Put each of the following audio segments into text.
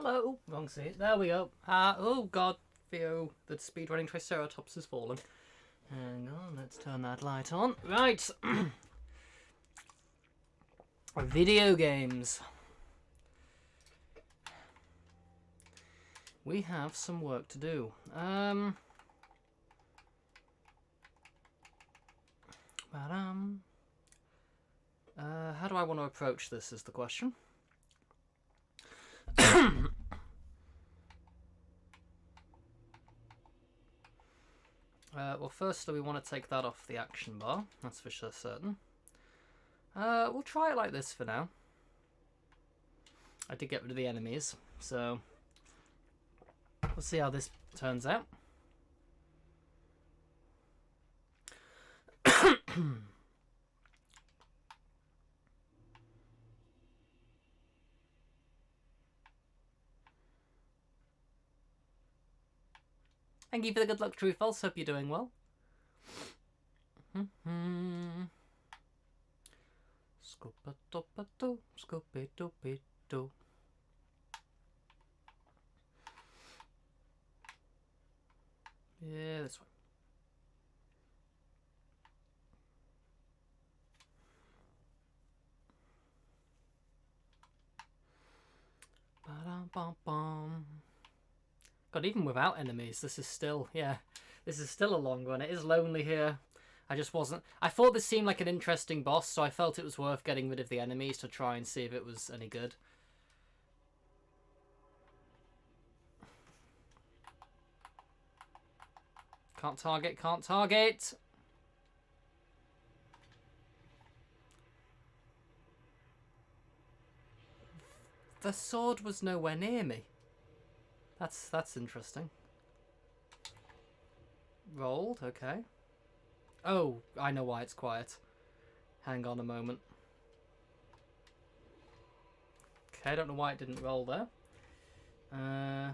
Hello. Wrong seat. There we go. Oh god. Theo, the speedrunning Triceratops has fallen. Hang on, let's turn that light on. Right. Video games. We have some work to do. How do I want to approach this is the question. Well, firstly, we want to take that off the action bar. That's for sure certain. We'll try it like this for now. I did get rid of the enemies, so we'll see how this turns out. Thank you for the good luck, True False. Hope you're doing well. Scoop-a-dop-a-doo, scoop-a-doop-a-doo. Yeah, this one. Ba-dum-bum-bum. God, even without enemies, this is still, yeah, this is still a long run. It is lonely here. I just wasn't... I thought this seemed like an interesting boss, so I felt it was worth getting rid of the enemies to try and see if it was any good. Can't target, can't target! The sword was nowhere near me. That's interesting. Rolled, okay. Oh, I know why it's quiet. Hang on a moment. Okay, I don't know why it didn't roll there. Okay,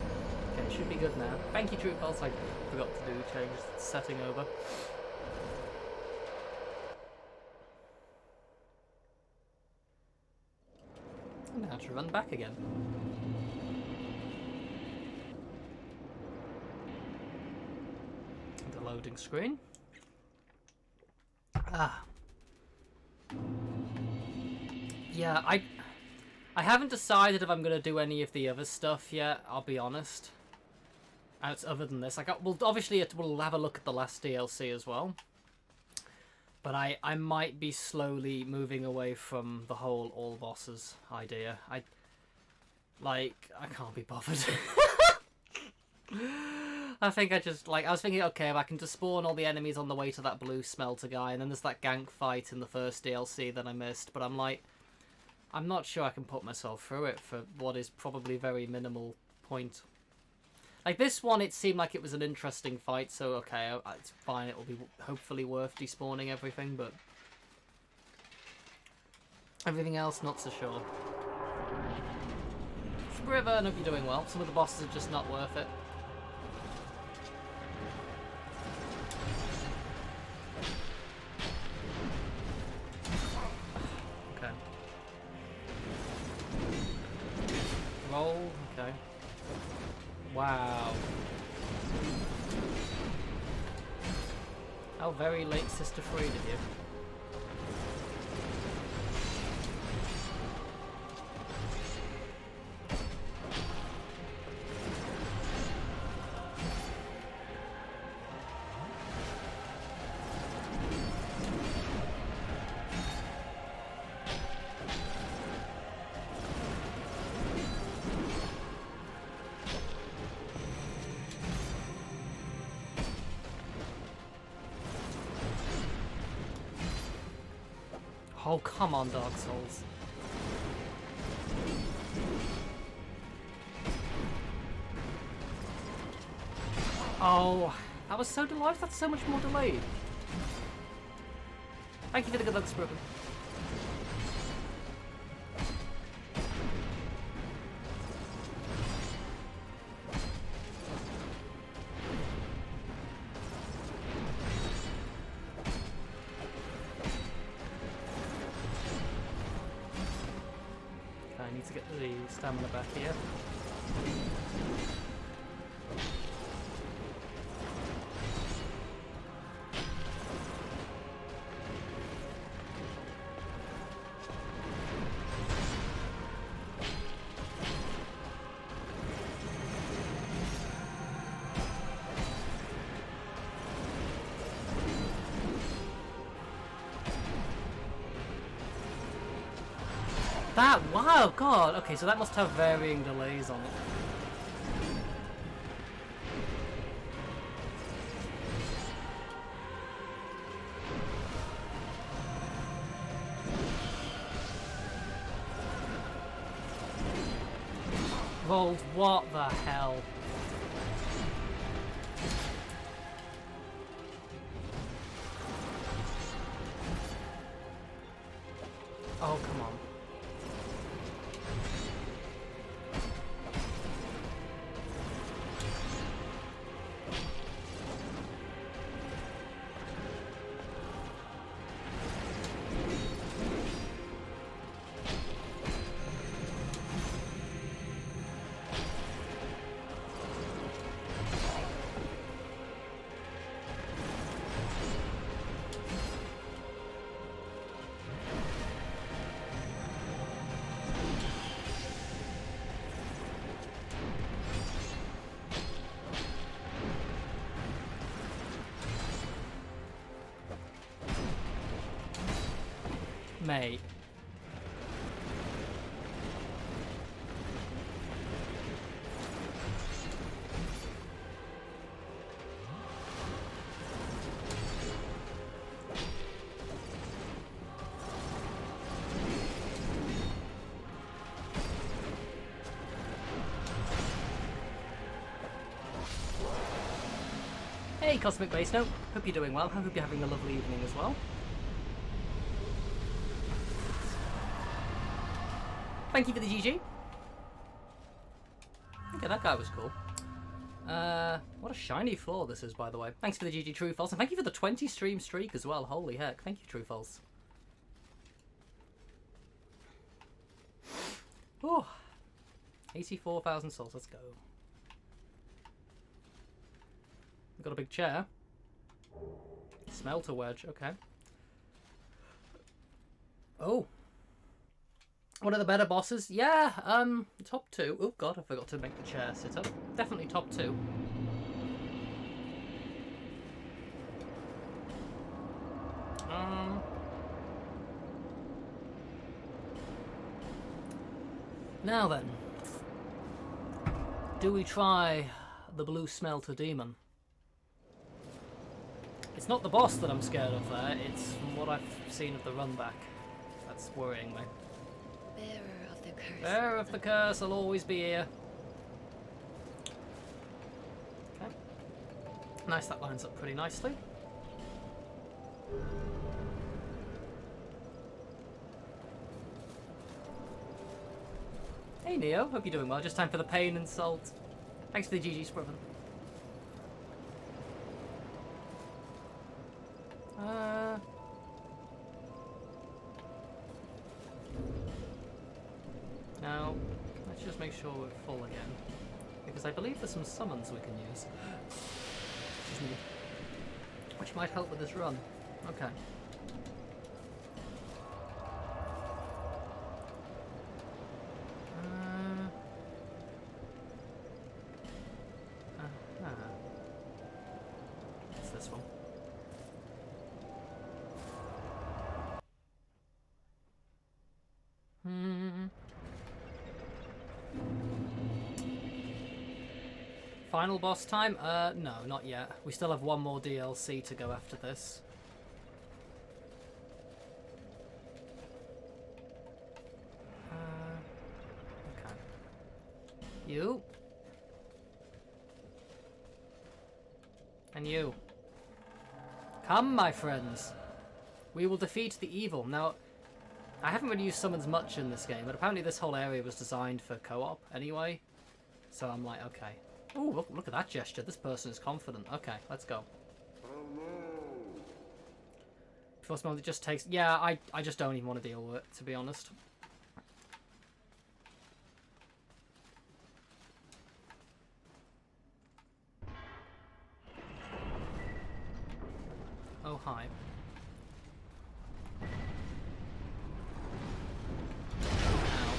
it should be good now. Thank you, True False. I forgot to do change the setting over. And now to run back again. Loading screen. Yeah, I haven't decided if I'm gonna do any of the other stuff yet. I'll be honest. Other than this, well, obviously we'll have a look at the last DLC as well. But I might be slowly moving away from the whole all bosses idea. I can't be bothered. I think I was thinking, okay, if I can just spawn all the enemies on the way to that blue smelter guy, and then there's that gank fight in the first DLC that I missed, but I'm like, I'm not sure I can put myself through it for what is probably very minimal point. Like this one, it seemed like it was an interesting fight, so okay, it's fine, it will be hopefully worth despawning everything, but everything else, not so sure. River, I hope you're doing well. Some of the bosses are just not worth it. Roll, okay. Wow. How very late, Sister Freed of you. Oh, come on, Dark Souls. Oh, that was so delayed. That's so much more delayed. Thank you for the good luck, Spoken. need to get the stamina back here. That, wow, God, okay, so that must have varying delays on it. Rolled, what the hell? Oh, come on. Mate. Hey, Cosmic Base Note. Hope you're doing well. I hope you're having a lovely evening as well. Thank you for the GG. Okay, that guy was cool. What a shiny floor this is, by the way. Thanks for the GG, True False, and thank you for the 20 stream streak as well. Holy heck, thank you, True False. Oh, 84,000 souls. Let's go. We've got a big chair. Smelter wedge. Okay. Oh. One of the better bosses? Yeah, top 2. Oh god, I forgot to make the chair sit up. Definitely top 2. Now then. Do we try the blue smelter demon? It's not the boss that I'm scared of there, it's from what I've seen of the run back. That's worrying me. Bearer of the curse. Bearer of the curse, I'll always be here. Okay. Nice, that lines up pretty nicely. Hey Neo, hope you're doing well. Just time for the pain and salt. Thanks for the GG Sprubben. Now, let's just make sure we're full again. Because I believe there's some summons we can use. Which might help with this run. Okay. What's this one? Final boss time? No, not yet. We still have one more DLC to go after this. Okay. You. And you. Come, my friends. We will defeat the evil. Now, I haven't really used summons much in this game, but apparently this whole area was designed for co-op anyway. So I'm like, okay. Oh, look at that gesture. This person is confident. Okay, let's go. Before smelling, it just takes... Yeah, I just don't even want to deal with it, to be honest. hi. Ow.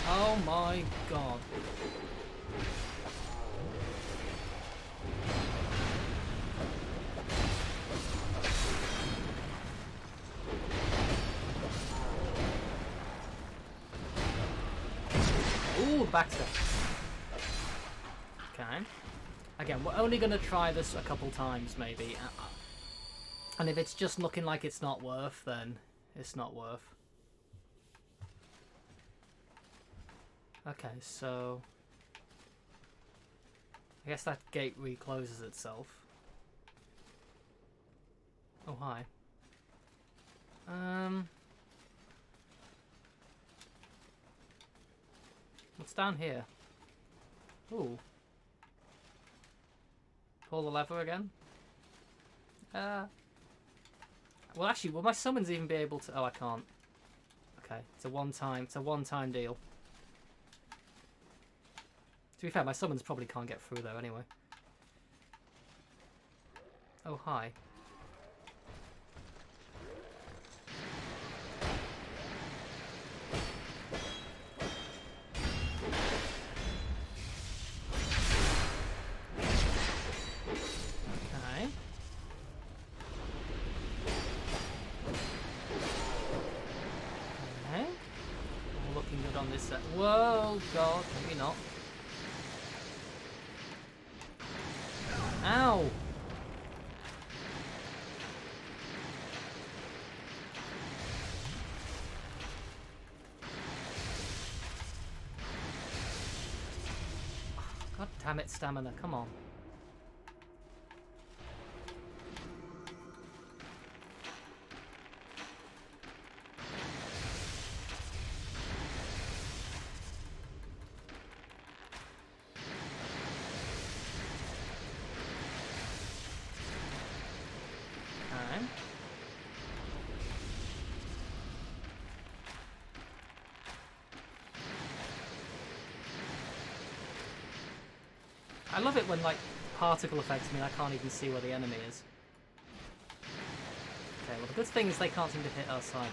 Oh my god. Ooh, backstep. Okay. Again, we're only going to try this a couple times, maybe. And if it's just looking like it's not worth, then it's not worth. Okay, so... I guess that gate recloses itself. Oh, hi. What's down here? Ooh. Pull the lever again? Well, actually, will my summons even be able to... Oh, I can't. Okay, it's a one-time deal. To be fair, my summons probably can't get through there anyway. Oh, hi. Whoa, God, maybe not. Ow! God damn it, stamina, come on. I love it when, like, particle effects mean I can't even see where the enemy is. Okay, well the good thing is they can't seem to hit us either.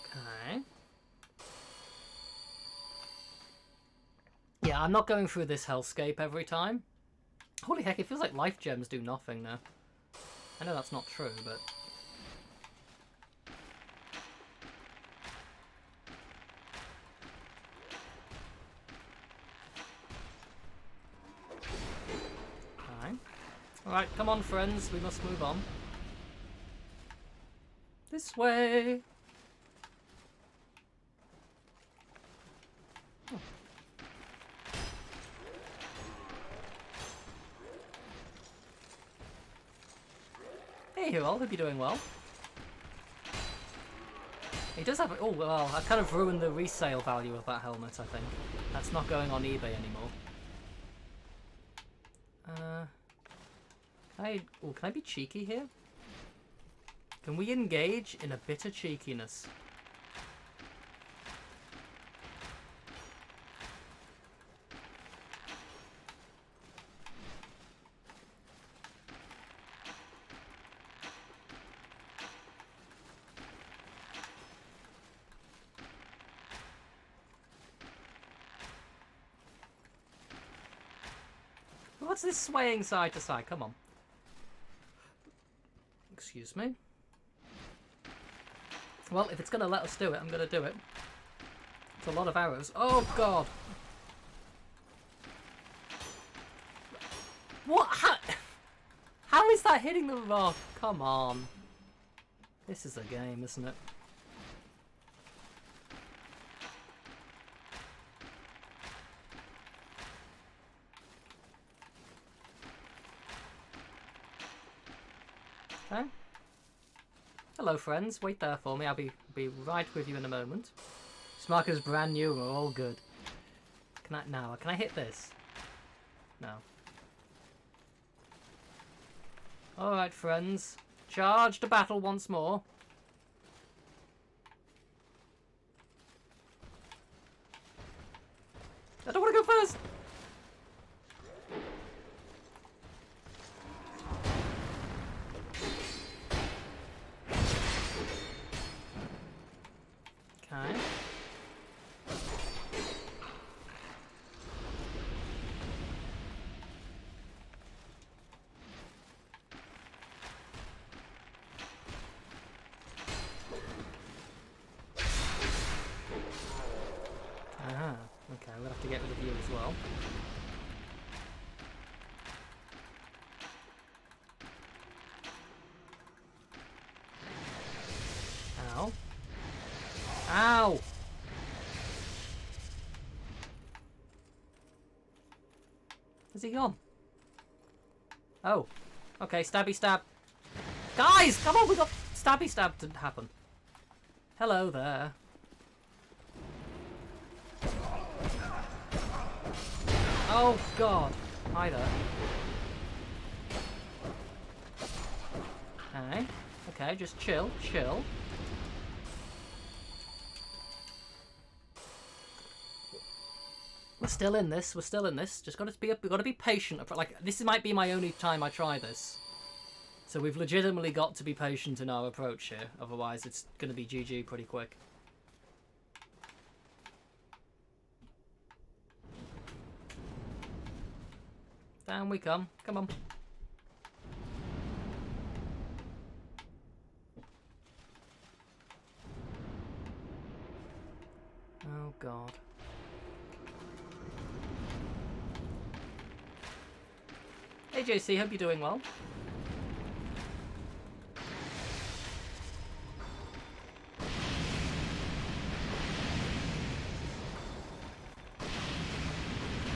Okay. Yeah, I'm not going through this hellscape every time. Holy heck, it feels like life gems do nothing now. I know that's not true, but... Alright, come on friends, we must move on. This way! Oh. Hey Huel, hope you're doing well. He does have... Oh, well, I've kind of ruined the resale value of that helmet, I think. That's not going on eBay anymore. Can I be cheeky here? Can we engage in a bit of cheekiness? What's this swaying side to side? Come on. Excuse me. Well, if it's going to let us do it, I'm going to do it. It's a lot of arrows. Oh, God. What? How is that hitting the rock? Come on. This is a game, isn't it? Okay. Hello friends, wait there for me, I'll be right with you in a moment. This marker's brand new, we're all good. Can I hit this? No. Alright, friends. Charge to battle once more. I don't want to go first! Okay. Ah, okay, I'm gonna have to get rid of you as well. Ow. Ow! Is he gone? Oh. Okay, stabby stab. Guys, come on, we got stabby stab to happen. Hello there. Oh god. Hi there. Okay. Okay, just chill, chill. We're still in this. We're still in this. Just gotta be patient. Like, this might be my only time I try this. So we've legitimately got to be patient in our approach here. Otherwise, it's gonna be GG pretty quick. Down we come. Come on. Oh god. Hey JC, hope you're doing well.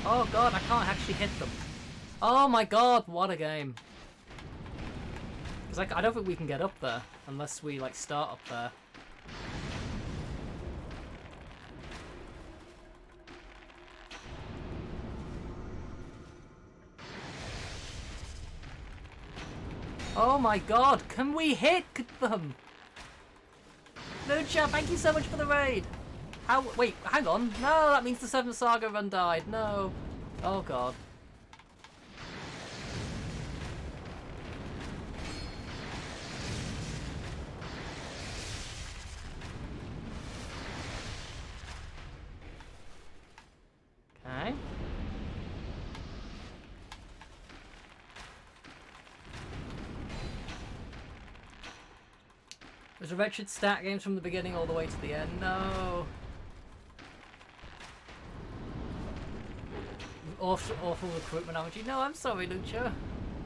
Oh god, I can't actually hit them. Oh my god, what a game. Because I don't think we can get up there unless we like start up there. Oh my god, can we hit them? Lucha, thank you so much for the raid. How? Wait, hang on. No, that means the 7th Saga run died. No. Oh god. Okay. There's a wretched stat games from the beginning all the way to the end. No. Awful recruitment energy. No, I'm sorry, Lucha.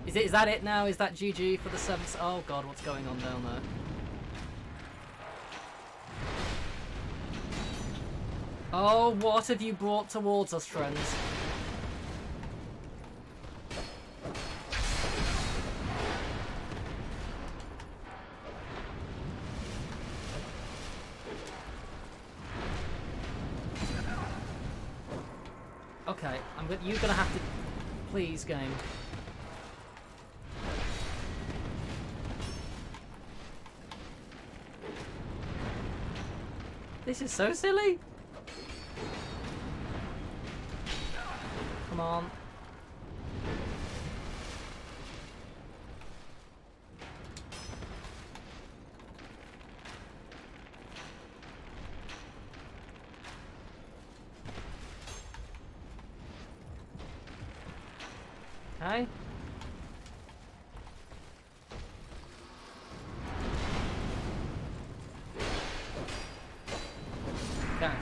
Is that it now? Is that GG for the 7th? Oh god, what's going on down there? Oh, what have you brought towards us, friends? Okay, you're gonna have to, please, game. This is so silly. Come on. Okay. Okay.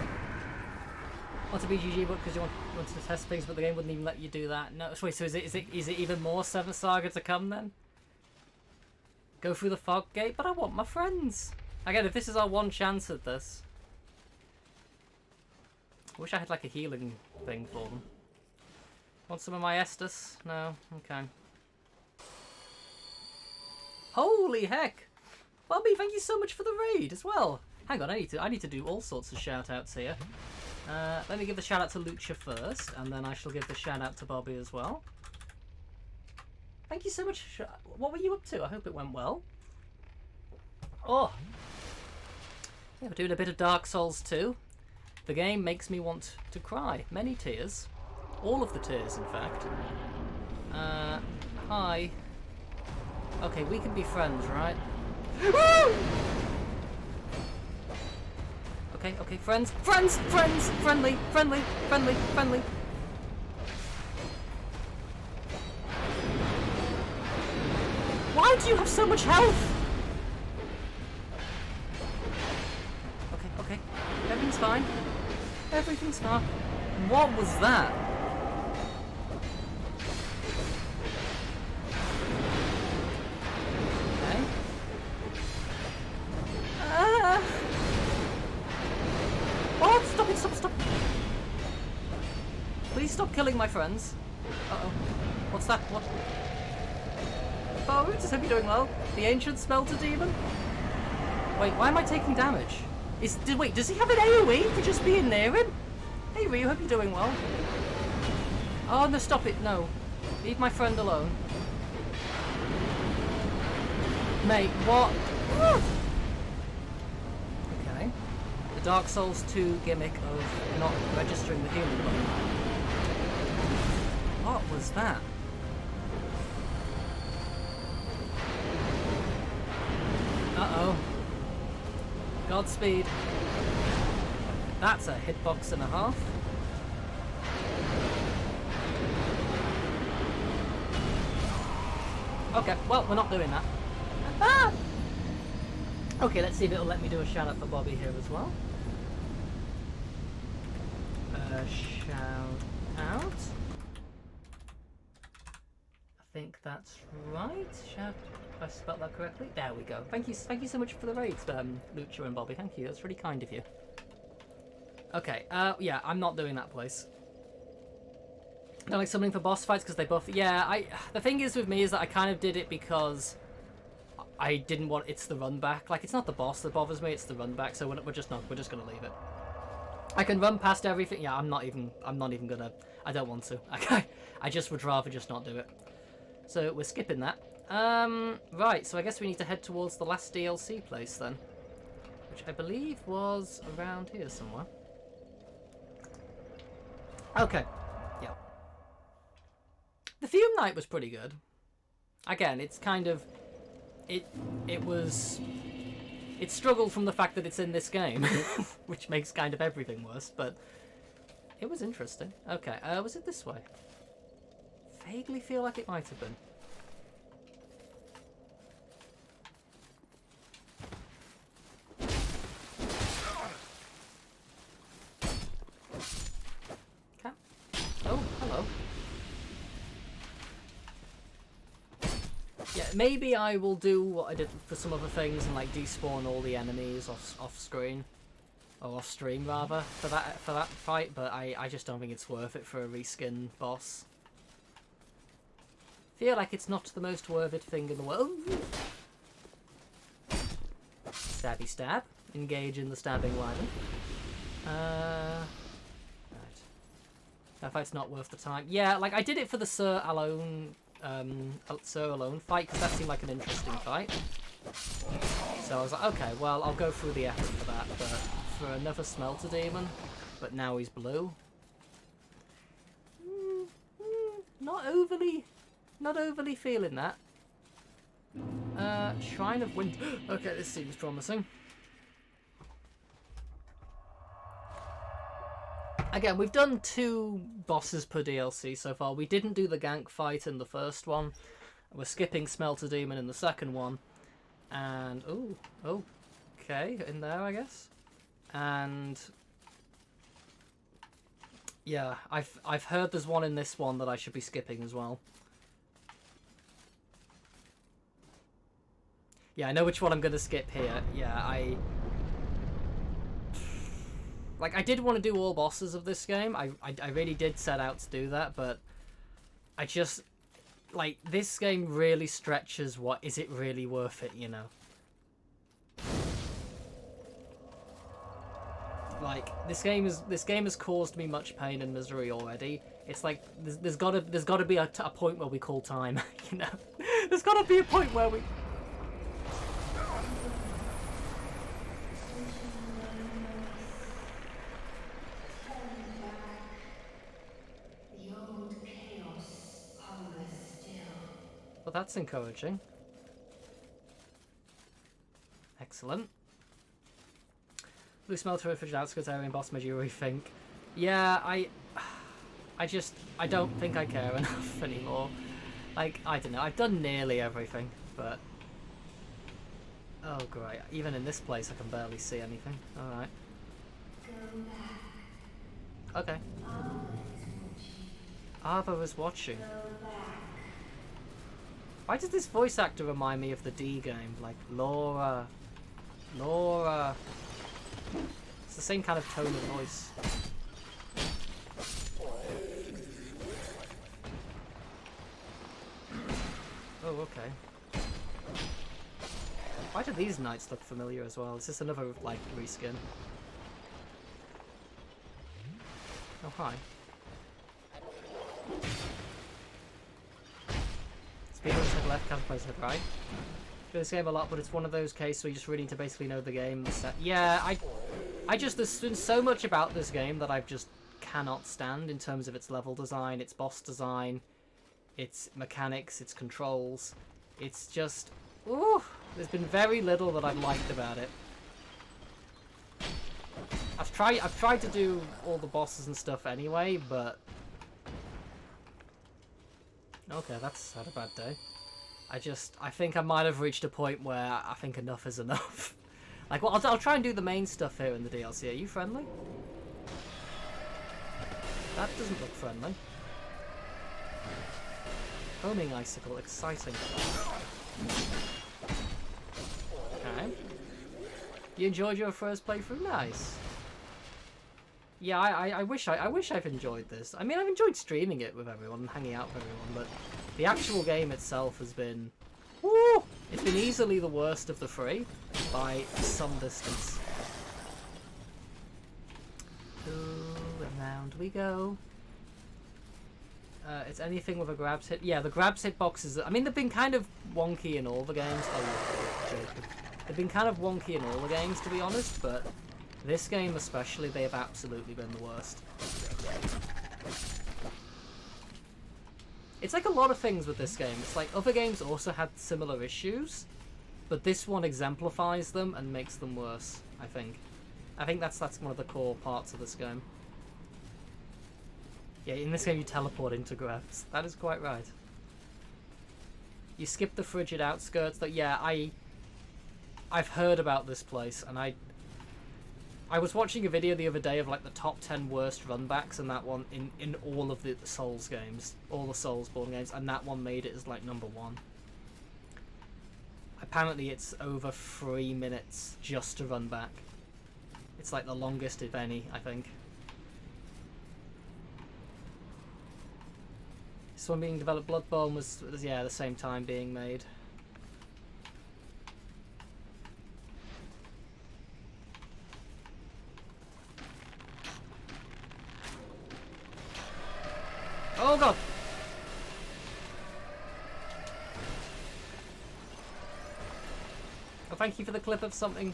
Want to be GG, but because you wanted to test things, but the game wouldn't even let you do that. No, wait. So is it even more 7th Saga to come then? Go through the fog gate, but I want my friends. Again, if this is our one chance at this, I wish I had like a healing thing for them. Want some of my Estus? No? Okay. Holy heck! Bobby, thank you so much for the raid as well. Hang on, I need to do all sorts of shout outs here. Let me give the shout out to Lucha first, and then I shall give the shout out to Bobby as well. Thank you so much. What were you up to? I hope it went well. Oh. Yeah, we're doing a bit of Dark Souls 2. The game makes me want to cry. Many tears. All of the tears, in fact. Hi. Okay, we can be friends, right? Okay, okay, friends, friends, friends, friendly, friendly, friendly, friendly. Why do you have so much health? Okay, okay, everything's fine. Everything's fine. What was that? Okay. Oh, stop it, stop, stop. Please stop killing my friends. Uh-oh. What's that? What? Oh, just hope you're doing well. The ancient smelter demon? Wait, why am I taking damage? Wait, does he have an AoE for just being near him? Hey Ryu, hope you're doing well. Oh no, stop it, no. Leave my friend alone. Mate, what? Okay. The Dark Souls 2 gimmick of not registering the human button. What was that? Uh-oh. Godspeed. That's a hitbox and a half. Okay, well, we're not doing that. Ah! Okay, let's see if it'll let me do a shout out for Bobby here as well. Shout out. I think that's right. Shout. If I spelled that correctly. There we go. Thank you so much for the raids, Lucha and Bobby. Thank you. That's really kind of you. Okay. Yeah, I'm not doing that place. I don't like summoning for boss fights because they buff. Yeah, the thing is with me is that I kind of did it because I didn't want. It's the run back. Like, it's not the boss that bothers me. It's the run back. So we're just gonna leave it. I can run past everything. Yeah, I'm not even gonna. I don't want to. I just would rather just not do it. So we're skipping that. Right. So I guess we need to head towards the last DLC place then, which I believe was around here somewhere. Okay. Yeah. The Fume Knight was pretty good. Again, it's kind of... It struggled from the fact that it's in this game, which makes kind of everything worse, but it was interesting. Okay, was it this way? Vaguely feel like it might have been. Okay. Oh, hello. Yeah, maybe I will do what I did for some other things and like despawn all the enemies off screen, or off stream rather, for that fight. But I just don't think it's worth it for a reskin boss. Feel like it's not the most worth it thing in the world. Stabby stab. Engage in the stabbing wyvern. Right. That fight's not worth the time. Yeah, like I did it for the Sir Alone fight because that seemed like an interesting fight. So I was like, okay, well I'll go through the effort for that. But for another smelter demon, but now he's blue. Not overly feeling that. Shrine of Wind. Okay, this seems promising. Again, we've done 2 bosses per DLC so far. We didn't do the gank fight in the first one. We're skipping Smelter Demon in the second one. And, ooh, okay, in there, I guess. And, yeah, I've heard there's one in this one that I should be skipping as well. Yeah, I know which one I'm going to skip here. Yeah, I did want to do all bosses of this game. I really did set out to do that, but I just... Like, this game really stretches what... Is it really worth it, you know? like this game has caused me much pain and misery already. It's like there's gotta be a point where we call time, you know. There's gotta be a point where we. The old chaos hungers still. Well, that's encouraging. Excellent. Blue smelter, frigid outskirts area, and boss made you rethink. Yeah, I don't think I care enough anymore. Like, I don't know, I've done nearly everything, but... Oh, great. Even in this place, I can barely see anything. Alright. Go back. Okay. Arthur is watching. Arthur was watching. Go back. Why does this voice actor remind me of the D game? Like, Laura... It's the same kind of tone of voice. Oh, okay. Why do these knights look familiar as well? Is this another, like, reskin? Oh, hi. Speed on head left, counterpoint head right. I play this game a lot, but it's one of those cases where you just really need to basically know the game. Yeah, I just, there's been so much about this game that I just cannot stand in terms of its level design, its boss design, its mechanics, its controls. It's just, ooh, there's been very little that I've liked about it. I've tried to do all the bosses and stuff anyway, but okay, that's had a bad day. I think I might have reached a point where I think enough is enough. Like, well, I'll try and do the main stuff here in the DLC. Are you friendly? That doesn't look friendly. Homing icicle, exciting. Okay. You enjoyed your first playthrough? Nice. Yeah, I wish I've enjoyed this. I mean, I've enjoyed streaming it with everyone and hanging out with everyone, but the actual game itself has been, woo! It's been easily the worst of the three by some distance. Ooh, and round we go. It's anything with a grabs hit. Yeah, the grabs hitboxes. I mean, they've been kind of wonky in all the games. Oh, Jacob. They've been kind of wonky in all the games, to be honest, but this game especially, they have absolutely been the worst. It's like a lot of things with this game. It's like other games also had similar issues, but this one exemplifies them and makes them worse, I think. I think that's one of the core parts of this game. Yeah, in this game you teleport into grabs. That is quite right. You skip the frigid outskirts. That yeah, I've heard about this place, and I was watching a video the other day of like the top 10 worst runbacks, and that one in all of the Souls games, all the Soulsborne games, and that one made it as like #1. Apparently it's over 3 minutes just to run back. It's like the longest, if any, I think. This one being developed, Bloodborne was yeah, the same time being made. Oh god! Oh, thank you for the clip of something.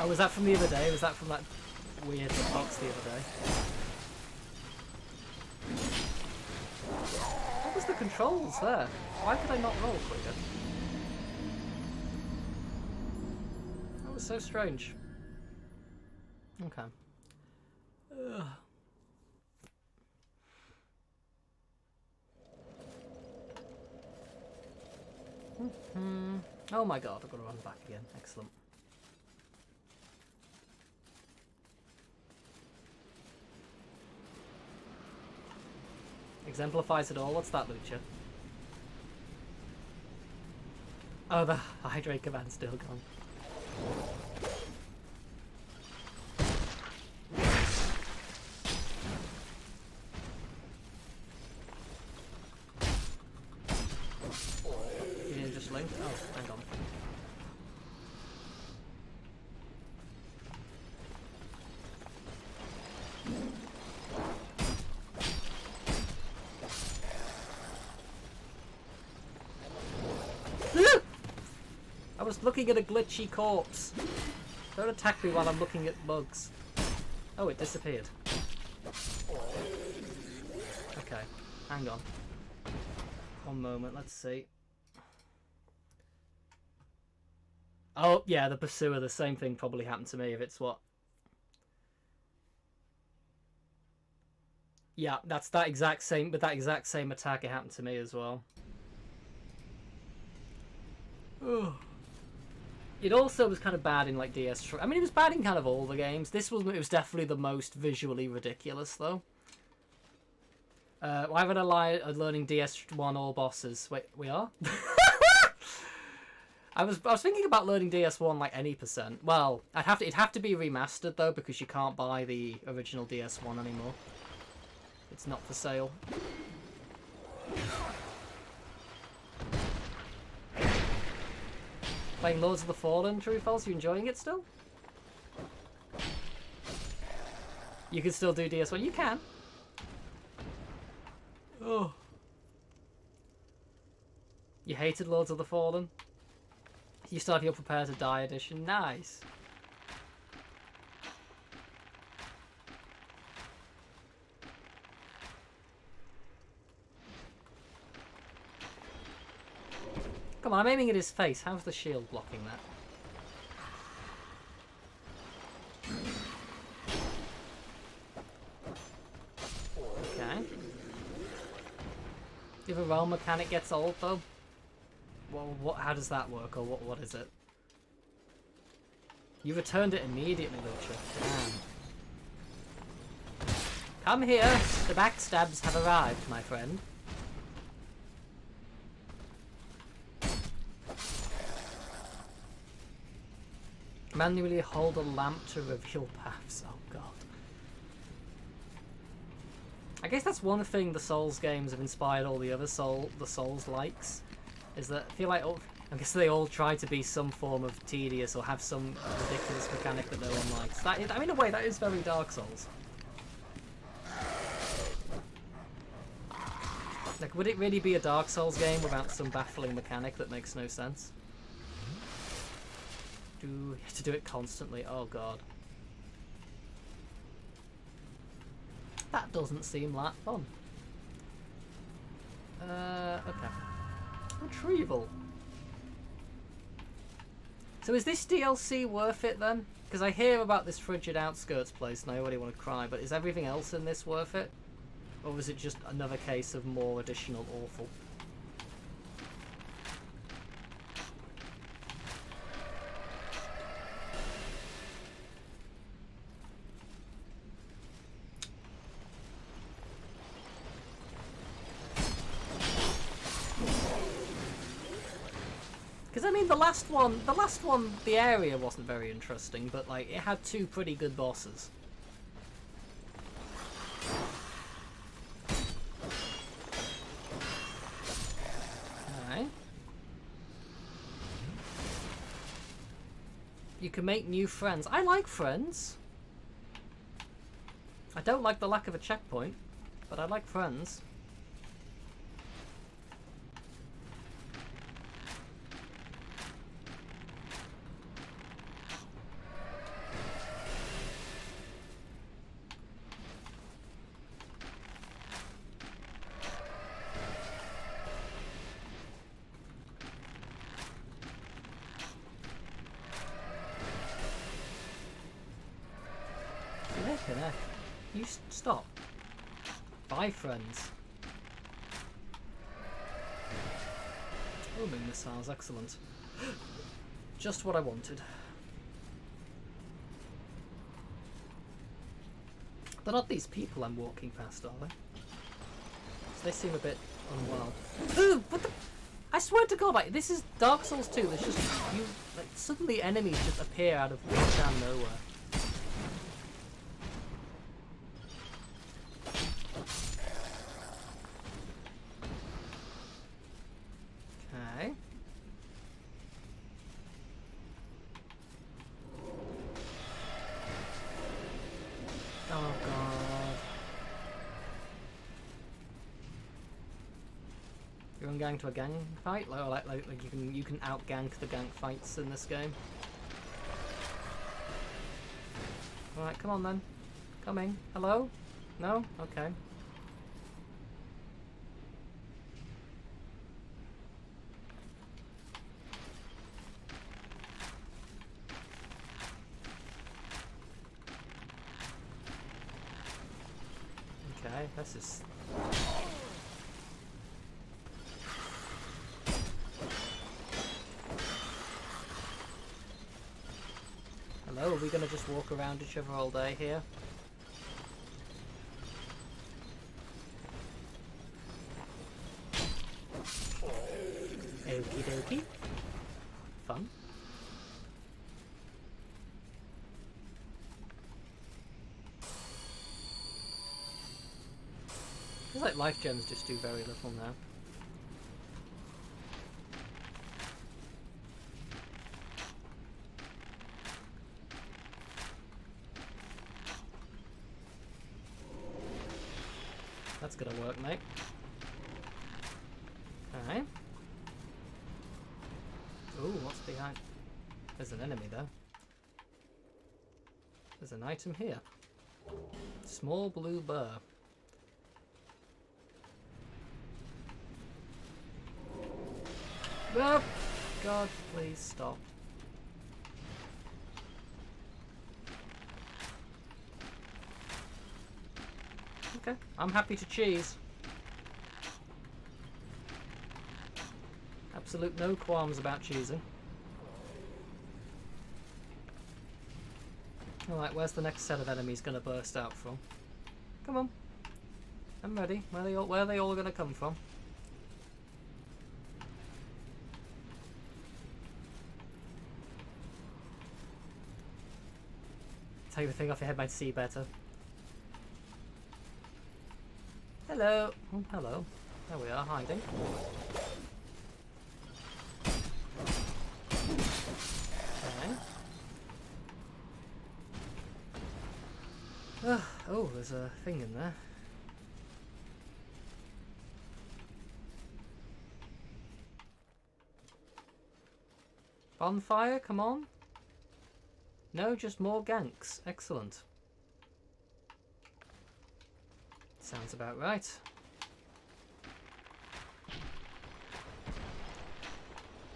Oh, was that from the other day? Was that from that weird box the other day? What was the controls there? Why could I not roll quicker? That was so strange. Okay. Ugh. Oh my god, I've got to run back again. Excellent. Exemplifies it all. What's that, Lucha? Oh, the hydrate command's still gone. You didn't just link? Oh, hang on. was looking at a glitchy corpse. Don't attack me while I'm looking at bugs. Oh, it disappeared. Okay, hang on. One moment, let's see. Oh, yeah, the pursuer, the same thing probably happened to me if it's what... Yeah, that's that exact same, with that exact same attack, it happened to me as well. Ugh. It also was kind of bad in like DS3. I mean, it was bad in kind of all the games. It was definitely the most visually ridiculous though. Why would I lie at learning DS1 all bosses? Wait, we are? I was thinking about learning DS1 like any percent. Well, it'd have to be remastered though, because you can't buy the original DS1 anymore. It's not for sale. Playing Lords of the Fallen, True False, you enjoying it still? You can still do DS1. You can. Oh. You hated Lords of the Fallen? You started your Prepare to Die edition. Nice. Come on, I'm aiming at his face. How's the shield blocking that? Okay. If a realm mechanic gets old, though, how does that work, or what is it? You returned it immediately, Lucha. Damn. Come here. The backstabs have arrived, my friend. Manually hold a lamp to reveal paths. Oh god. I guess that's one thing the Souls games have inspired all the other Souls likes, is that I feel like I guess they all try to be some form of tedious or have some ridiculous mechanic that no one likes. I mean, in a way, that is very Dark Souls. Like, would it really be a Dark Souls game without some baffling mechanic that makes no sense? You have to do it constantly. Oh god. That doesn't seem like fun. Okay. Retrieval. So is this DLC worth it then? Because I hear about this Frigid Outskirts place and I already want to cry, but is everything else in this worth it? Or was it just another case of more additional awful? Because I mean, the last one, the area wasn't very interesting, but like it had two pretty good bosses. Alright. You can make new friends. I like friends. I don't like the lack of a checkpoint, but I like friends. You stop. Bye, friends. Homing missiles, excellent. Just what I wanted. They're not these people I'm walking past, are they? They seem a bit unwell. Ooh, what the? I swear to God, like this is Dark Souls 2. There's just like suddenly enemies just appear out of goddamn nowhere. Okay. Oh God. You're on gang to a gang fight? Like you can out gank the gank fights in this game. Alright, come on then. Coming. Hello? No? Okay. Okay, this is... Hello, are we gonna just walk around each other all day here? Okie dokie. Fun. Feels like life gems just do very little now. That's gonna work, mate. Alright. Ooh, what's behind? There's an enemy there. There's an item here. Small blue burr. Oh, God, please stop. Okay, I'm happy to cheese. Absolute no qualms about cheesing. Alright, where's the next set of enemies gonna burst out from? Come on. I'm ready. Where are they all gonna come from? Take the thing off your head might see better. Hello. Oh, hello. There we are, hiding. Okay. Oh, there's a thing in there. Bonfire, come on. No, just more ganks. Excellent. Sounds about right.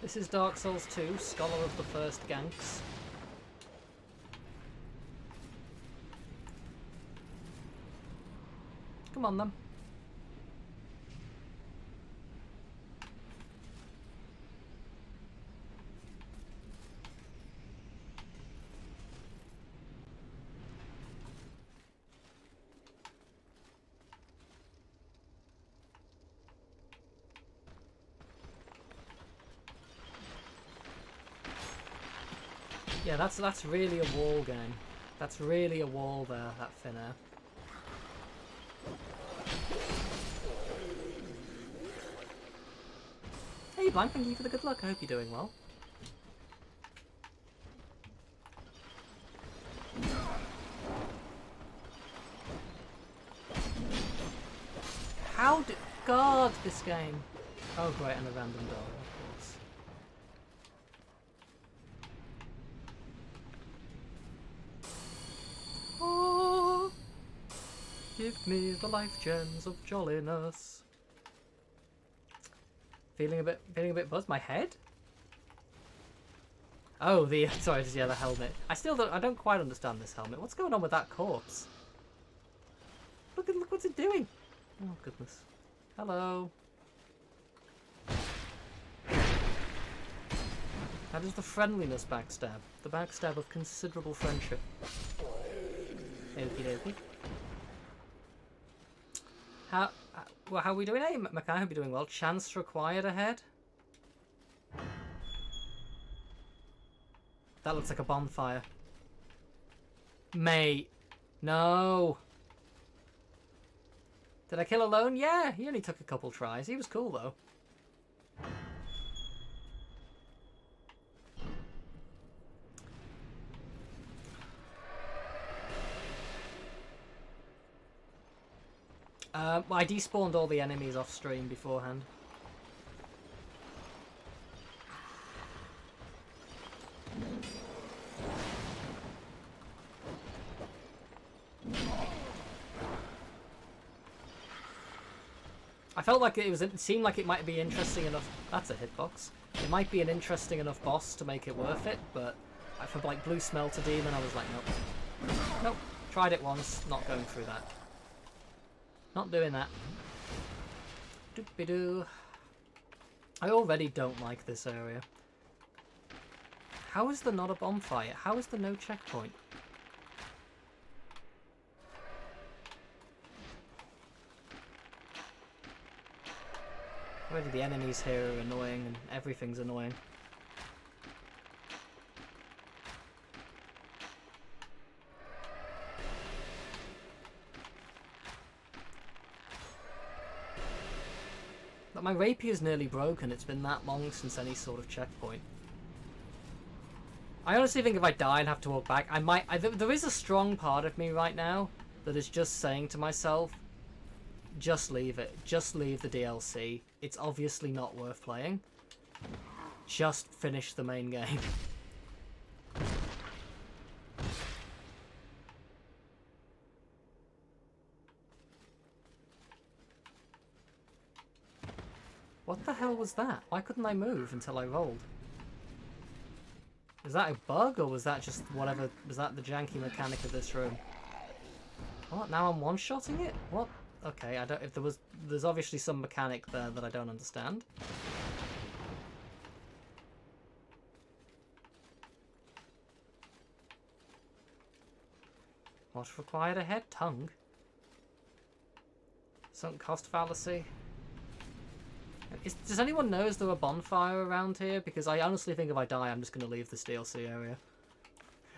This is Dark Souls 2, Scholar of the First Ganks. Come on then. Yeah, that's really a wall game. That's really a wall there, that thin air. Hey Blank, thank you for the good luck. I hope you're doing well. How did... God, this game. Oh great, and a random door, of course. Oh, give me the life gems of jolliness. Feeling a bit buzzed. My head? Oh, the sorry, yeah, the helmet. I don't quite understand this helmet. What's going on with that corpse? Look what's it doing. Oh goodness. Hello. That is the friendliness backstab. The backstab of considerable friendship. Okie dokie. How are we doing? Hey, Mackay, hope you're doing well. Chance required ahead. That looks like a bonfire. Mate. No. Did I kill alone? Yeah, he only took a couple tries. He was cool, though. I despawned all the enemies off stream beforehand. I felt like it seemed like it might be interesting enough. That's a hitbox. It might be an interesting enough boss to make it worth it, but for like Blue Smelter Demon, I was like, nope. Nope. Tried it once, not going through that. Not doing that. Doop-be-doo. I already don't like this area. How is there not a bonfire? How is there no checkpoint? Already the enemies here are annoying and everything's annoying. But my rapier's nearly broken. It's been that long since any sort of checkpoint. I honestly think if I die and have to walk back, I might... there is a strong part of me right now that is just saying to myself, just leave it. Just leave the DLC. It's obviously not worth playing. Just finish the main game. What the hell was that? Why couldn't I move until I rolled? Is that a bug, or was that just whatever? Was that the janky mechanic of this room? What? Now I'm one-shotting it? What? Okay, I don't. If there was, there's obviously some mechanic there that I don't understand. What required ahead? Tongue. Sunk cost fallacy. Does anyone know is there a bonfire around here? Because I honestly think if I die, I'm just going to leave this DLC area.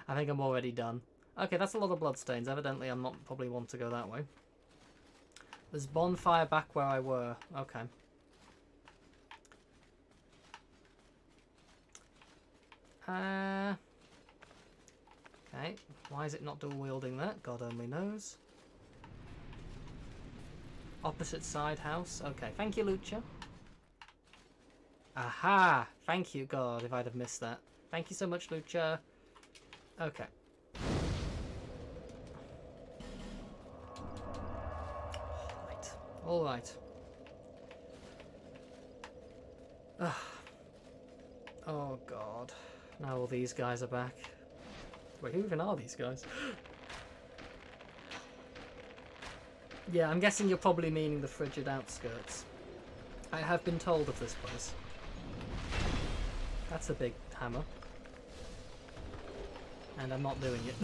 I think I'm already done. Okay, that's a lot of bloodstains. Evidently, I'm not probably want to go that way. There's bonfire back where I were. Okay. Okay. Why is it not dual wielding that? God only knows. Opposite side house. Okay. Thank you, Lucha. Aha! Thank you, God, if I'd have missed that. Thank you so much, Lucha. Okay. Alright. Oh, God. Now all these guys are back. Wait, who even are these guys? Yeah, I'm guessing you're probably meaning the frigid outskirts. I have been told of this place. That's a big hammer. And I'm not doing it.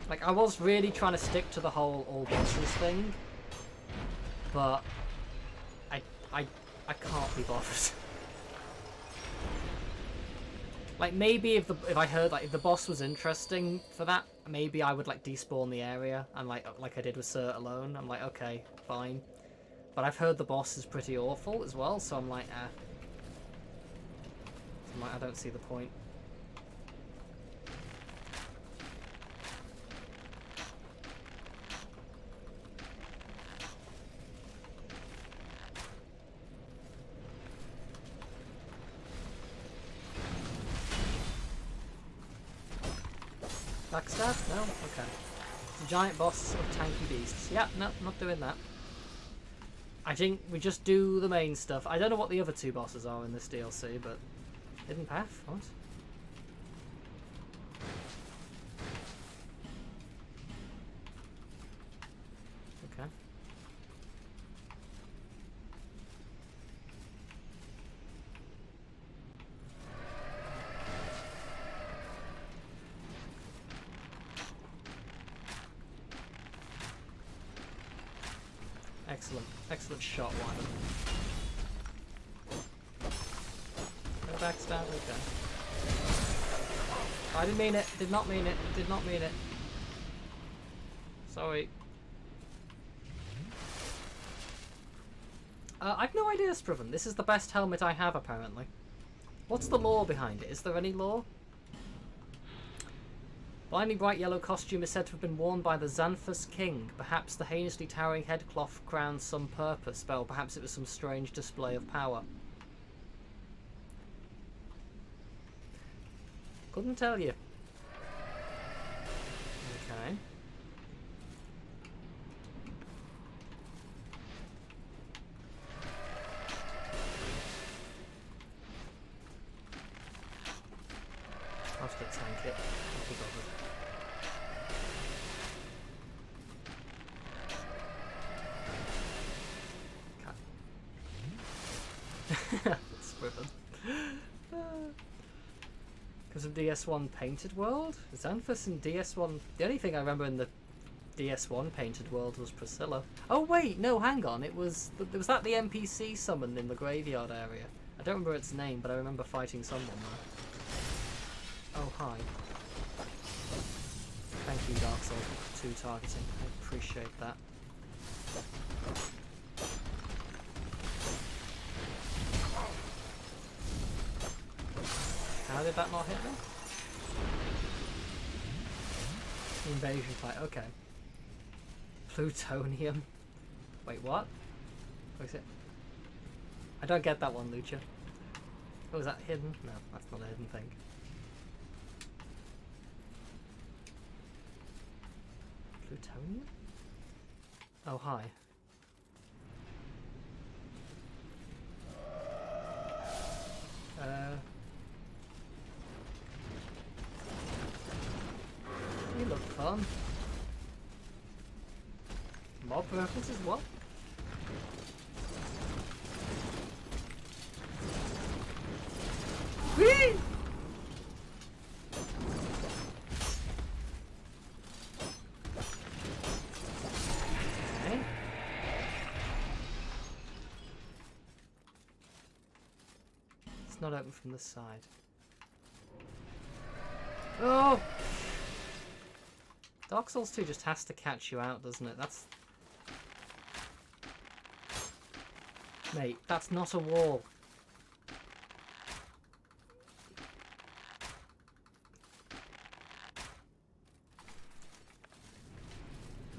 Like, I was really trying to stick to the whole all bosses thing. But I can't be bothered. Like, maybe if I heard, like, if the boss was interesting for that, maybe I would, like, despawn the area. And, like I did with Sir alone. I'm like, okay, fine. But I've heard the boss is pretty awful as well, so I'm like, I don't see the point. Backstab? No? Okay. It's a giant boss of tanky beasts. Yeah, no, not doing that. I think we just do the main stuff. I don't know what the other two bosses are in this DLC, but... Hidden Path? What? Okay. Excellent. Excellent shot, Wyvern. No backstab? Okay. I didn't mean it. Did not mean it. Did not mean it. Sorry. I've no idea, Spriven. This is the best helmet I have, apparently. What's the lore behind it? Is there any lore? Blinding bright yellow costume is said to have been worn by the Xanthus King. Perhaps the heinously towering headcloth crowned some purpose. Well, perhaps it was some strange display of power. Couldn't tell you. Okay. Yep, I'll be bothered. It's driven. Because of DS1 Painted World? Xanthus in DS1... The only thing I remember in the DS1 Painted World was Priscilla. Oh wait, no, hang on. It was that the NPC summoned in the graveyard area? I don't remember its name, but I remember fighting someone there. Oh, hi. Thank you, Dark Souls, for 2 targeting. I appreciate that. How did that not hit me? Invasion fight, okay. Plutonium. Wait, what? What is it? I don't get that one, Lucha. Oh, is that hidden? No, that's not a hidden thing. Plutonium? Oh, hi. You look fun. Mob references, what? Whee! Okay. It's not open from this side. Oh! Dark Souls 2 just has to catch you out, doesn't it? That's... Mate, that's not a wall.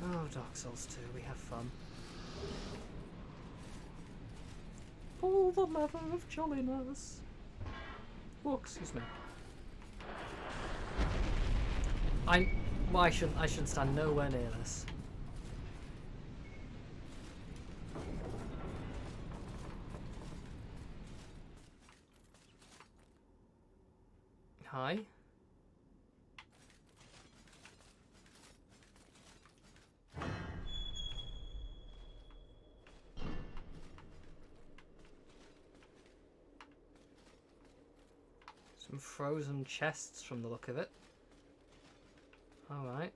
Oh, Dark Souls 2, we have fun. Pull the lever of jolliness. Oh, excuse me. Well, I shouldn't stand nowhere near this. Hi. Some frozen chests from the look of it. Alright.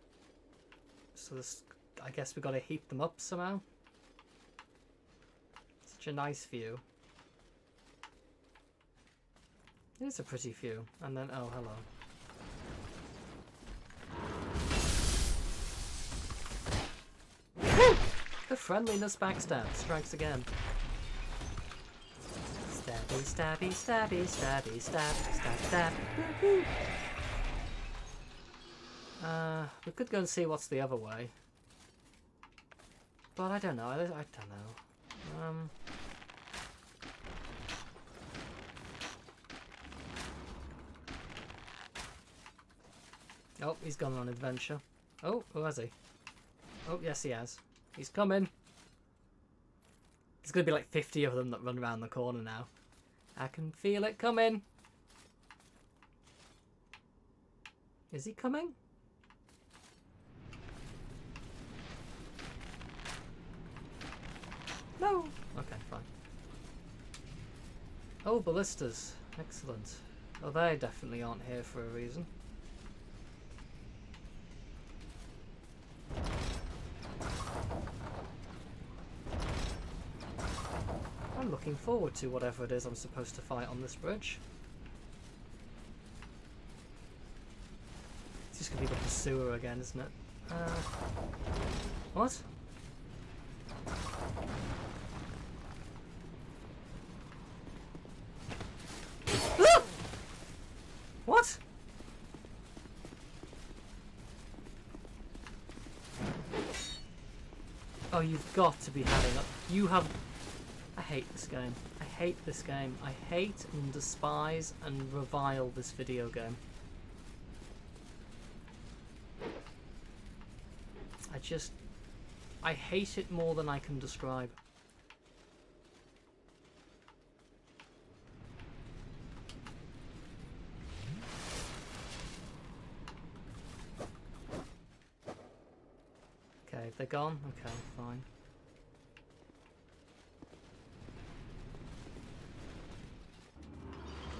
So this, I guess we got to heap them up somehow. Such a nice view. It is a pretty view. And then, oh, hello. The friendliness backstab strikes again. Stabby, stabby, stabby, stabby, stab, stab, stab. Woohoo! We could go and see what's the other way. But I don't know. I don't know. Oh, he's gone on an adventure. Oh, who has he? Oh, yes, he has. He's coming. There's going to be like 50 of them that run around the corner now. I can feel it coming. Is he coming? No. Okay, fine. Oh, ballistas. Excellent. Oh, they definitely aren't here for a reason. I'm looking forward to whatever it is I'm supposed to fight on this bridge. It's just going to be the pursuer again, isn't it? What? What? Oh, you've got to be having a... You have... I hate this game. I hate this game. I hate and despise and revile this video game. I hate it more than I can describe. Okay, if they're gone, okay, fine.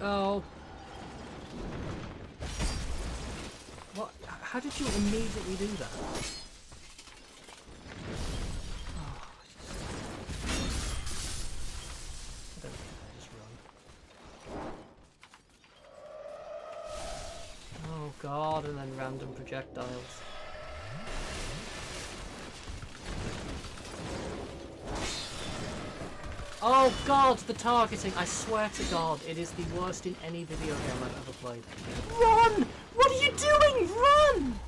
Oh. What? How did you immediately do that? Oh, I don't care, just run. Oh god, and then random projectiles. Oh god, the targeting! I swear to god, it is the worst in any video game I've ever played. Run! What are you doing? Run!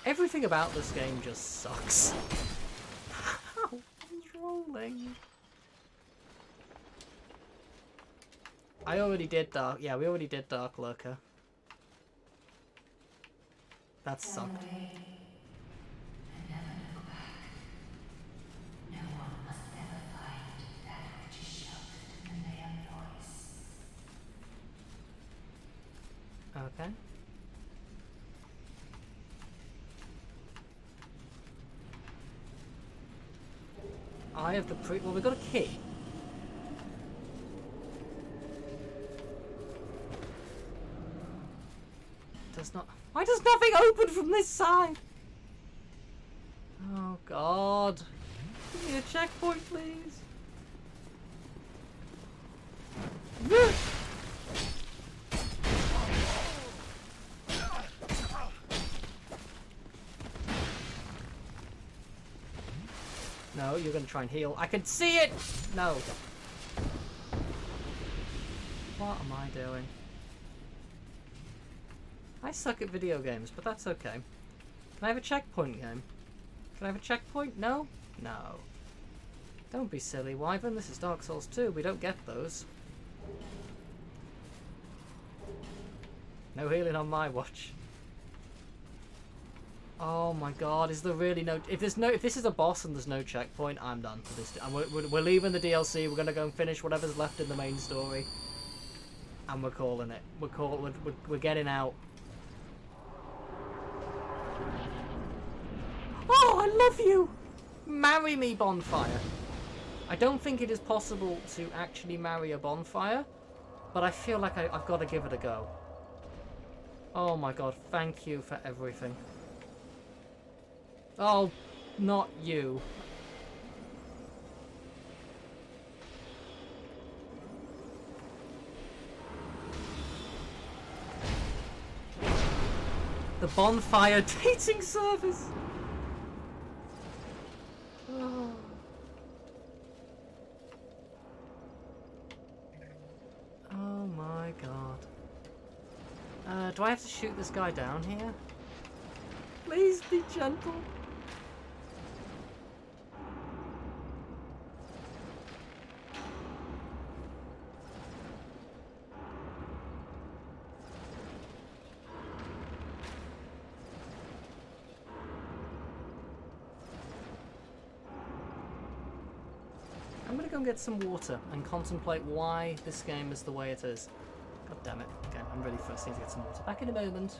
Everything about this game just sucks. How? He's rolling. I already did Dark... Yeah, we already did Dark Lurker. That sucked. Okay. I have the well, we've got a key. Does not... Why does nothing open from this side? Oh, God. Give me a checkpoint, please. No, you're going to try and heal. I can see it! No. What am I doing? I suck at video games, but that's okay. Can I have a checkpoint game? Can I have a checkpoint? No? No. Don't be silly, Wyvern. This is Dark Souls 2. We don't get those. No healing on my watch. Oh my god, is there really no... If this is a boss and there's no checkpoint, I'm done for this. We're leaving the DLC, we're going to go and finish whatever's left in the main story. And we're calling it. We're getting out. Oh, I love you! Marry me, bonfire. I don't think it is possible to actually marry a bonfire, but I feel like I've got to give it a go. Oh my god, thank you for everything. Oh, not you. The bonfire dating service. Oh. Oh my god. Do I have to shoot this guy down here? Please be gentle. I'm gonna go and get some water and contemplate why this game is the way it is. God damn it. Okay, I'm ready for to get some water. Back in a moment.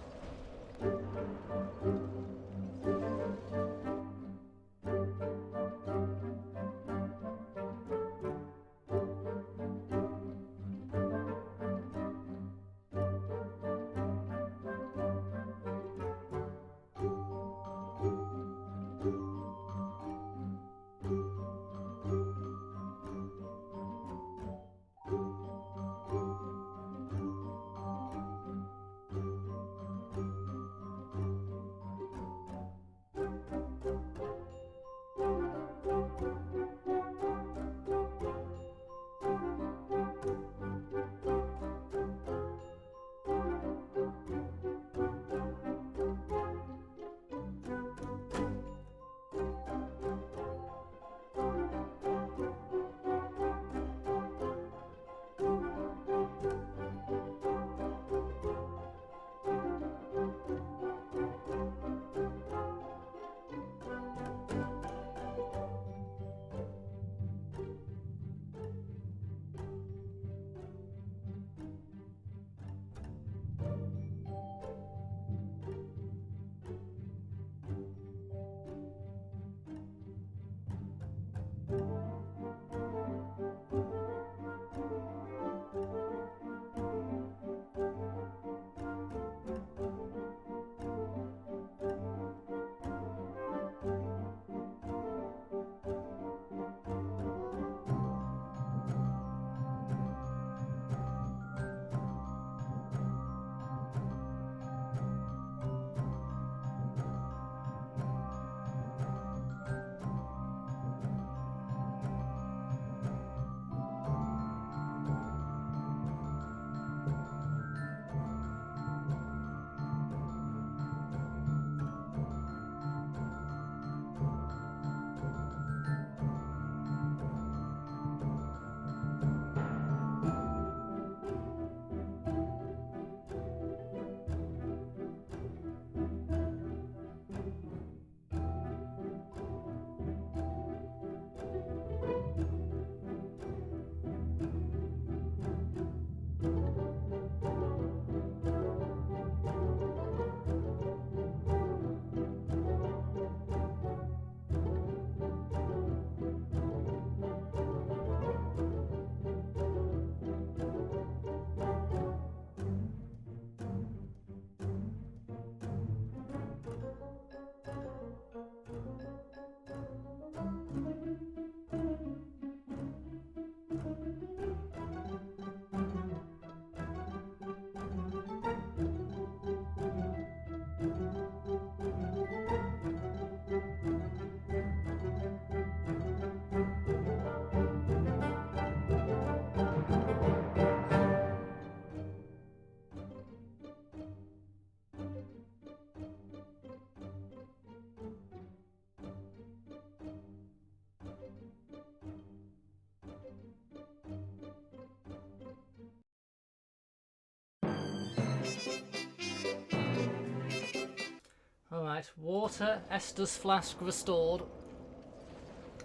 Right, water, Estus flask restored.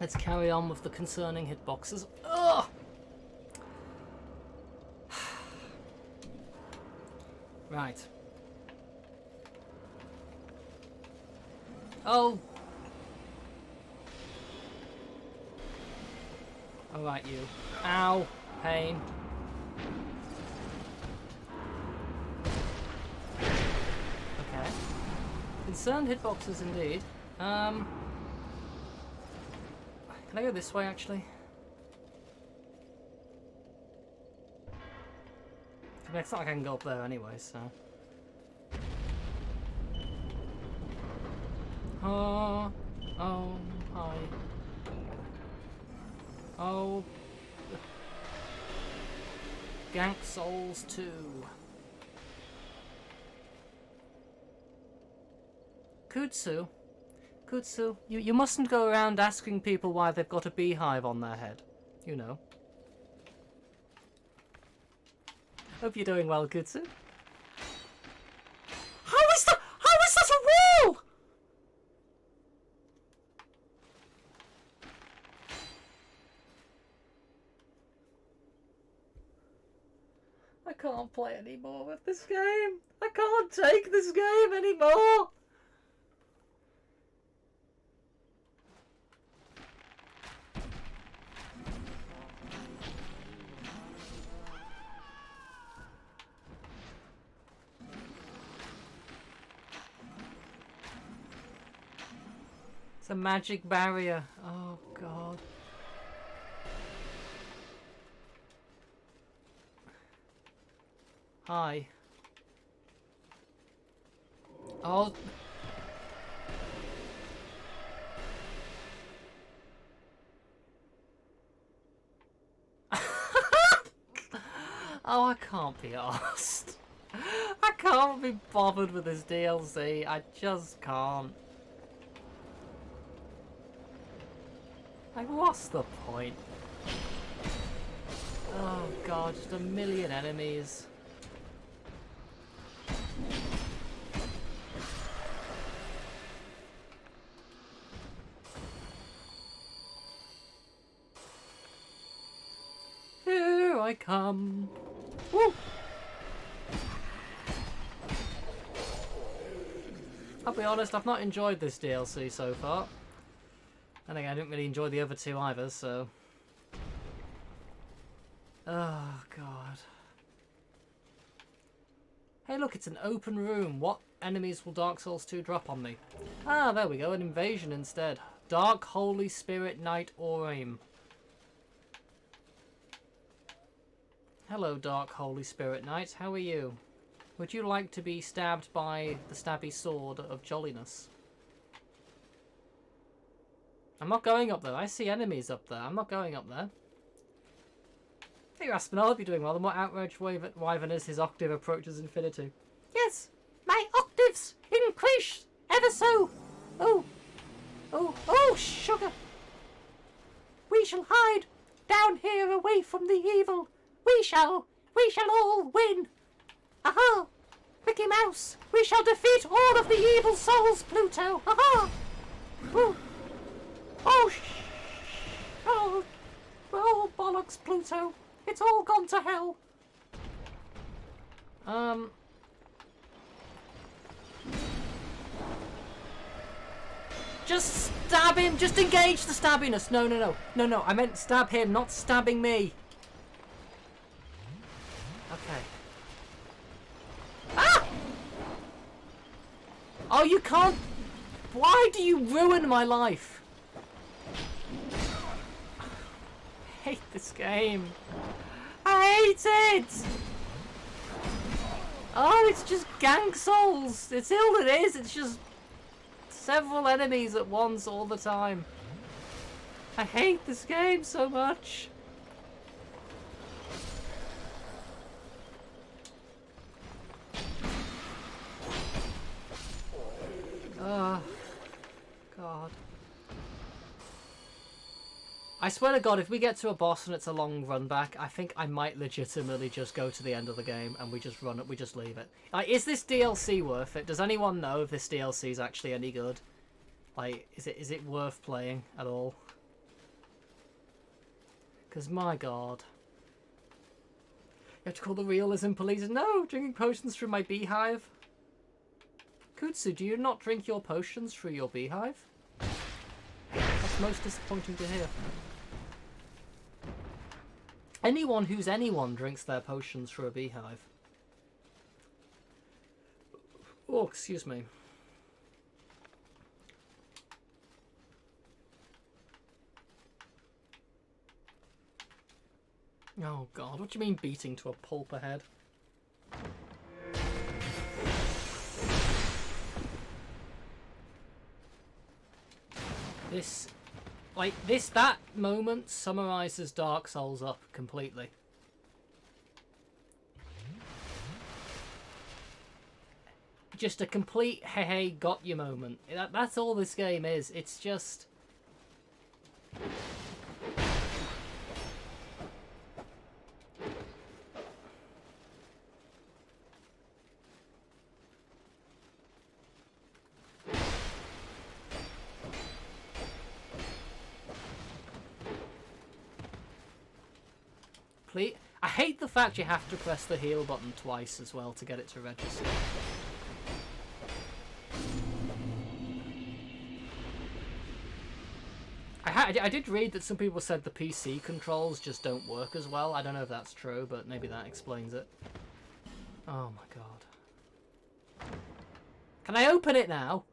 Let's carry on with the concerning hitboxes. Ugh! Right. Oh! Alright, you. Ow! Pain. Okay. Concerned hitboxes indeed. Can I go this way actually? I mean, it's not like I can go up there anyway, so. Oh, oh, hi. Oh. Gank Souls 2. Kutsu. Kutsu, you mustn't go around asking people why they've got a beehive on their head. You know. Hope you're doing well, Kutsu. How is that a wall? I can't play anymore with this game. I can't take this game anymore. It's a magic barrier. Oh, God. Hi. Oh. Oh, I can't be arsed. I can't be bothered with this DLC. I just can't. Like, what's the point? Oh god, just a million enemies. Here I come. Woo! I'll be honest, I've not enjoyed this DLC so far. I think I didn't really enjoy the other two either, so... Oh, God. Hey, look, it's an open room. What enemies will Dark Souls 2 drop on me? Ah, there we go, an invasion instead. Dark Holy Spirit Knight Oraim. Hello, Dark Holy Spirit Knight. How are you? Would you like to be stabbed by the stabby sword of jolliness? I'm not going up there. I see enemies up there. I'm not going up there. Hey, Raspin, I hope you're doing well. The more AgentWyvern is, his octave approaches infinity. Yes, my octaves increase ever so. Oh, oh, oh, sugar. We shall hide down here away from the evil. We shall all win. Aha! Mickey Mouse, we shall defeat all of the evil souls, Pluto. Aha! Ooh. Oh, oh, bollocks, Pluto. It's all gone to hell. Just stab him. Just engage the stabbiness. No. I meant stab him, not stabbing me. Okay. Ah! Oh, you can't. Why do you ruin my life? I hate this game. I hate it! Oh, it's just Gank Souls. It's all it is. It's just several enemies at once all the time. I hate this game so much. Oh, God. I swear to God, if we get to a boss and it's a long run back, I think I might legitimately just go to the end of the game and we just run it. We just leave it. Like, is this DLC worth it? Does anyone know if this DLC is actually any good? Like, is it worth playing at all? Because my God, you have to call the realism police. No, drinking potions through my beehive. Kutsu, do you not drink your potions through your beehive? That's most disappointing to hear. Anyone who's anyone drinks their potions through a beehive. Oh, excuse me. Oh God, what do you mean beating to a pulp ahead? That moment summarizes Dark Souls up completely. Just a complete hey hey got you moment. That's all this game is. It's just I hate the fact you have to press the heal button twice as well to get it to register. I did read that some people said the PC controls just don't work as well. I don't know if that's true, but maybe that explains it. Oh my God. Can I open it now?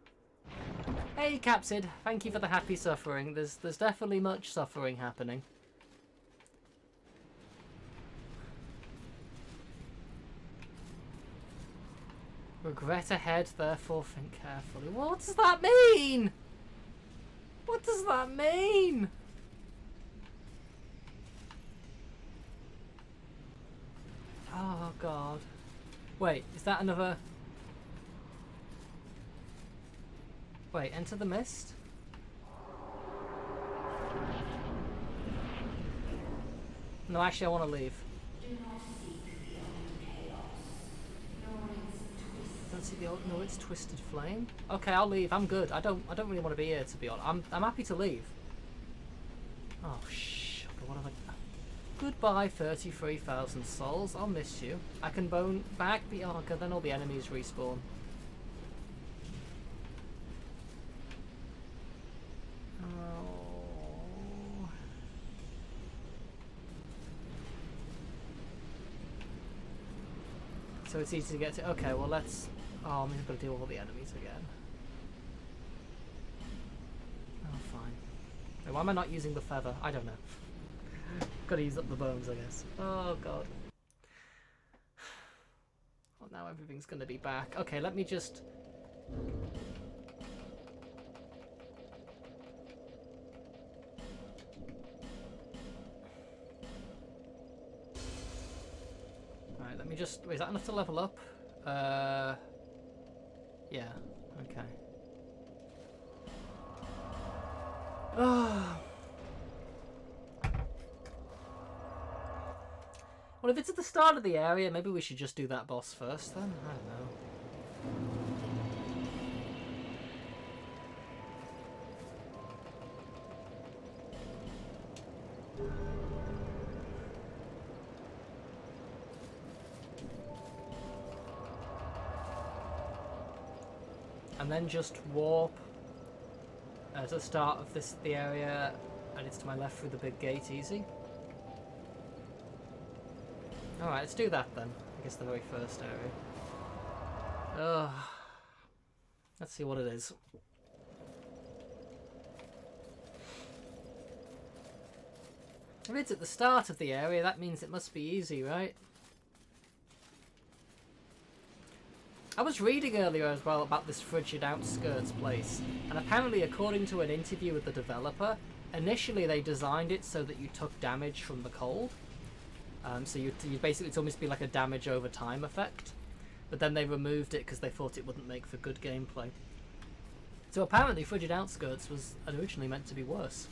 Hey Capsid, thank you for the happy suffering. There's definitely much suffering happening. Regret ahead, therefore think carefully. What does that mean? What does that mean? Oh God. Wait, is that another... Wait, enter the mist? No, actually I want to leave. Don't see the old, no, it's twisted flame. Okay, I'll leave. I'm good. I don't really want to be here, to be honest. I'm happy to leave. Oh shit! What have I? Goodbye, 33,000 souls. I'll miss you. I can bone back the Arca, then all the enemies respawn. Oh. So it's easy to get to. Okay, well let's. Oh, I'm going to deal with all the enemies again. Oh, fine. Wait, why am I not using the feather? I don't know. Gotta use up the bones, I guess. Oh, God. Well, now everything's going to be back. Okay, let me just... Alright, let me just... Wait, is that enough to level up? Yeah, okay. Well, if it's at the start of the area, maybe we should just do that boss first then? I don't know. And then just warp at the start of the area, and it's to my left through the big gate, easy. Alright, let's do that then. I guess the very first area. Ugh. Let's see what it is. If it's at the start of the area, that means it must be easy, right? I was reading earlier as well about this frigid outskirts place, and apparently according to an interview with the developer, initially they designed it so that you took damage from the cold. So you basically, it's almost be like a damage over time effect, but then they removed it because they thought it wouldn't make for good gameplay. So apparently frigid outskirts was originally meant to be worse.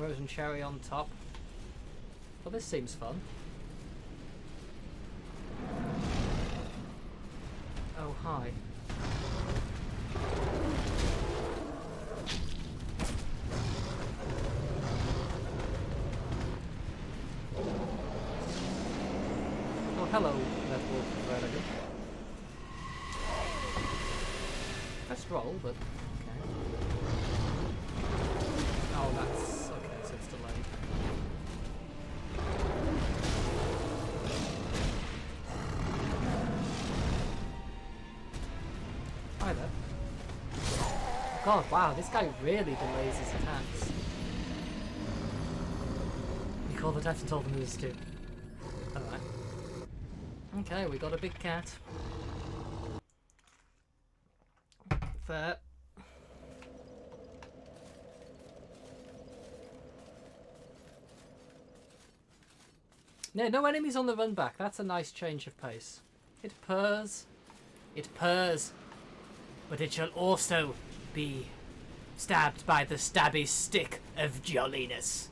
frozen cherry on top. Well, this seems fun. Oh, hi. Oh, hello, Red Wolf Vertigo. Press roll, but okay. Oh, that's okay, so it's delayed. Hi there. God, wow, this guy really delays his attacks. You call the death and told them who is too. Alright. Okay, we got a big cat. Fair. No, no enemies on the run back. That's a nice change of pace. It purrs. It purrs. But it shall also be stabbed by the stabby stick of jolliness.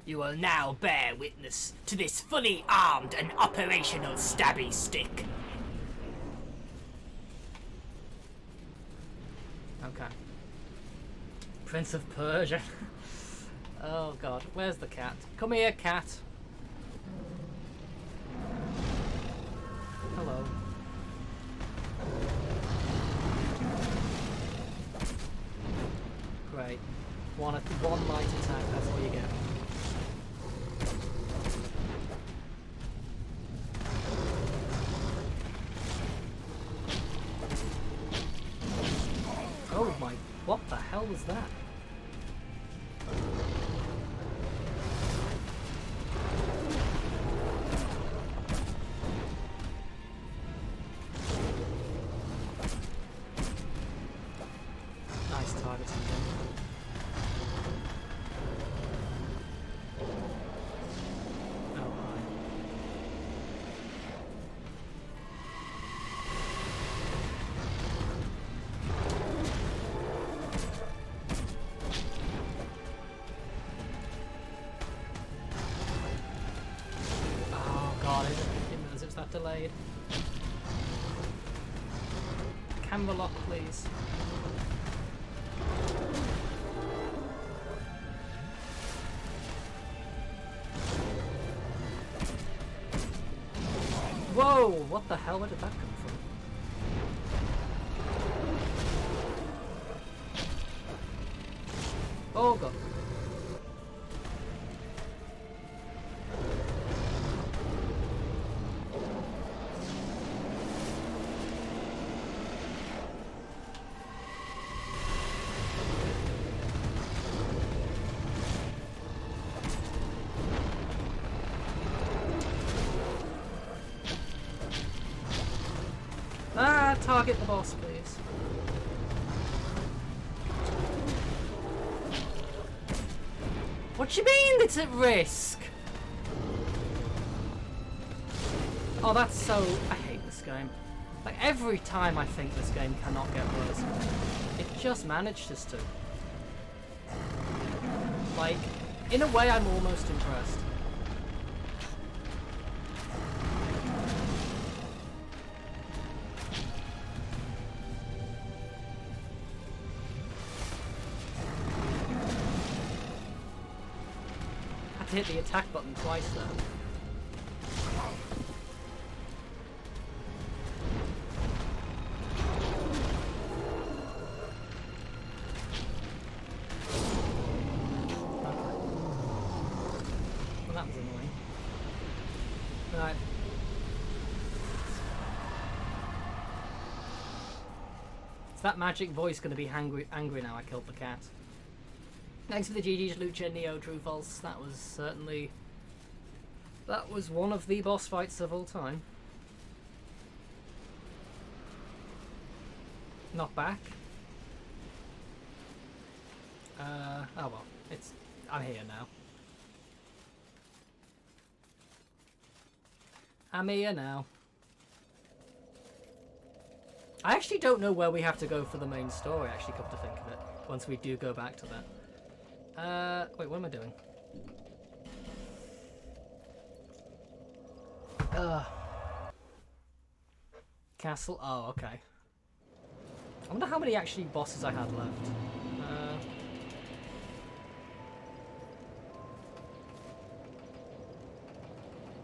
You will now bear witness to this fully armed and operational stabby stick. Okay. Prince of Persia. Oh god, where's the cat? Come here, cat. Hello. Great. One light attack, that's all you get. Oh my, what the hell was that? Nice targeting. Oh my. Oh god, I didn't realize it was that delayed. Camera lock, please. Whoa! What the hell? Where did that come from? Oh god. Ah, target the boss, please. What do you mean it's at risk? Oh, that's so... I hate this game. Like, every time I think this game cannot get worse, it just manages to. Like, in a way, I'm almost impressed. Hit the attack button twice though. Okay. Well, that was annoying. Right. Is that magic voice going to be angry now I killed the cat? Thanks for the GG's Lucha Neo True False. That was certainly... that was one of the boss fights of all time. Not back. Oh well. I'm here now. I'm here now. I actually don't know where we have to go for the main story, actually, come to think of it, once we do go back to that. Wait, what am I doing? Castle. Oh, okay. I wonder how many actually bosses I had left.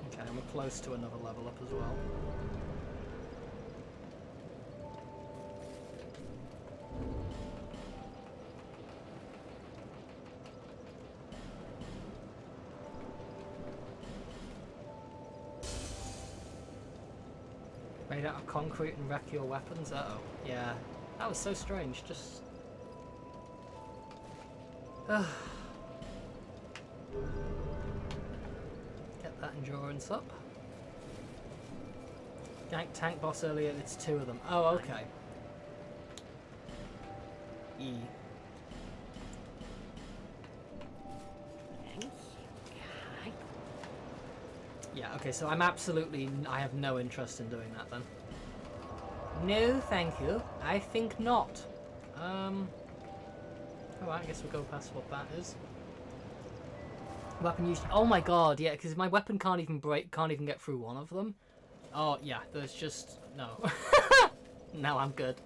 Okay, and we're close to another level up as well. Made out of concrete and wreck your weapons? Uh-oh. Yeah. That was so strange. Just... Get that endurance up. Tank boss earlier, it's 2 of them. Oh, okay. E. Yeah, okay, so I'm absolutely... I have no interest in doing that then. No, thank you. I think not. Alright, I guess we'll go past what that is. Weapon use... Oh my god, yeah, because my weapon can't even get through one of them. Oh, yeah, there's just... No. No, I'm good.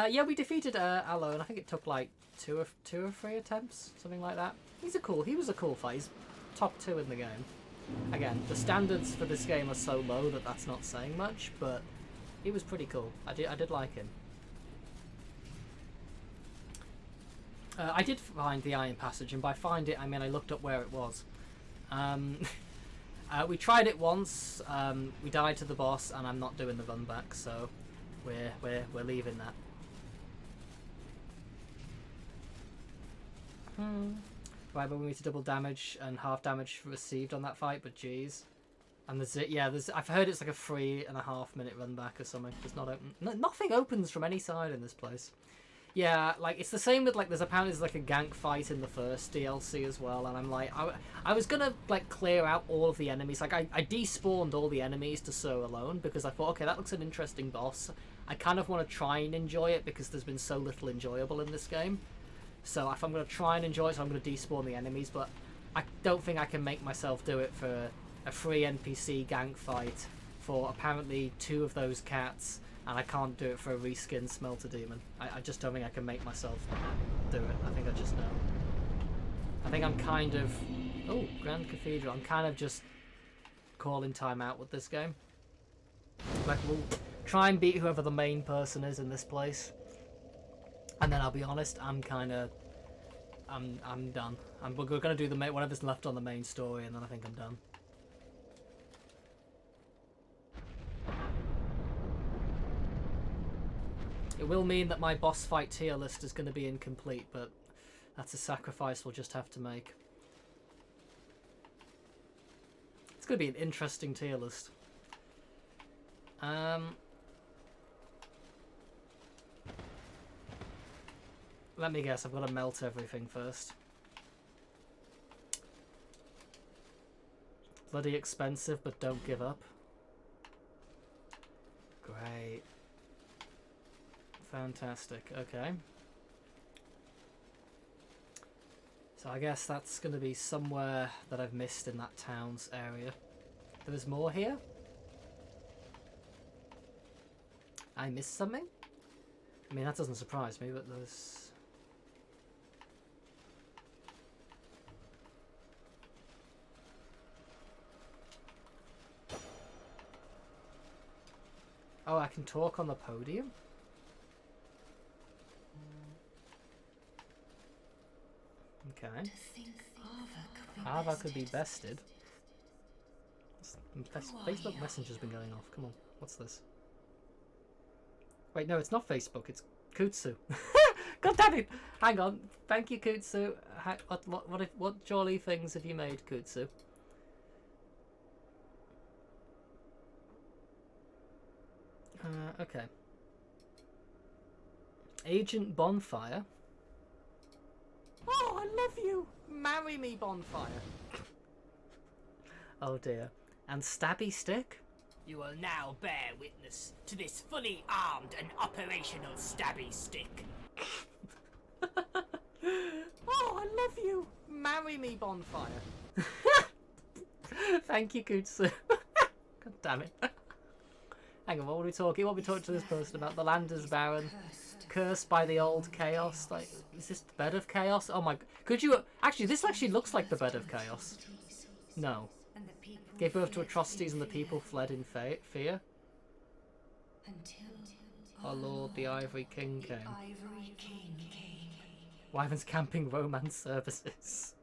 Yeah, we defeated Aloe, and I think it took like two or 3 attempts, something like that. He was a cool fight. He's top 2 in the game. Again, the standards for this game are so low that that's not saying much, but he was pretty cool. I did like him. I did find the Iron Passage, and by find it, I mean I looked up where it was. We tried it once. We died to the boss, and I'm not doing the run back, so we're leaving that. Right, but we need to double damage and half damage received on that fight, but geez. And I've heard it's like a 3.5 minute run back or something. It's not open. Nothing opens from any side in this place. Yeah, like it's the same with like there's like a gank fight in the first DLC as well, and I'm like I was gonna like clear out all of the enemies. Like I despawned all the enemies to Sir alone because I thought, okay, that looks an interesting boss. I kind of want to try and enjoy it because there's been so little enjoyable in this game. So if I'm going to try and enjoy it, so I'm going to despawn the enemies, but I don't think I can make myself do it for a free NPC gank fight for apparently 2 of those cats, and I can't do it for a reskin Smelter Demon. I just don't think I can make myself do it. I think I just know. I think I'm kind of... Oh, Grand Cathedral. I'm kind of just calling time out with this game. Like, we'll try and beat whoever the main person is in this place. And then I'll be honest, I'm done. We're gonna do whatever's left on the main story, and then I think I'm done. It will mean that my boss fight tier list is going to be incomplete, but that's a sacrifice we'll just have to make. It's going to be an interesting tier list. Let me guess, I've got to melt everything first. Bloody expensive, but don't give up. Great. Fantastic, okay. So I guess that's going to be somewhere that I've missed in that town's area. There's more here? I missed something? I mean, that doesn't surprise me, but there's... Oh, I can talk on the podium? Okay. Ava could be bested. Facebook Messenger's been going off. Come on, what's this? Wait, no, it's not Facebook. It's Kutsu. God damn it! Hang on. Thank you, Kutsu. What jolly things have you made, Kutsu? Okay. Agent Bonfire. Oh, I love you! Marry me, Bonfire. Oh dear. And Stabby Stick? You will now bear witness to this fully armed and operational Stabby Stick. you. Marry me, bonfire. Thank you, Kutsu. God damn it. Hang on, what are we talking? What are we talking to this person about? The land is barren. Cursed by the old chaos. Like, is this the bed of chaos? Oh my... Could you... Actually, this actually looks like the bed of chaos. No. Gave birth to atrocities and the people fled in fear. Our lord, the Ivory King came. Wyvern's camping romance services.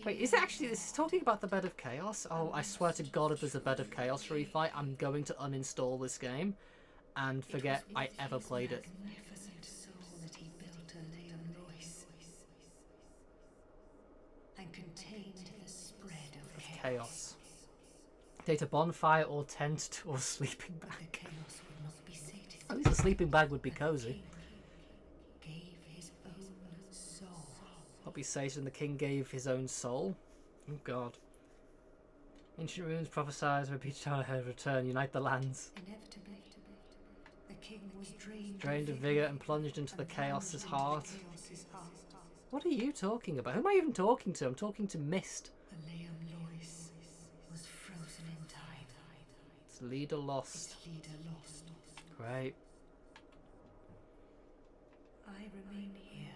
Wait, is it actually... This is talking about the bed of chaos? Oh, I swear to God, if there's a bed of chaos refight, I'm going to uninstall this game and forget I ever played it. Chaos. Date a bonfire or tent or sleeping bag. At least a sleeping bag would be cozy. Not be Satan, the king gave his own soul. Oh God. Ancient runes prophesied repeat her return, unite the lands. Inevitably, the king was Drained of vigor and plunged into the chaos's heart. What are you talking about? Who am I even talking to? I'm talking to Mist. was frozen in time. Its leader lost. Great. I remain here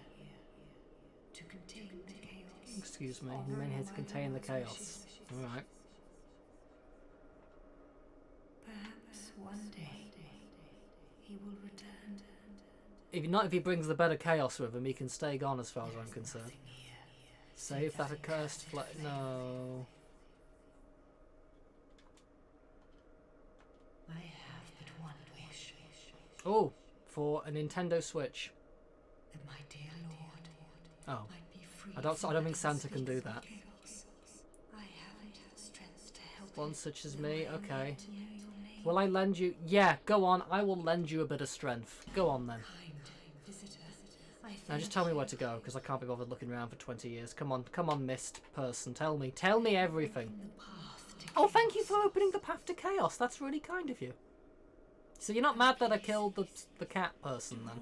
to contain the chaos. Excuse me, you remain here to contain the chaos. Alright. Perhaps one day he will return. If he brings the better chaos with him, he can stay gone as far as I'm concerned. Save that accursed no. I have but one wish. Oh, for a Nintendo Switch. That my dear lord Oh, might be free. I don't think Santa can do that. I haven't strength to help One such as me, okay. to know your name. Will I lend you? Yeah, go on. I will lend you a bit of strength. Go on then. Kind visitor. Now just tell me where to go, because I can't be bothered looking around for 20 years. Come on, Mist person. Tell me everything. Oh, thank you for opening the path to chaos. That's really kind of you. So you're not mad that I killed the cat person then?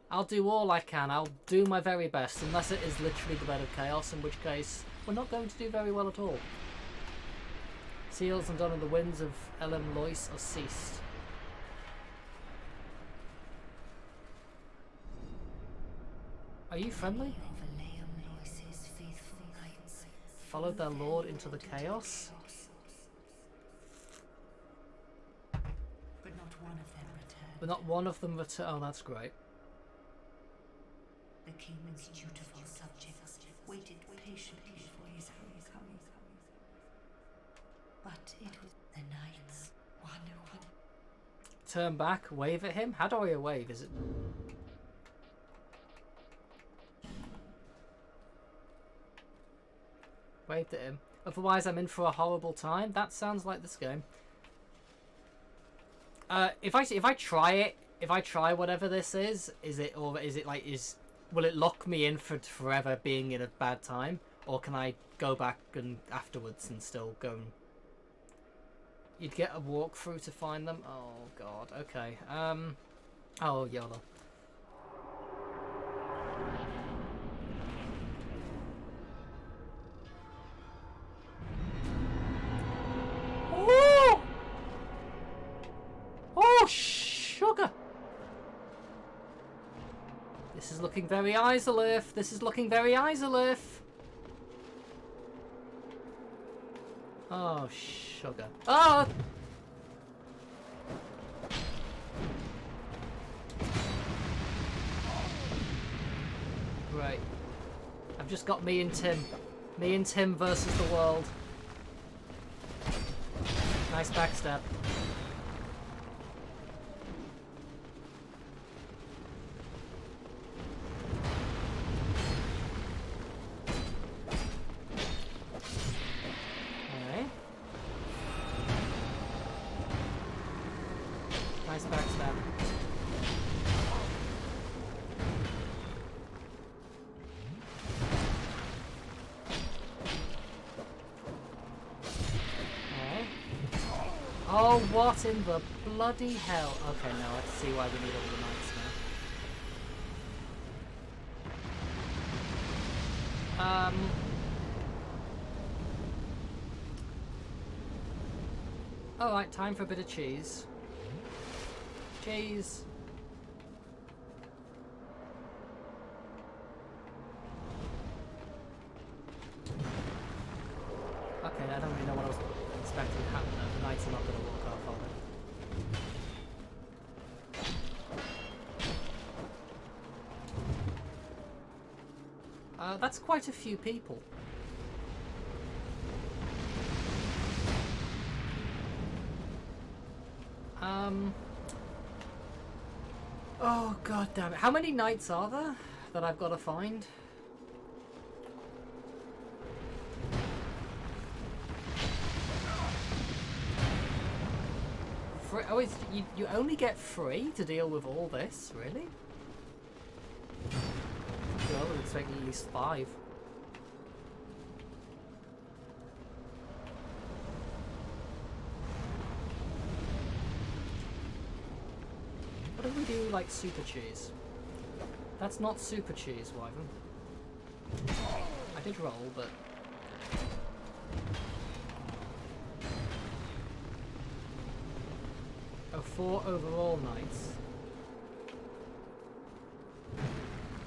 I'll do all I can. I'll do my very best, unless it is literally the bed of chaos, in which case we're not going to do very well at all. Seals undone and the winds of Elam Lois are ceased. Are you friendly? Followed their lord into the chaos? But not one of them returned. But not one of them returned. Oh, that's great. The king's dutiful subjects waited patiently for his homecoming. But it was the knights, one. Turn back, wave at him? How do I wave? Is it... Waved at him. Otherwise I'm in for a horrible time. That sounds like this game. If I try whatever this is will it lock me in for forever being in a bad time? Or can I go back and afterwards and still go and... You'd get a walkthrough to find them? Oh god, okay. Oh, YOLO. Oh! Oh, sugar! This is looking very Isolith. This is looking very Isolith. Oh, sugar. Oh! Great. I've just got me and Tim. Me and Tim versus the world. Nice backstab. Alright. Nice backstab. Oh, what in the bloody hell? Okay, now I see why we need all the knights Alright, time for a bit of cheese. Cheese. Okay, I don't really know what I was expecting to happen though. The knights are not going to walk off, are they? That's quite a few people. Oh god damn it. How many knights are there that I've got to find? Oh, you only get 3 to deal with all this? Really? I was expecting at least 5. What if we do like super cheese? That's not super cheese, Wyvern. I did roll, but... Oh, 4 overall knights.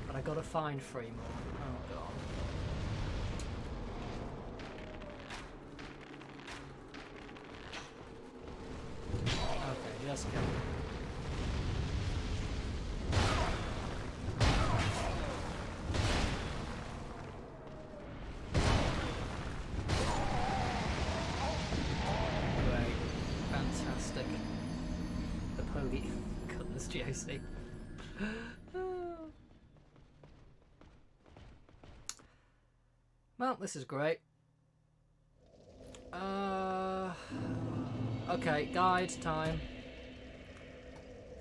But I gotta find 3 more. Oh god. Okay, just kill him. Great. Fantastic. The Poggy. Goodness, GOC. Well, this is great. Okay, guide time.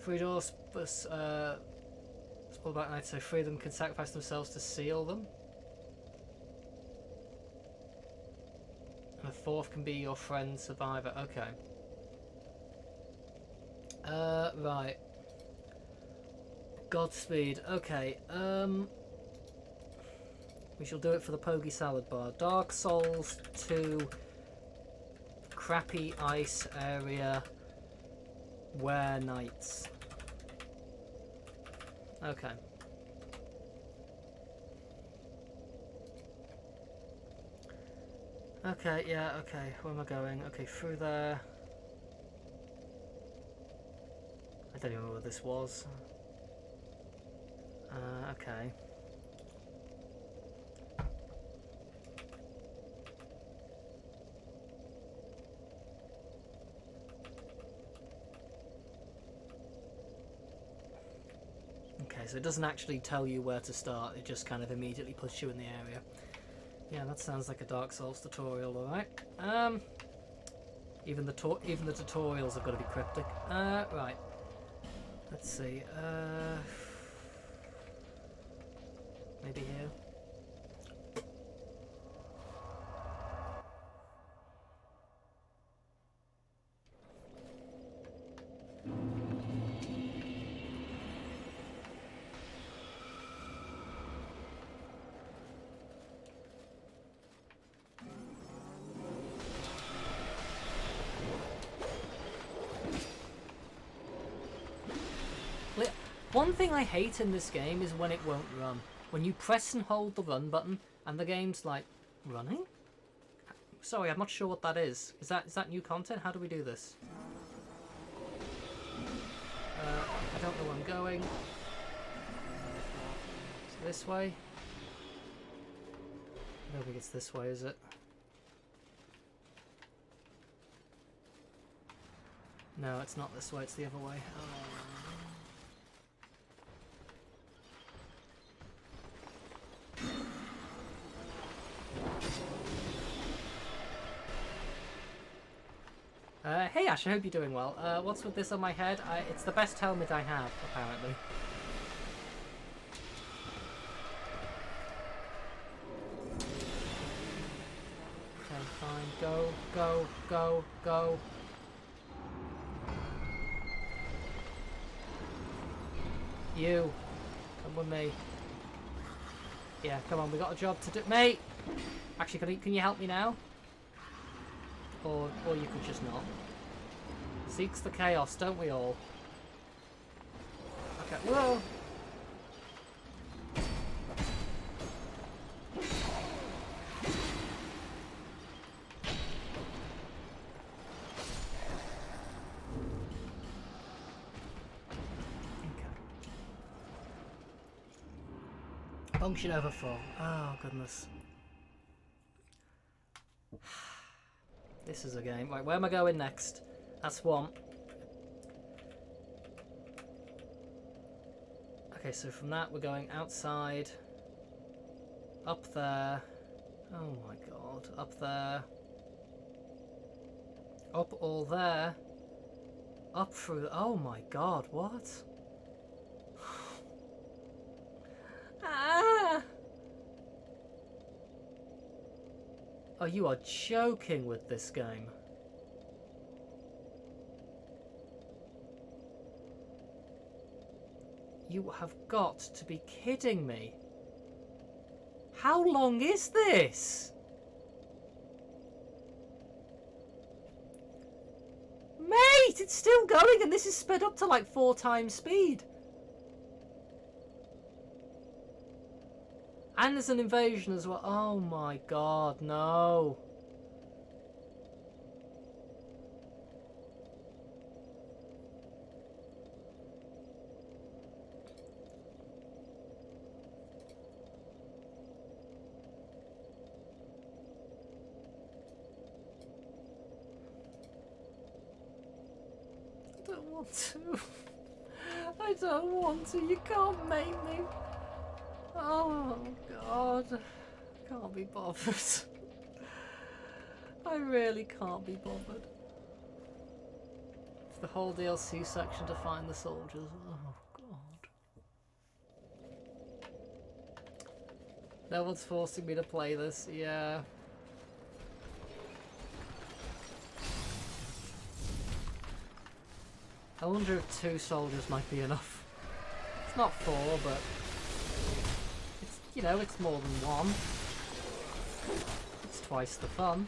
3 doors, spoil back knights, so 3 of them can sacrifice themselves to seal them. And a 4th can be your friend survivor. Okay. Right. Godspeed. Okay. We shall do it for the Poggy Salad Bar. Dark Souls 2. Crappy ice area. Were knights. Okay. Okay, yeah, okay. Where am I going? Okay, through there. I don't even know where this was. Okay. Okay, so it doesn't actually tell you where to start, it just kind of immediately puts you in the area. Yeah, that sounds like a Dark Souls tutorial, alright. Even the tutorials have got to be cryptic. Right. Let's see, maybe here. One thing I hate in this game is when it won't run. When you press and hold the run button and the game's like, running? Sorry, I'm not sure what that is. Is that new content? How do we do this? I don't know where I'm going. Is it this way? I don't think it's this way, is it? No, it's not this way, it's the other way. Hey Ash, I hope you're doing well. What's with this on my head? It's the best helmet I have, apparently. Okay, fine. Go, go, go, go. You. Come with me. Yeah, come on, we got a job to do. Mate! Actually, can you help me now? Or you could just not. Seeks the chaos, don't we all? Okay, whoa! Function over 4. Oh, goodness. This is a game. Right, where am I going next? That's one. Okay, so from that we're going outside. Up there. Oh my god. Up there. Up all there. Up through... Oh my god, what? Ah! Oh, you are joking with this game. You have got to be kidding me. How long is this? Mate, it's still going and this is sped up to like 4 times speed. And there's an invasion as well. Oh my god, no. I don't want to. I don't want to. You can't make me. Oh god, can't be bothered. I really can't be bothered. It's the whole DLC section to find the soldiers. Oh god. No one's forcing me to play this, yeah. I wonder if 2 soldiers might be enough. It's not 4, but... You know, it's more than 1. It's twice the fun.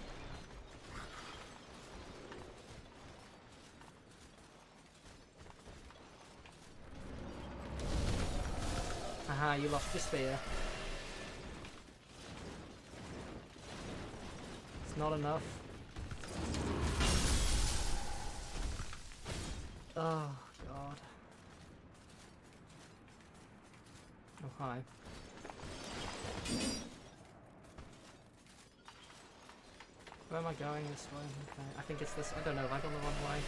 Aha, you lost your spear. It's not enough. Oh, God. Oh, hi. Where am I going? This way? Okay. I think it's this. I don't know. Have I gone the wrong way?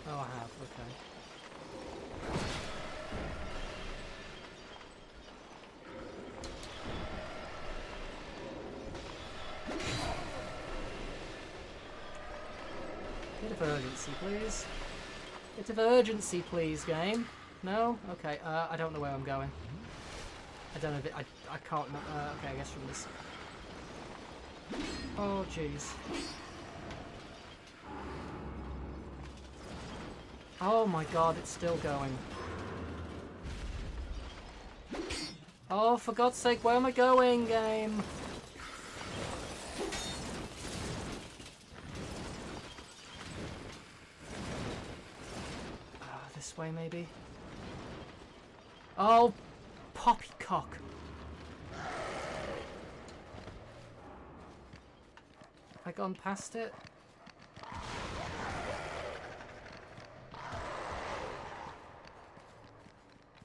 Oh, I have. Okay. Bit of urgency, please. Bit of urgency, please, game. No? Okay. I don't know where I'm going. I don't know if it, I can't remember. Okay, I guess from this. Oh, jeez. Oh my god, it's still going. Oh, for God's sake, where am I going, game? This way, maybe? Oh, poppycock. Have I gone past it?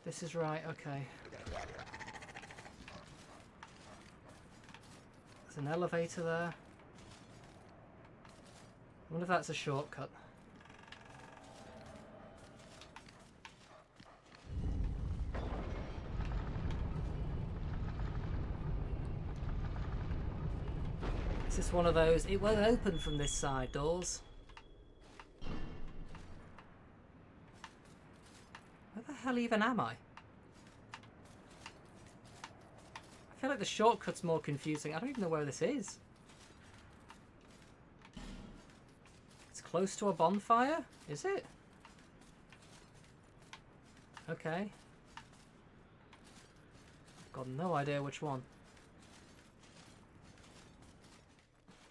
This is right, okay. There's an elevator there. I wonder if that's a shortcut. Is this one of those? It won't open from this side, doors. Where the hell even am I? I feel like the shortcut's more confusing. I don't even know where this is. It's close to a bonfire? Is it? Okay. I've got no idea which one.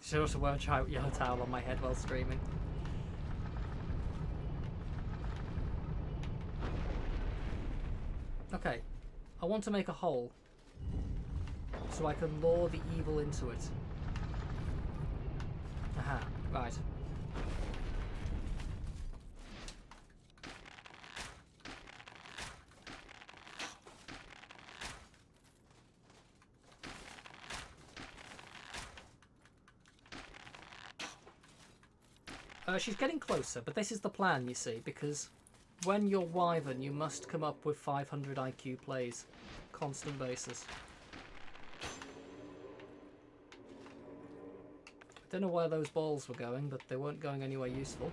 Should also wear a yellow towel on my head while streaming. Okay. I want to make a hole. So I can lure the evil into it. Aha, right. She's getting closer, but this is the plan, you see, because when you're Wyvern, you must come up with 500 IQ plays. Constant basis. I don't know where those balls were going, but they weren't going anywhere useful.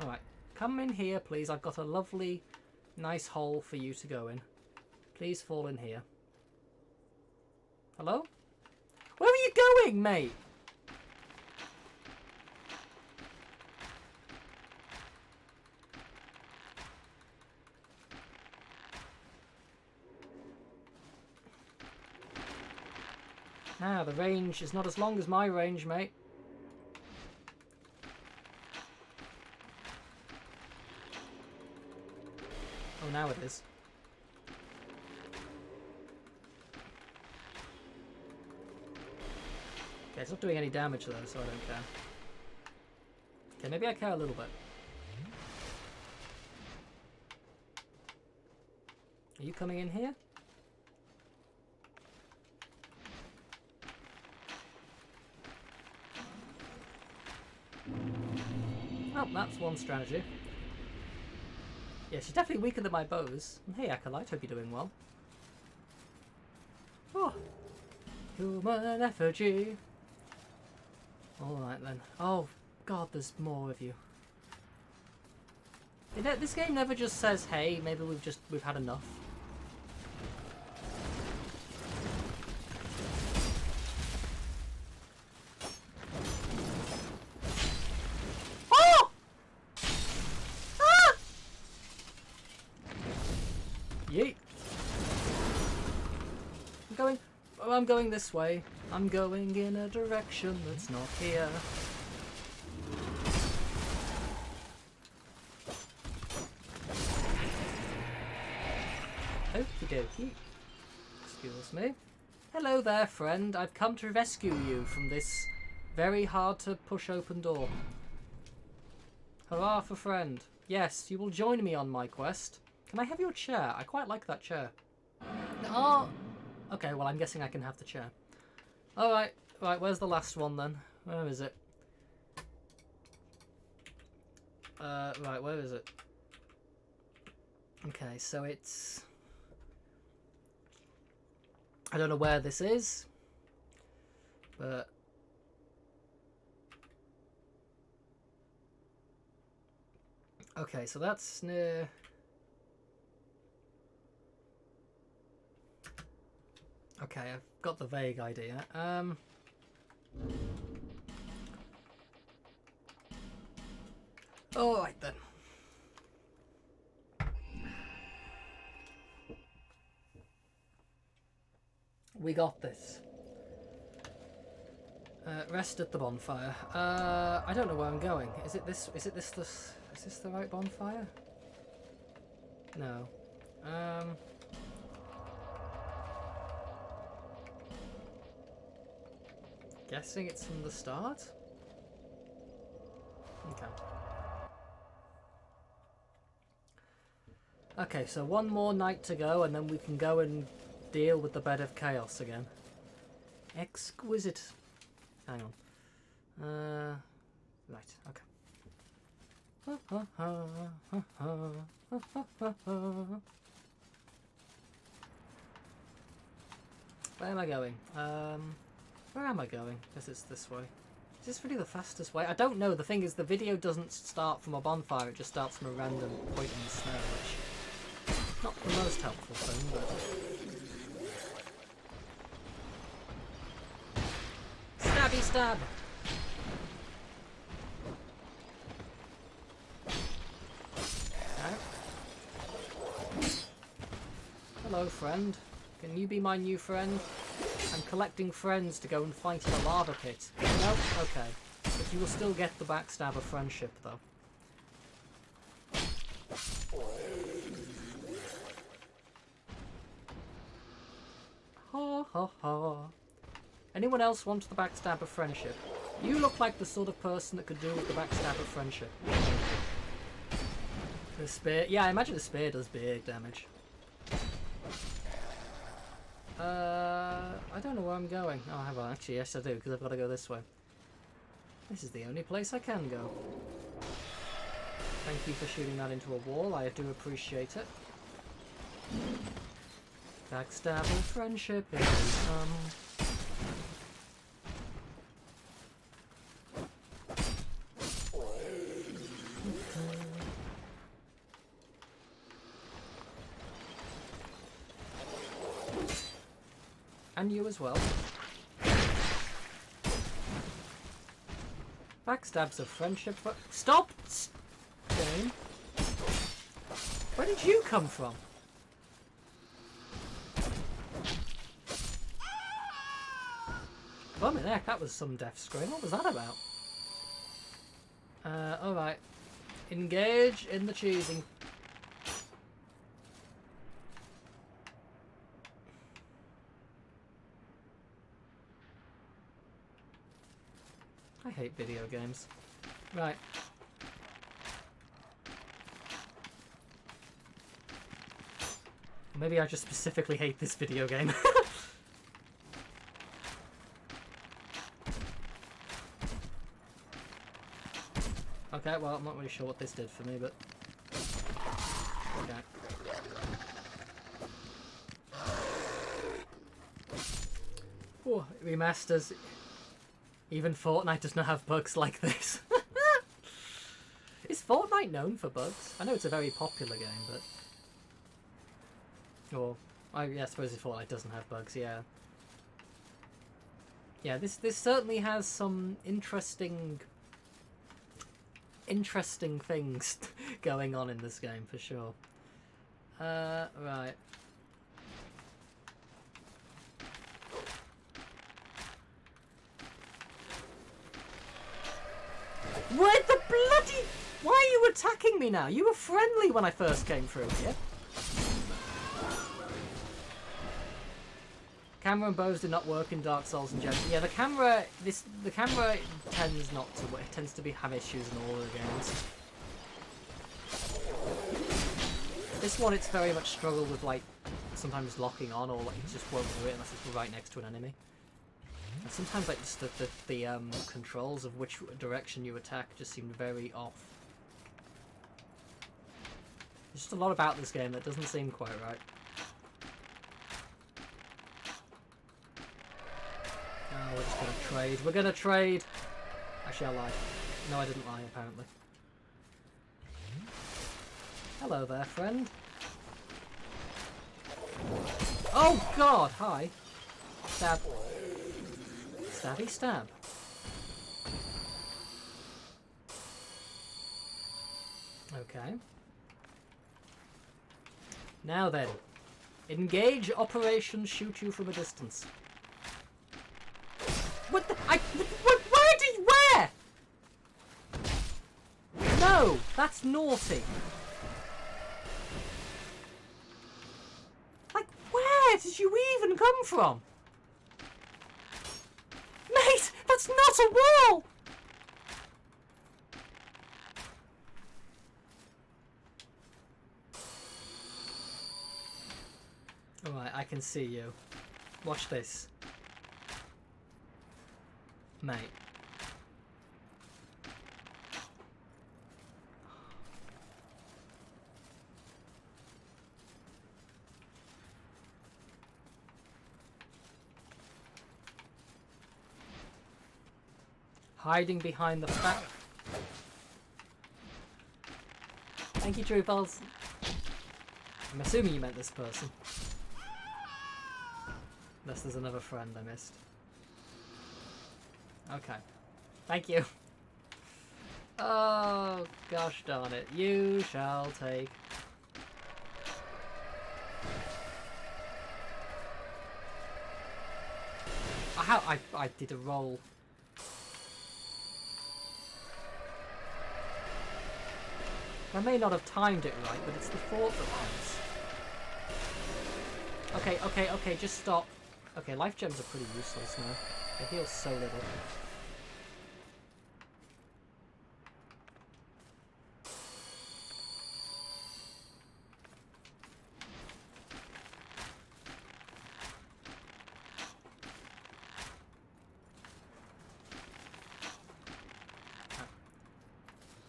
Alright, come in here, please. I've got a lovely, nice hole for you to go in. Please fall in here. Hello? Where are you going, mate? Ah, the range is not as long as my range, mate. Oh, now it is. Okay, it's not doing any damage though, so I don't care. Okay, maybe I care a little bit. Are you coming in here? Oh, that's one strategy. Yeah, she's definitely weaker than my bows. Hey, Acolyte, hope you're doing well. Oh, human effigy. Alright then. Oh, God, there's more of you. This game never just says, hey, maybe we've had enough. Yeet. I'm going this way. I'm going in a direction that's not here. Okie dokie. Excuse me. Hello there, friend. I've come to rescue you from this very hard to push open door. Hurrah for friend. Yes, you will join me on my quest. Can I have your chair? I quite like that chair. Oh! Okay, well, I'm guessing I can have the chair. Alright, right, where's the last one then? Where is it? Right, where is it? Okay, so it's... I don't know where this is, but... Okay, so that's near... Okay, I've got the vague idea. Alright then. We got this. Rest at the bonfire. I don't know where I'm going. Is this the right bonfire? No. Guessing it's from the start? Okay. Okay, so one more night to go and then we can go and deal with the bed of chaos again. Exquisite. Hang on. Right, okay. Where am I going? Where am I going? Guess it's this way. Is this really the fastest way? I don't know. The thing is, the video doesn't start from a bonfire. It just starts from a random point in the snow, which is not the most helpful thing, but... Stabby stab! Okay. Hello, friend. Can you be my new friend? I'm collecting friends to go and fight in a lava pit. Nope, okay. But you will still get the backstabber friendship, though. Ha ha ha. Anyone else want the backstabber friendship? You look like the sort of person that could do with the backstabber friendship. The spear... Yeah, I imagine the spear does big damage. I don't know where I'm going. Oh, have I? Actually, yes I do, because I've got to go this way. This is the only place I can go. Thank you for shooting that into a wall. I do appreciate it. Backstabber friendship, here we come. And you as well. Backstabs of friendship. Stop! Game. Where did you come from? Oh, my neck, that was some death scream. What was that about? Alright. Engage in the cheesing. I hate video games. Right. Maybe I just specifically hate this video game. Okay, well, I'm not really sure what this did for me, but... Okay. Oh, remasters. Even Fortnite does not have bugs like this. Is Fortnite known for bugs? I know it's a very popular game, but... Or... yeah, I suppose if Fortnite doesn't have bugs, yeah. Yeah, this certainly has some interesting things going on in this game, for sure. Right. Where the bloody... Why are you attacking me now? You were friendly when I first came through here. Camera and bows do not work in Dark Souls in general. Yeah, the camera tends not to work. It tends to have issues in all the games. This one, it's very much struggled with, like, sometimes locking on, or like it just won't do it unless it's right next to an enemy. And sometimes, like, just the controls of which direction you attack just seem very off. There's just a lot about this game that doesn't seem quite right. Oh, we're just gonna trade. We're gonna trade! Actually, I lied. No, I didn't lie, apparently. Hello there, friend. Oh, God! Hi. Stab. Stabby stab. Okay. Now then. Engage Operation Shoot You from a Distance. What the... where did... Where? No! That's naughty. Like, where did you even come from? Mate, that's not a wall! Alright, I can see you. Watch this. Mate. Hiding behind the fact. Thank you, True Pulse. I'm assuming you meant this person. Unless there's another friend I missed. Okay. Thank you. Oh, gosh darn it. You shall take. I did a roll. I may not have timed it right, but it's the thought that counts. Okay, just stop. Okay, life gems are pretty useless now. They heal so little.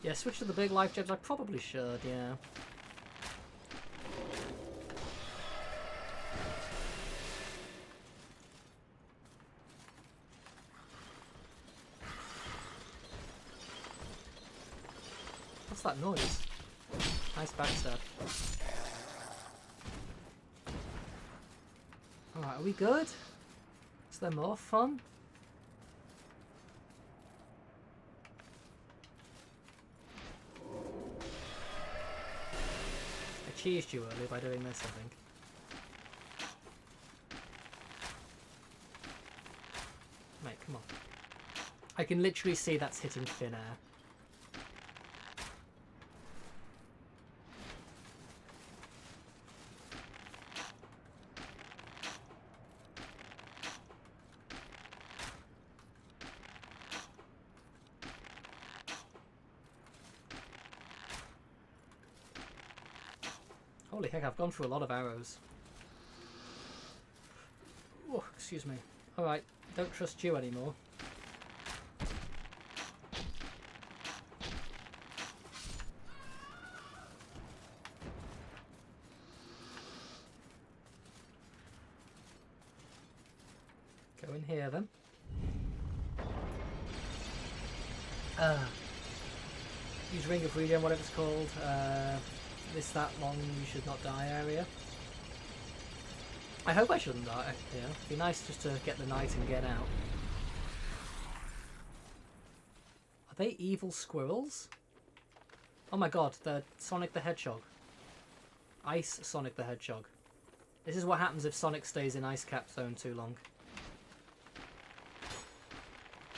Yeah, switch to the big life gems. I probably should, yeah. What's that noise? Nice backstab. Alright, are we good? Is there more fun? I cheesed you earlier by doing this, I think. Mate, come on. I can literally see that's hitting thin air. Holy heck, I've gone through a lot of arrows. Oh, excuse me. Alright, don't trust you anymore. Go in here then. Use Ring of Regen, whatever it's called. This that long you should not die area. I hope I shouldn't die. Yeah, it'd be nice just to get the knight and get out. Are they evil squirrels? Oh my god, they're Sonic the Hedgehog. Ice Sonic the Hedgehog. This is what happens if Sonic stays in Ice Cap Zone too long.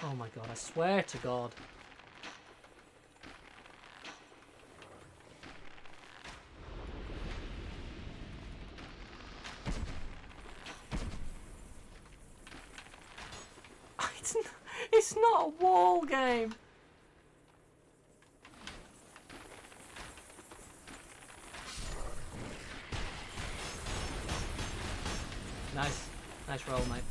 Oh my god, I swear to god. It's not a wall game. Nice. Nice roll, mate.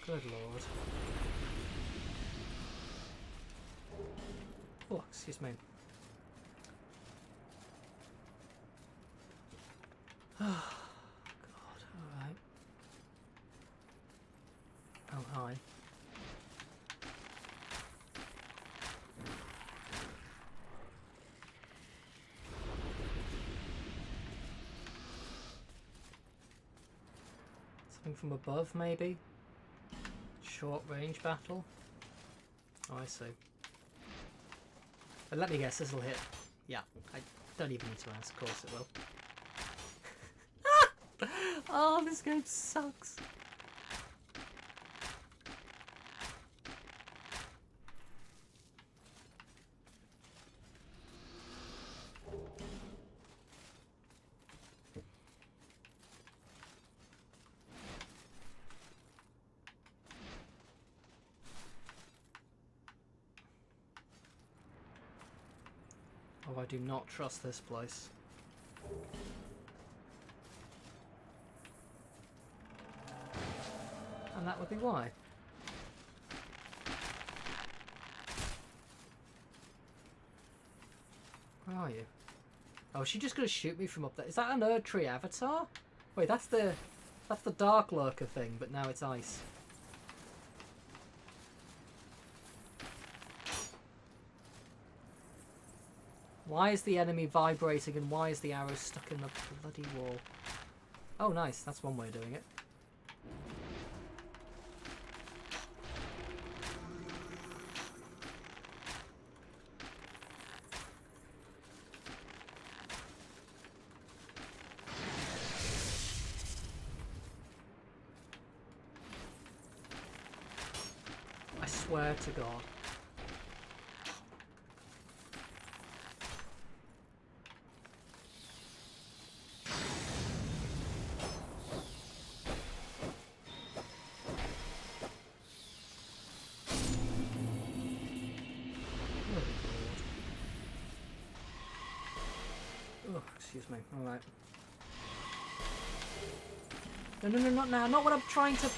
Good lord. Oh, excuse me. Oh, hi. Something from above, maybe? Short range battle? Oh, I see. But let me guess, this'll hit. Yeah, I don't even need to ask. Of course it will. Oh, this game sucks. Oh, I do not trust this place. And that would be why. Where are you? Oh, is she just gonna shoot me from up there? Is that an Erd Tree avatar? Wait, that's the Dark Lurker thing, but now it's ice. Why is the enemy vibrating and why is the arrow stuck in the bloody wall? Oh, nice. That's one way of doing it. swear to God. Oh, excuse me. All right. No, no, no, not now. Not what I'm trying to...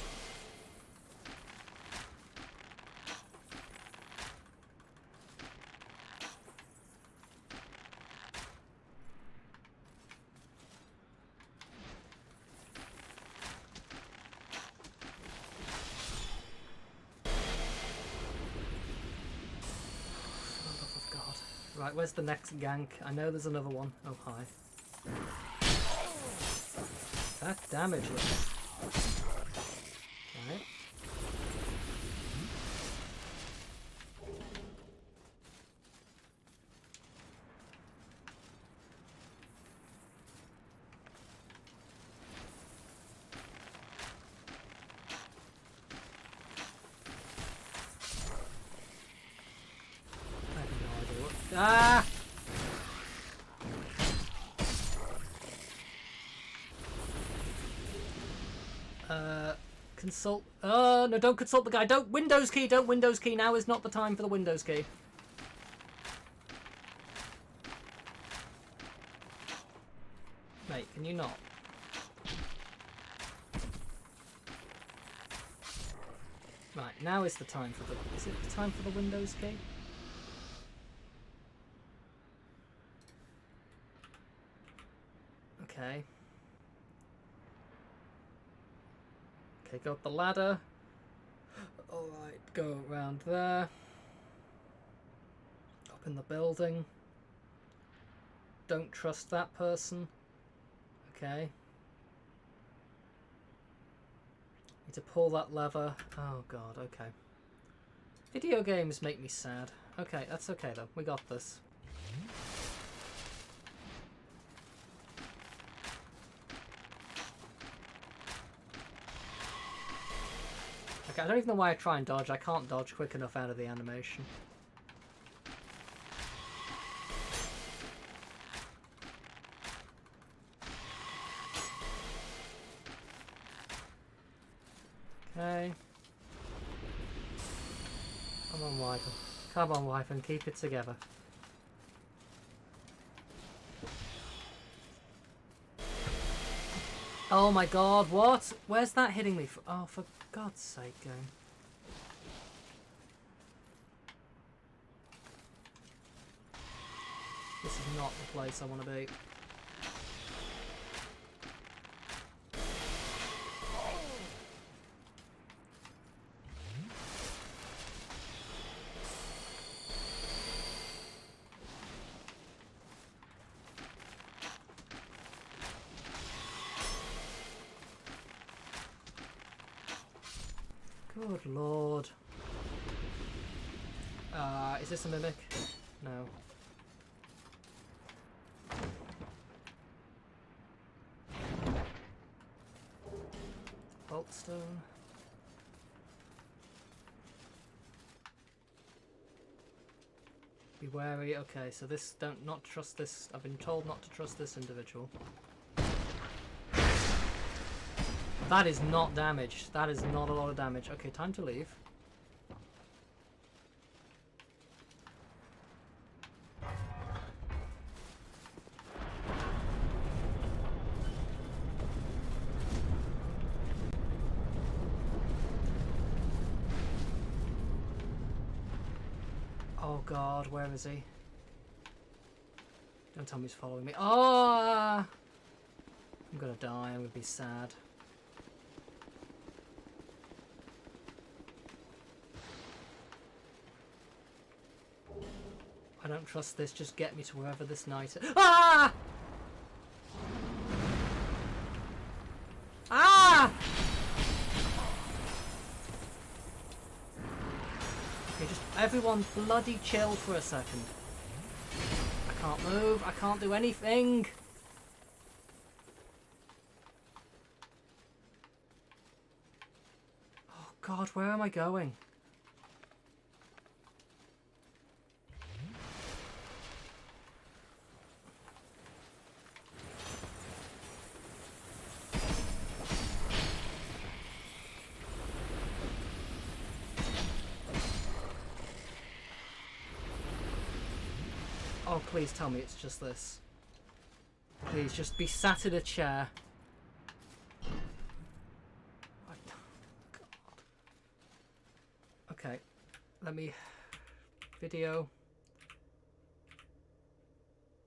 Right, where's the next gank? I know there's another one. Oh, hi. That damage looks... Right. I have no idea what... Ah! Consult... Oh, no, don't consult the guy. Don't Windows key. Don't Windows key. Now is not the time for the Windows key. Mate, can you not? Right, now is the time for the... Is it the time for the Windows key? Okay. Okay, go up the ladder. Alright, go around there. Up in the building. Don't trust that person. Okay. Need to pull that lever. Oh god, okay. Video games make me sad. Okay, that's okay though. We got this. Okay, I don't even know why I try and dodge. I can't dodge quick enough out of the animation. Okay. Come on, Wyvern. Come on, Wyvern. Keep it together. Oh my god, what? Where's that hitting me? Oh, for God's sake, game. This is not the place I want to be. Good lord. Is this a mimic? No. Bolt stone. Be wary. Okay, so this, not trust this. I've been told not to trust this individual. That is not damage. That is not a lot of damage. Okay, time to leave. Oh god, where is he? Don't tell me he's following me. Oh! I'm gonna die. I'm gonna be sad. I don't trust this. Just get me to wherever this knight is. Ah! Ah! Okay, just everyone bloody chill for a second. I can't move. I can't do anything. Oh God, where am I going? Oh, please tell me it's just this. Please, just be sat in a chair. God. Okay, let me... Video.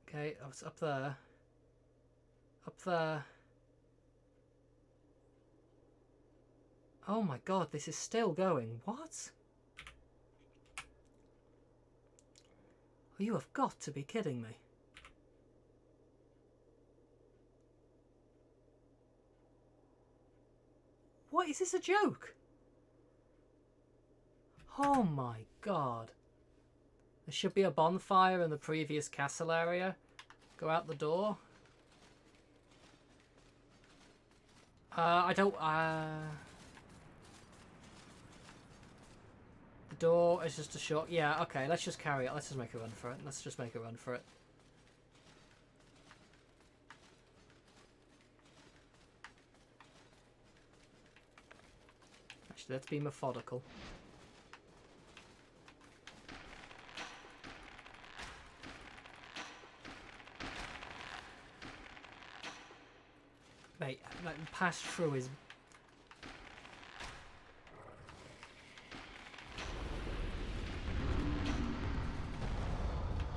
Okay, I was up there. Up there. Oh my god, this is still going. What? Oh, you have got to be kidding me. What? Is this a joke? Oh my god. There should be a bonfire in the previous castle area. Go out the door. I don't... The door is just a short... Yeah, okay, let's just carry it. Let's just make a run for it. Let's just make a run for it. Actually, let's be methodical. Mate, like, pass through is...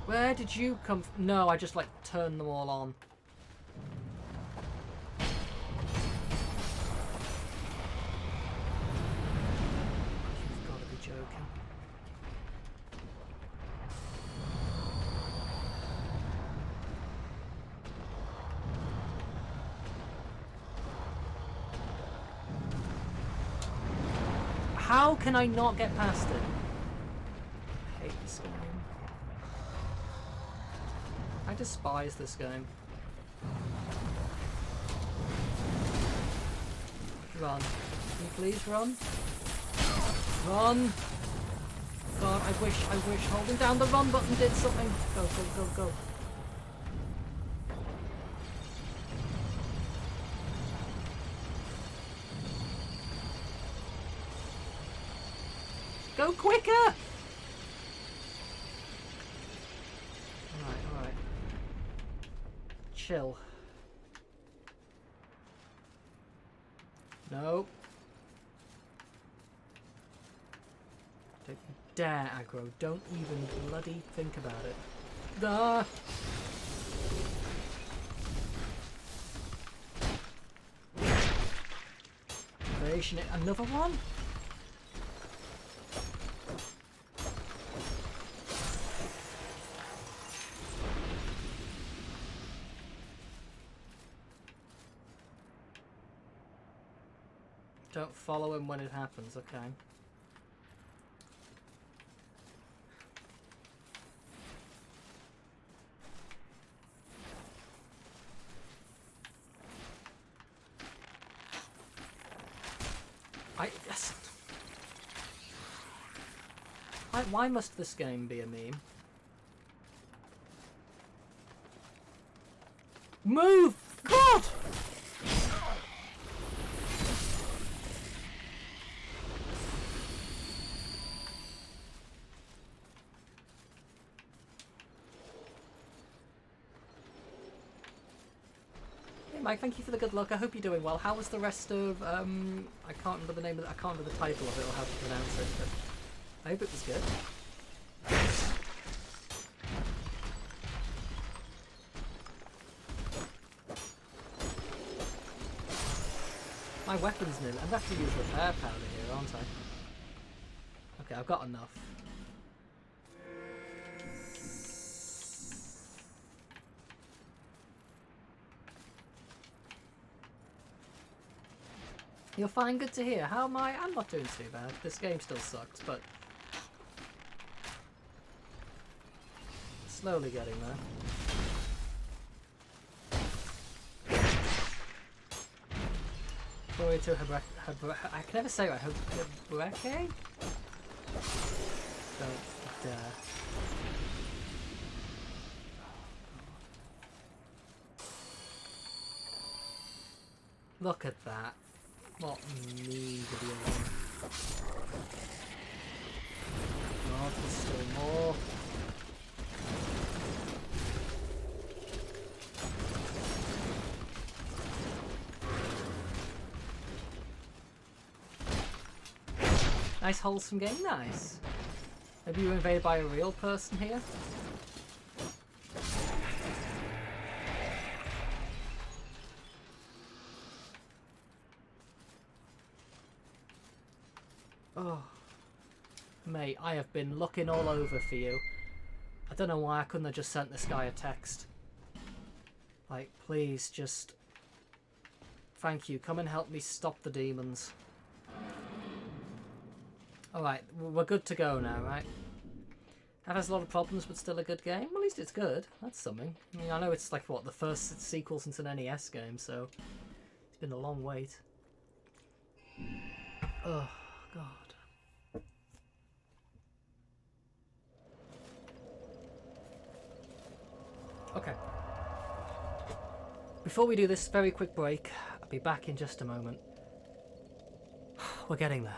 Where did you come from? No, I just, like, turned them all on. You've got to be joking. How can I not get past it? I hate this game. I despise this game. Run. Can you please run? Run! God, I wish holding down the run button did something. Go, go, go, go. Go quicker! Alright. Chill. No. Don't dare aggro. Don't even bloody think about it. Ah! Evasion it. Another one? Don't follow him when it happens, okay. Yes. Why must this game be a meme? Move! God! Mike, thank you for the good luck. I hope you're doing well. How was the rest of I can't remember the name of it, I can't remember the title of it or how to pronounce it, but I hope it was good. My weapon's nil. I'm gonna have to use repair powder here, aren't I? Okay, I've got enough. You're fine, good to hear. How am I? I'm not doing too bad. This game still sucks, but slowly getting there. Glory to I can never say it right. Hebreke? Don't dare. Look at that. What me video. God, there's still more. Nice wholesome game, nice. Maybe you were invaded by a real person here? Oh. Mate, I have been looking all over for you. I don't know why I couldn't have just sent this guy a text. Like, please, just... Thank you, come and help me stop the demons. Alright, we're good to go now, right? That has a lot of problems, but still a good game? Well, at least it's good. That's something. I mean, I know it's like, what, the first sequel since an NES game, so... It's been a long wait. Oh, God. Okay. Before we do this very quick break, I'll be back in just a moment. We're getting there.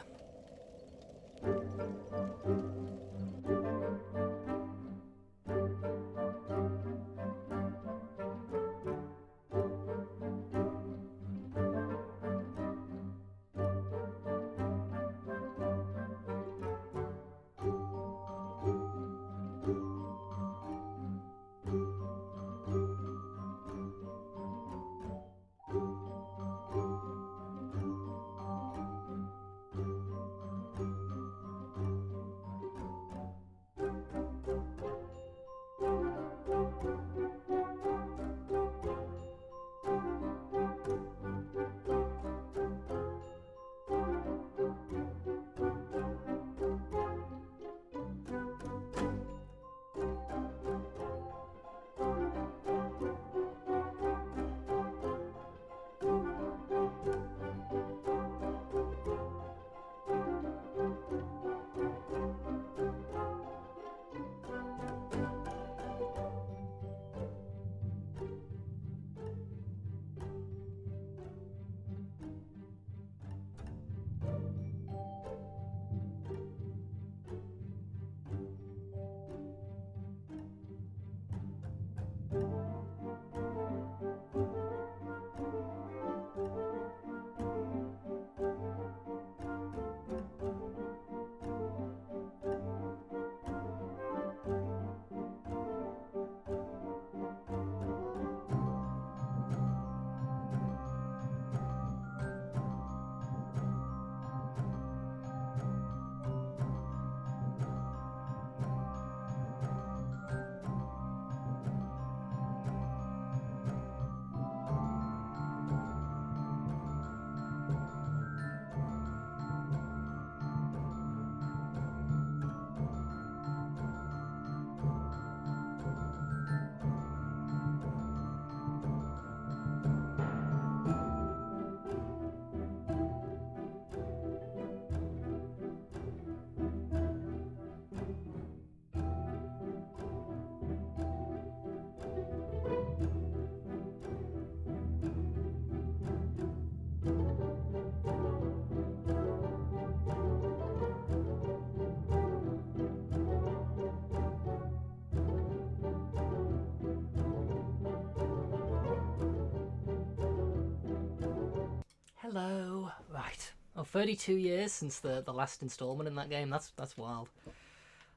Hello. Right. Oh, 32 years since the last installment in that game. That's wild.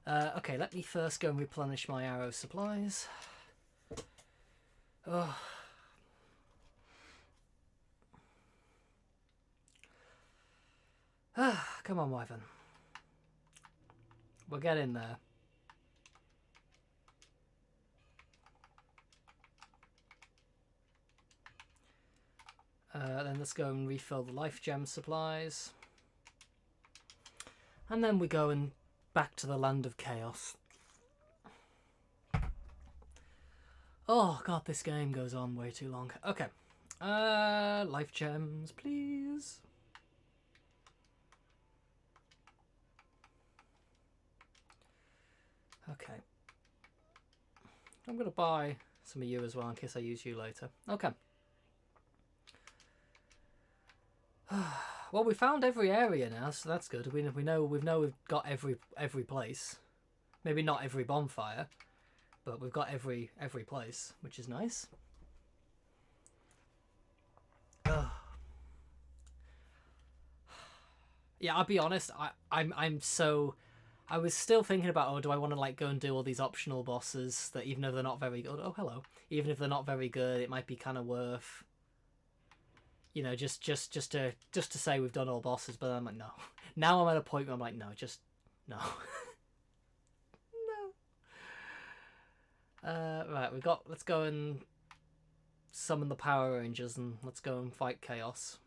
Okay, let me first go and replenish my arrow supplies. Oh. Come on, Wyvern. We'll get in there. Then let's go and refill the life gem supplies. And then we go and back to the land of chaos. Oh god, this game goes on way too long. Okay. Life gems, please. Okay. I'm going to buy some of you as well in case I use you later. Okay. Well, we found every area now, so that's good. We know we've got every place. Maybe not every bonfire, but we've got every place, which is nice. Yeah, I'll be honest. I'm so. I was still thinking about, oh, do I want to like go and do all these optional bosses that even if they're not very good? Oh, hello. Even if they're not very good, it might be kind of worth. You know, just to say we've done all bosses. But I'm like, no. Now I'm at a point where I'm like, no, just no. No. Right, let's go and summon the Power Rangers and let's go and fight Chaos.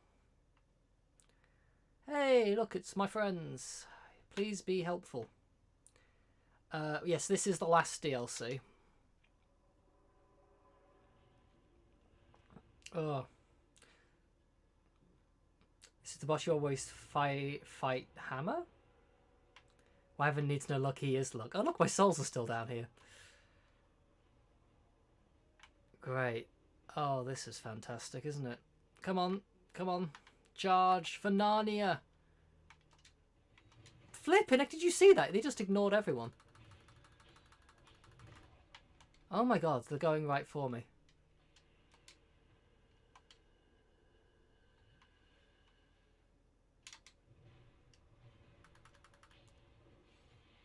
Hey, look, it's my friends. Please be helpful. Yes, this is the last DLC. Oh. This is the boss you always fight Hammer? Wyvern needs no luck, he is luck. Oh look, my souls are still down here. Great. Oh, this is fantastic, isn't it? Come on, come on. Charge for Narnia. Flippin' heck, did you see that? They just ignored everyone. Oh my god, they're going right for me.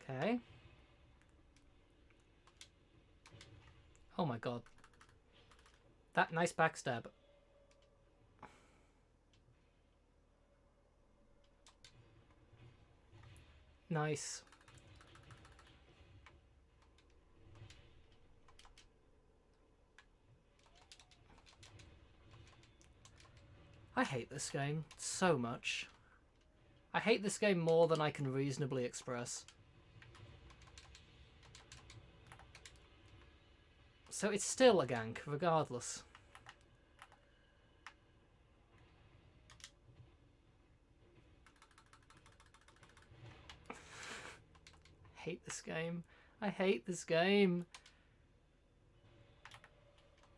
Okay. Oh my god. That nice backstab. Nice. I hate this game so much. I hate this game more than I can reasonably express. So it's still a gank, regardless. I hate this game. I hate this game.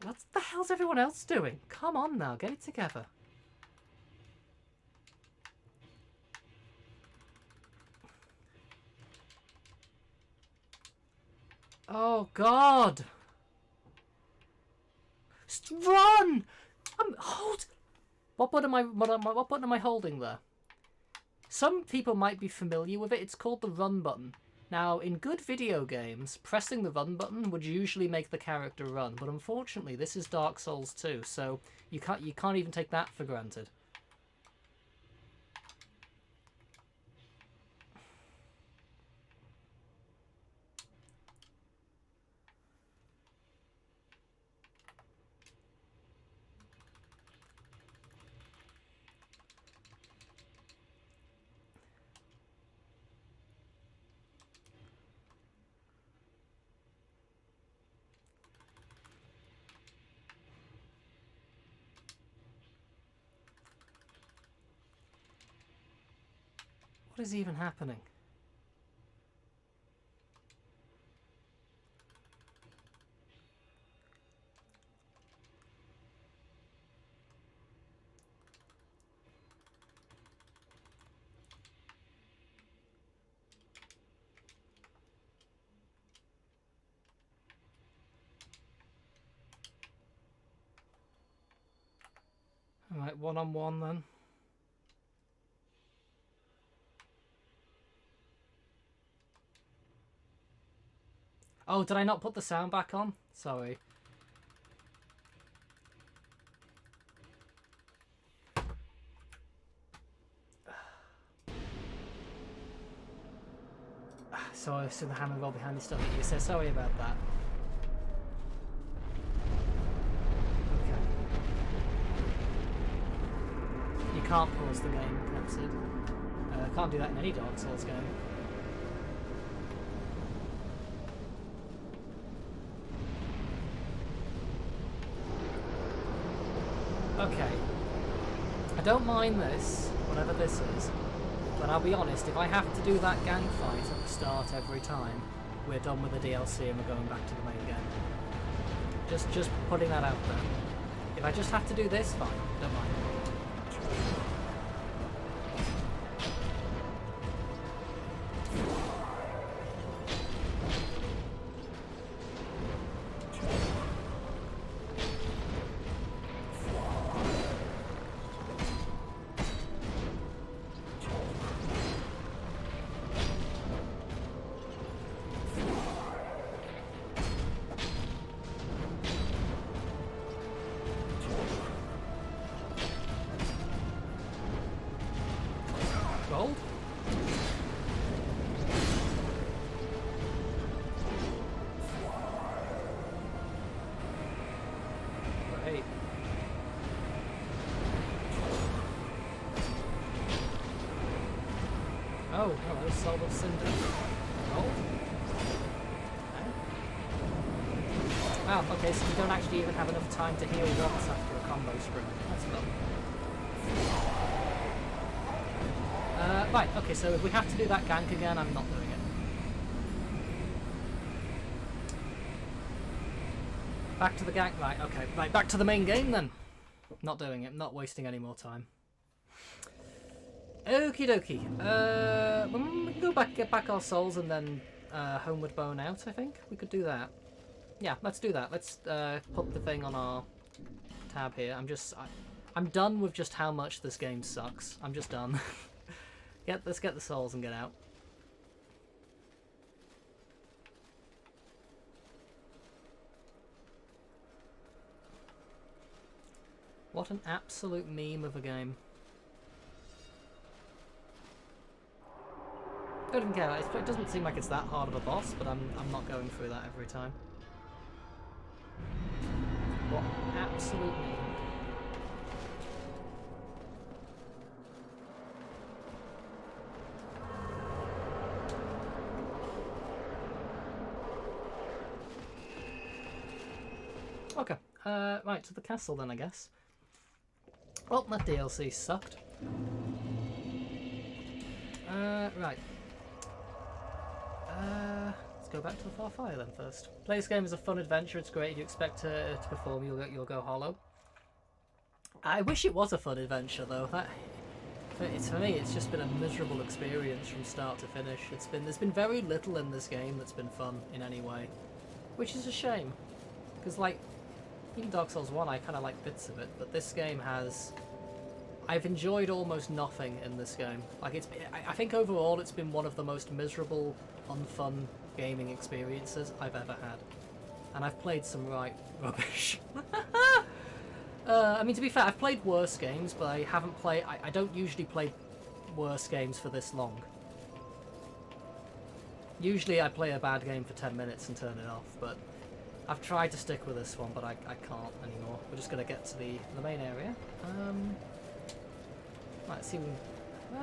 What the hell's everyone else doing? Come on now, get it together. Oh God! Run! Hold. What button am I holding there? Some people might be familiar with it. It's called the run button. Now, in good video games, pressing the run button would usually make the character run, but unfortunately, this is Dark Souls 2, so you can't even take that for granted. What is even happening? Alright, one-on-one then. Oh, did I not put the sound back on? Sorry. Sorry, so the hammer roll behind the stuff at you, so sorry about that. Okay. You can't pause the game, Capsid. Can't do that in any Dark Souls game. Okay, I don't mind this, whatever this is, but I'll be honest, if I have to do that gang fight at the start every time, we're done with the DLC and we're going back to the main game. Just putting that out there. If I just have to do this, fine, don't mind. Oh, hello, Soul of Cinder. Roll. Oh, okay, so you don't actually even have enough time to heal once after a combo sprint. That's fun. Right, okay, so if we have to do that gank again, I'm not doing it. Back to the gank, right, okay. Right, back to the main game then. Not doing it, not wasting any more time. Okie dokie. We can go back, get back our souls and then Homeward Bone out, I think. We could do that. Yeah, let's do that. Let's put the thing on our tab here. I'm done with just how much this game sucks. I'm just done. Let's get the souls and get out. What an absolute meme of a game. I don't even care. It doesn't seem like it's that hard of a boss, but I'm not going through that every time. What an absolute meme. Okay, right, to the castle then, I guess. Well, that DLC sucked. Right. Let's go back to the Far Fire then first. Play this game as a fun adventure, it's great. If you expect to perform, you'll go hollow. I wish it was a fun adventure though. For me, it's just been a miserable experience from start to finish. There's been very little in this game that's been fun in any way, which is a shame. Because like, even Dark Souls 1, I kind of like bits of it, but this game has... I've enjoyed almost nothing in this game. Like I think overall it's been one of the most miserable, unfun gaming experiences I've ever had. And I've played some right rubbish. I mean, to be fair, I've played worse games, but I haven't played... I don't usually play worse games for this long. Usually I play a bad game for 10 minutes and turn it off, but I've tried to stick with this one, but I can't anymore. We're just going to get to the main area. Let's see.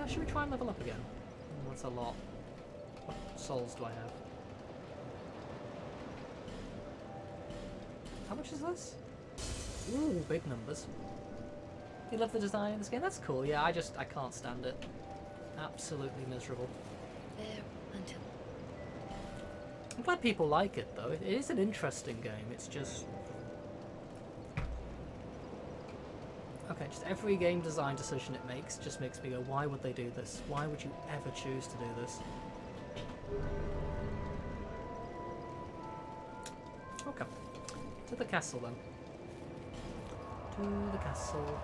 Should we try and level up again? That's a lot. What souls do I have? How much is this? Ooh, big numbers. You love the design of this game? That's cool. Yeah, I can't stand it. Absolutely miserable. There until... I'm glad people like it though. It is an interesting game. It's just... Okay, just every game design decision it makes just makes me go, why would they do this? Why would you ever choose to do this? Okay. To the castle then. To the castle.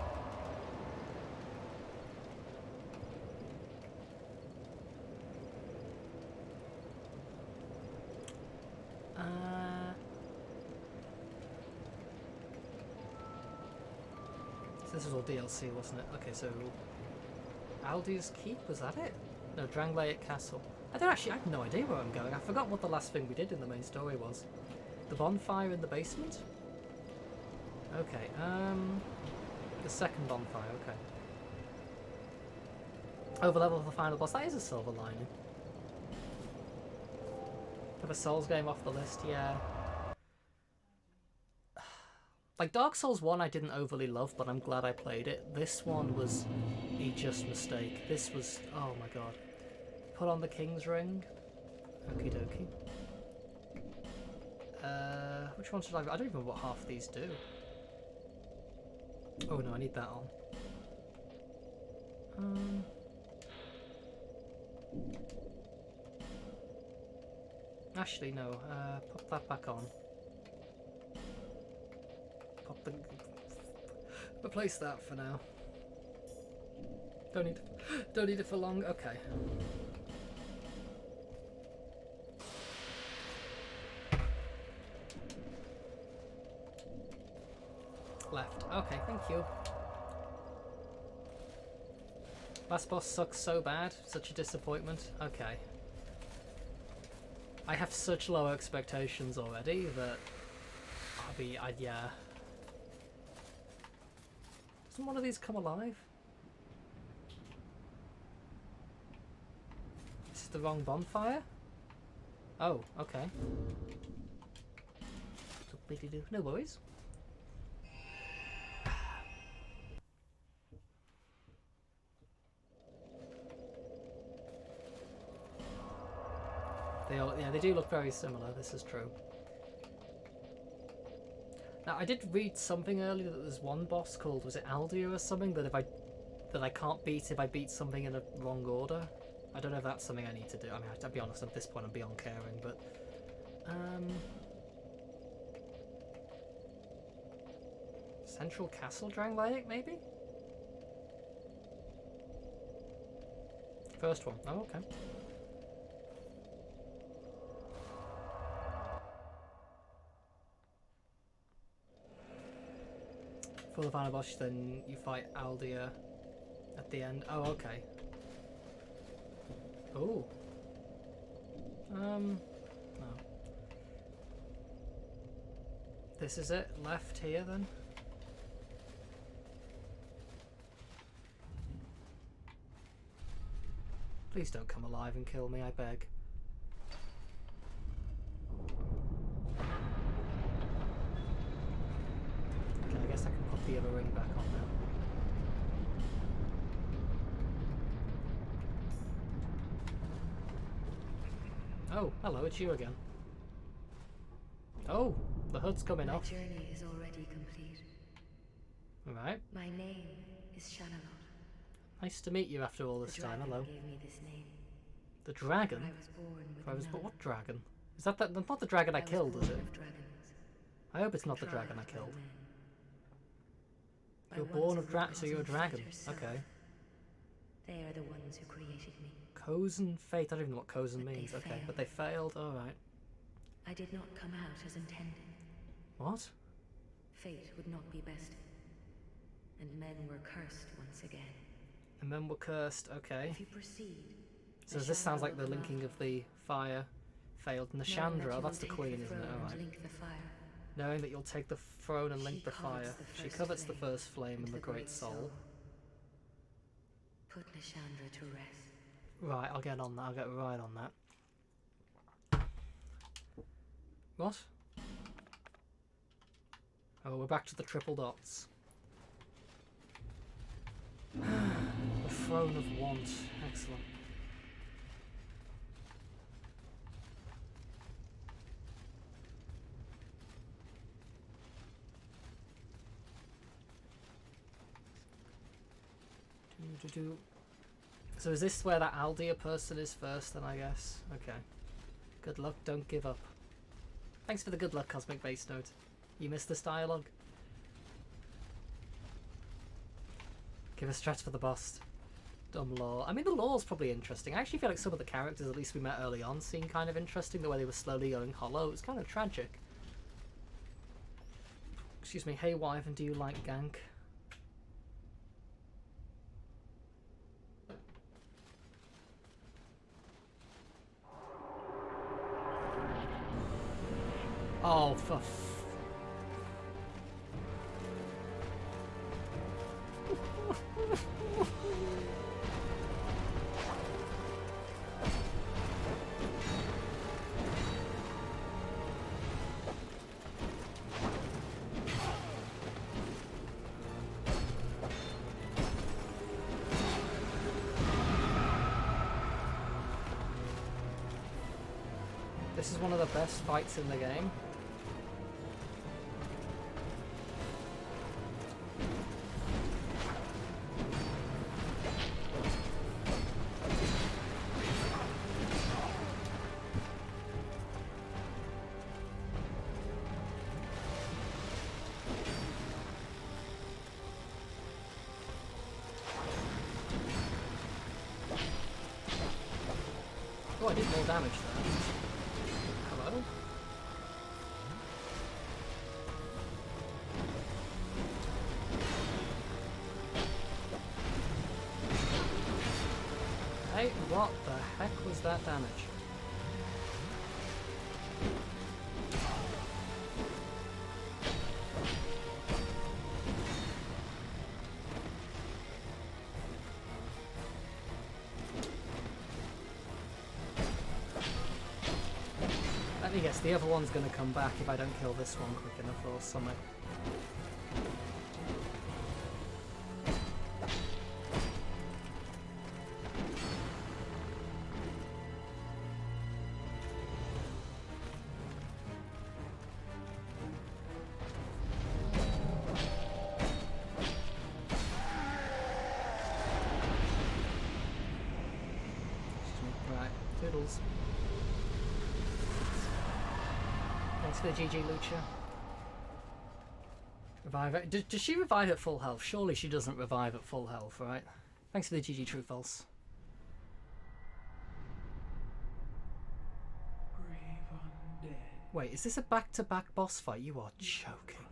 This was all DLC, wasn't it? Okay, so Aldi's Keep, was that it? No, Drangleic Castle. I have no idea where I'm going. I forgot what the last thing we did in the main story was. The bonfire in the basement? Okay, the second bonfire, okay. Overlevel of the final boss, that is a silver lining. Have a Souls game off the list, yeah. Like Dark Souls 1 I didn't overly love, but I'm glad I played it. This one was a just mistake. This was... oh my god. Put on the King's Ring. Okie dokie. Which one should I don't even know what half these do. Oh no, I need that on. Actually no, put that back on. Replace that for now. Don't need it for long. Okay. Left. Okay, thank you. Last boss sucks so bad. Such a disappointment. Okay. I have such low expectations already that yeah. Doesn't one of these come alive? the wrong bonfire? Oh, okay. No worries. They do look very similar, this is true. Now, I did read something earlier that there's one boss called, was it Aldia or something, that I can't beat if I beat something in a wrong order. I don't know if that's something I need to do. I mean, I'll be honest, at this point I'm beyond caring, but... Central Castle Drangleic, maybe? First one. Oh, okay. For the final boss, then you fight Aldia at the end. Oh, okay. Oh. No. This is it? Left here, then? Please don't come alive and kill me, I beg. Okay, I guess I can put the other ring back on now. Oh, hello, it's you again. Oh, the hood's coming off. My journey is already complete. Alright. My name is Shanalot. Nice to meet you after all this time. Hello. Gave me this name. The dragon? I was born with What dragon? Is that not the dragon I killed, is it? Dragons. I hope it's not the dragon I killed. You're born of dragons, so you're a dragon. Okay. They are the ones who created me. Cozen Fate. I don't even know what Cozen means. Okay, failed. but they failed. Alright. I did not come out as intended. What? Fate would not be bested. And men were cursed once again. And men were cursed. Okay. If you proceed... So this sounds like the linking of the fire failed. And the Chandra, oh, that's the queen, isn't it? Alright. Knowing that you'll take the throne and link the fire. She covets the first flame and the great soul. Put Nashandra to rest. Right, I'll get on that. I'll get right on that. What? Oh, we're back to the triple dots. The Throne of Want. Excellent. So is this where that Aldia person is first then, I guess? Okay. Good luck, don't give up. Thanks for the good luck, Cosmic Base Note. You missed this dialogue. Give a stretch for the boss. Dumb lore. I mean, the lore's probably interesting. I actually feel like some of the characters, at least we met early on, seemed kind of interesting. The way they were slowly going hollow. It was kind of tragic. Excuse me. Hey, Wyvern, do you like gank? Oh, for This is one of the best fights in the game. Oh, I did more damage there. Hello? Hey, what the heck was that damage? guess the other one's going to come back if I don't kill this one quick enough or something. Thanks for the GG Lucha. Revive it. Does she revive at full health? Surely she doesn't revive at full health, right? Thanks for the GG True False. Wait, is this a back-to-back boss fight? You are joking.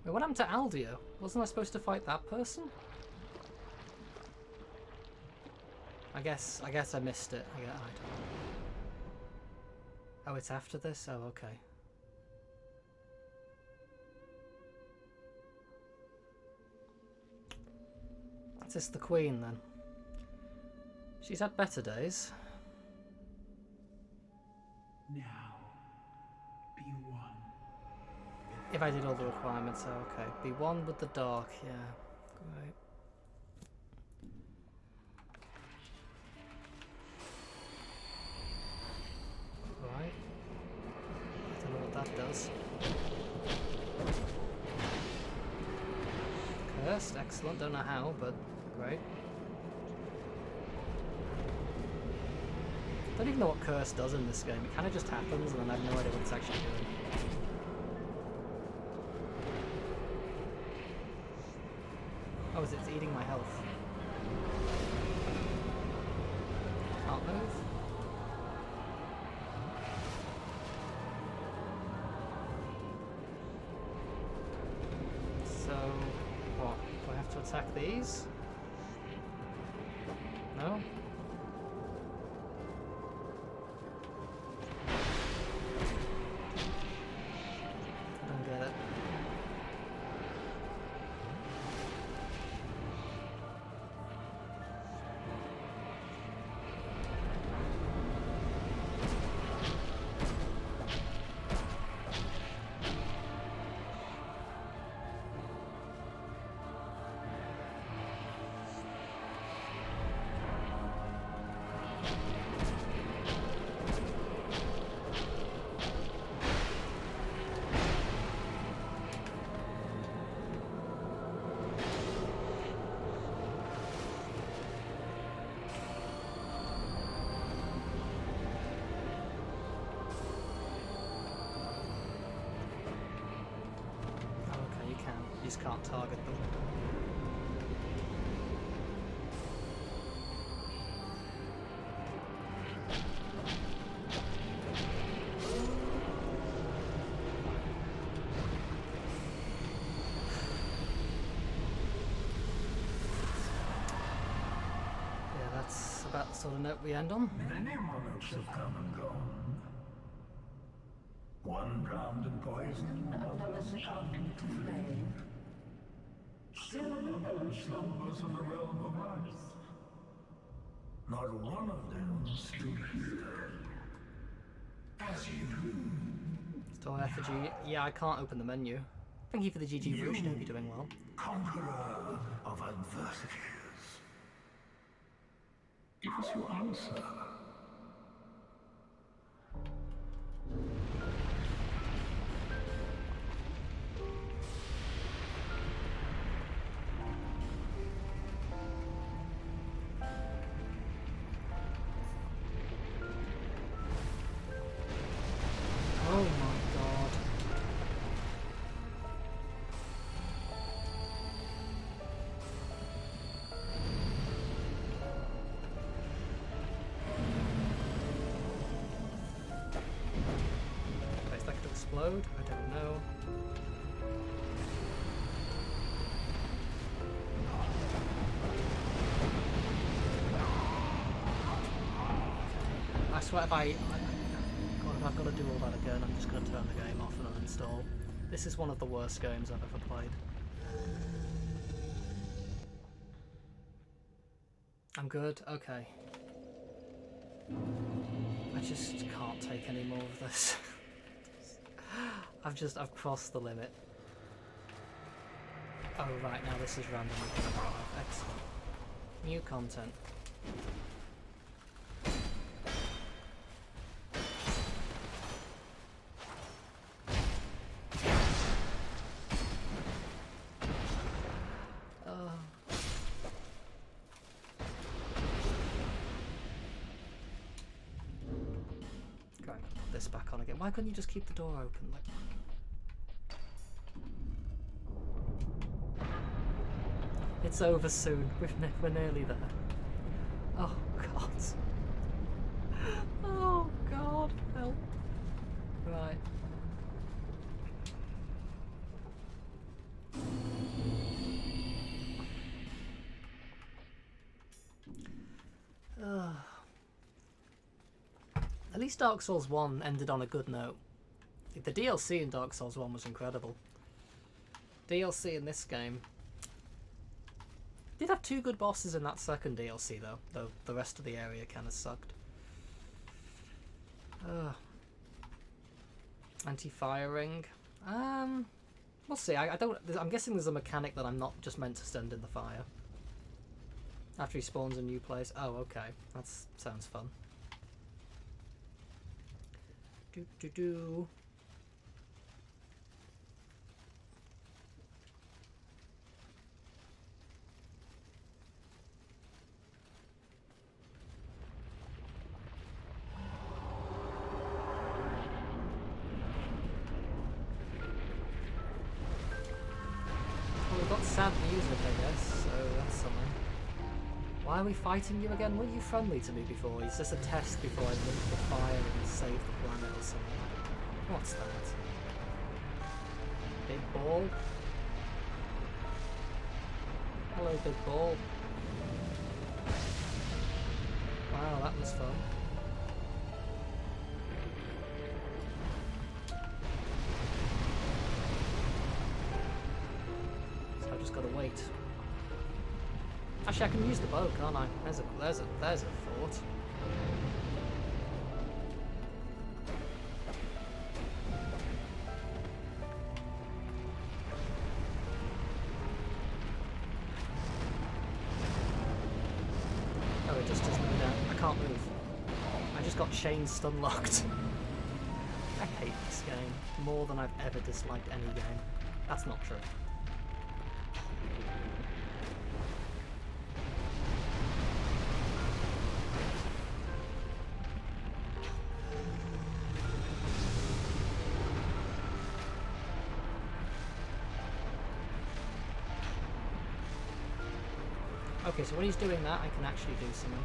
Wait, what happened to Aldio? Wasn't I supposed to fight that person? I guess I missed it. I don't know. Oh, it's after this? Oh, okay. That's just the Queen then. She's had better days. Now, be one. If I did all the requirements, oh, okay. Be one with the dark, yeah. Great. Right. I don't know what that does. Cursed, excellent. Don't know how, but great. I don't even know what curse does in this game. It kind of just happens, and then I have no idea what it's actually doing. Oh, is it eating my health? Can't move. So, what? Do I have to attack these? No? I don't get it. Can't target them. Yeah, that's about the sort of note we end on. Many monarchs have come and gone. One drowned in poison, others turned to flame. Still another slumbers in the realm of ice. Not one of them stood here. As you do. Still effigy. Yeah, I can't open the menu. Thank you for the GG Rouge. Hope you're doing well. Conqueror of adversities. Give us your answer. Oh my god. Is that going to explode? I don't know. I swear if I've got to do all that again, I'm just going to turn the game off and uninstall. This is one of the worst games I've ever played. I'm good? Okay. I just can't take any more of this. I've crossed the limit. Oh right, now this is randomly going live. Excellent. New content. This back on again. Why couldn't you just keep the door open? Like, it's over soon. We're nearly there. Oh god. Oh god. Help. Right. At least Dark Souls 1 ended on a good note. The DLC in Dark Souls 1 was incredible. DLC in this game did have 2 good bosses in that second DLC though the rest of the area kind of sucked. Anti-firing. We'll see. I'm guessing there's a mechanic that I'm not just meant to stand in the fire after he spawns a new place. Oh, okay. That sounds fun. Do. Well, we've got sad music, I guess, so that's something. Why are we fighting you again? Weren't you friendly to me before? It's just a test before I lit the fire and saved the planet or something. What's that? Big ball? Hello, big ball. Wow, that was fun. So I've just got to wait. Actually, I can use the bow, can't I? There's a fort. Oh, it just doesn't move. I can't move. I just got chain stun locked. I hate this game more than I've ever disliked any game. That's not true. Okay, so when he's doing that, I can actually do something.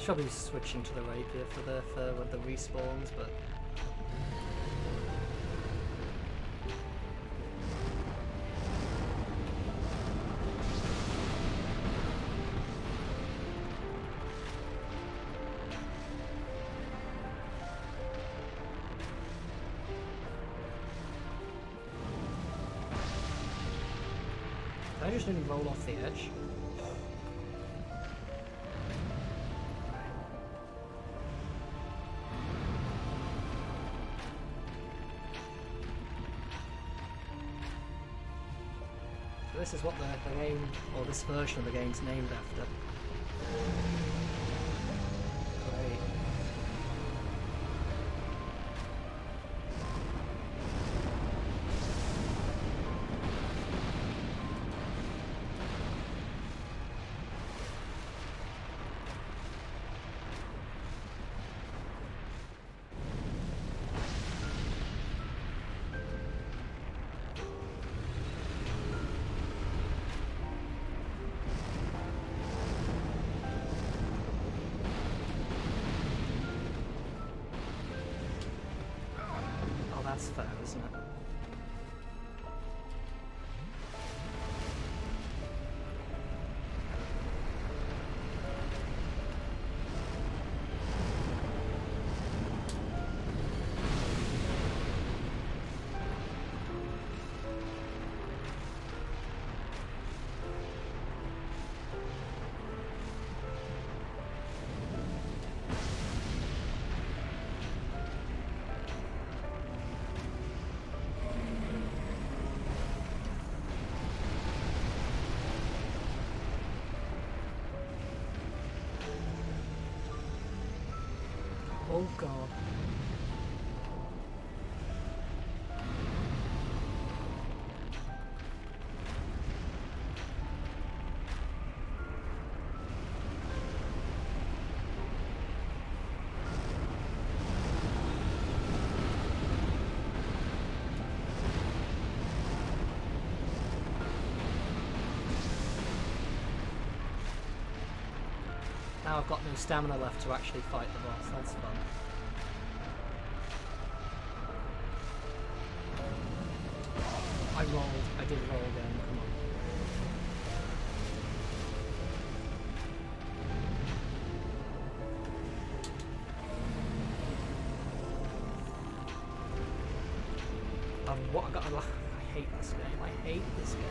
Probably switching to the rapier for with the respawns, but I just didn't roll off the edge. This is what the game, or this version of the game's named after. Great. Oh god. Now I've got no stamina left to actually fight the boss. That's fun. I rolled. I did roll again. Come on. What I got? I hate this game. I hate this game.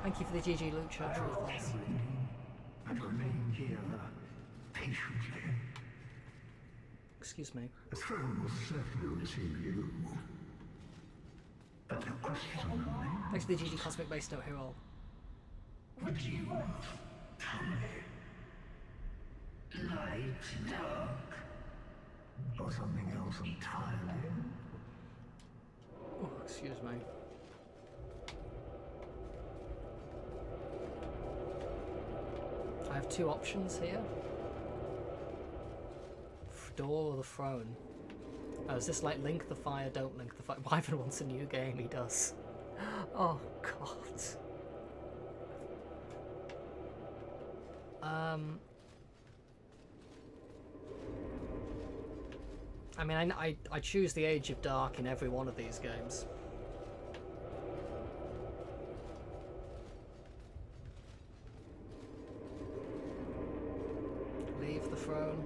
Thank you for the GG loot shot. And remain here patiently. Excuse me. The throne will certainly receive you. But the question remains. Thanks for the GG Cosmic Base Note Hero. What do you want? Tell me. Light, dark, or something else entirely? Oh, excuse me. I have two options here. Door or the throne. Oh, is this like link the fire, don't link the fire? Wyvern wants a new game, he does. Oh, God. I mean, I choose the Age of Dark in every one of these games. Leave the throne.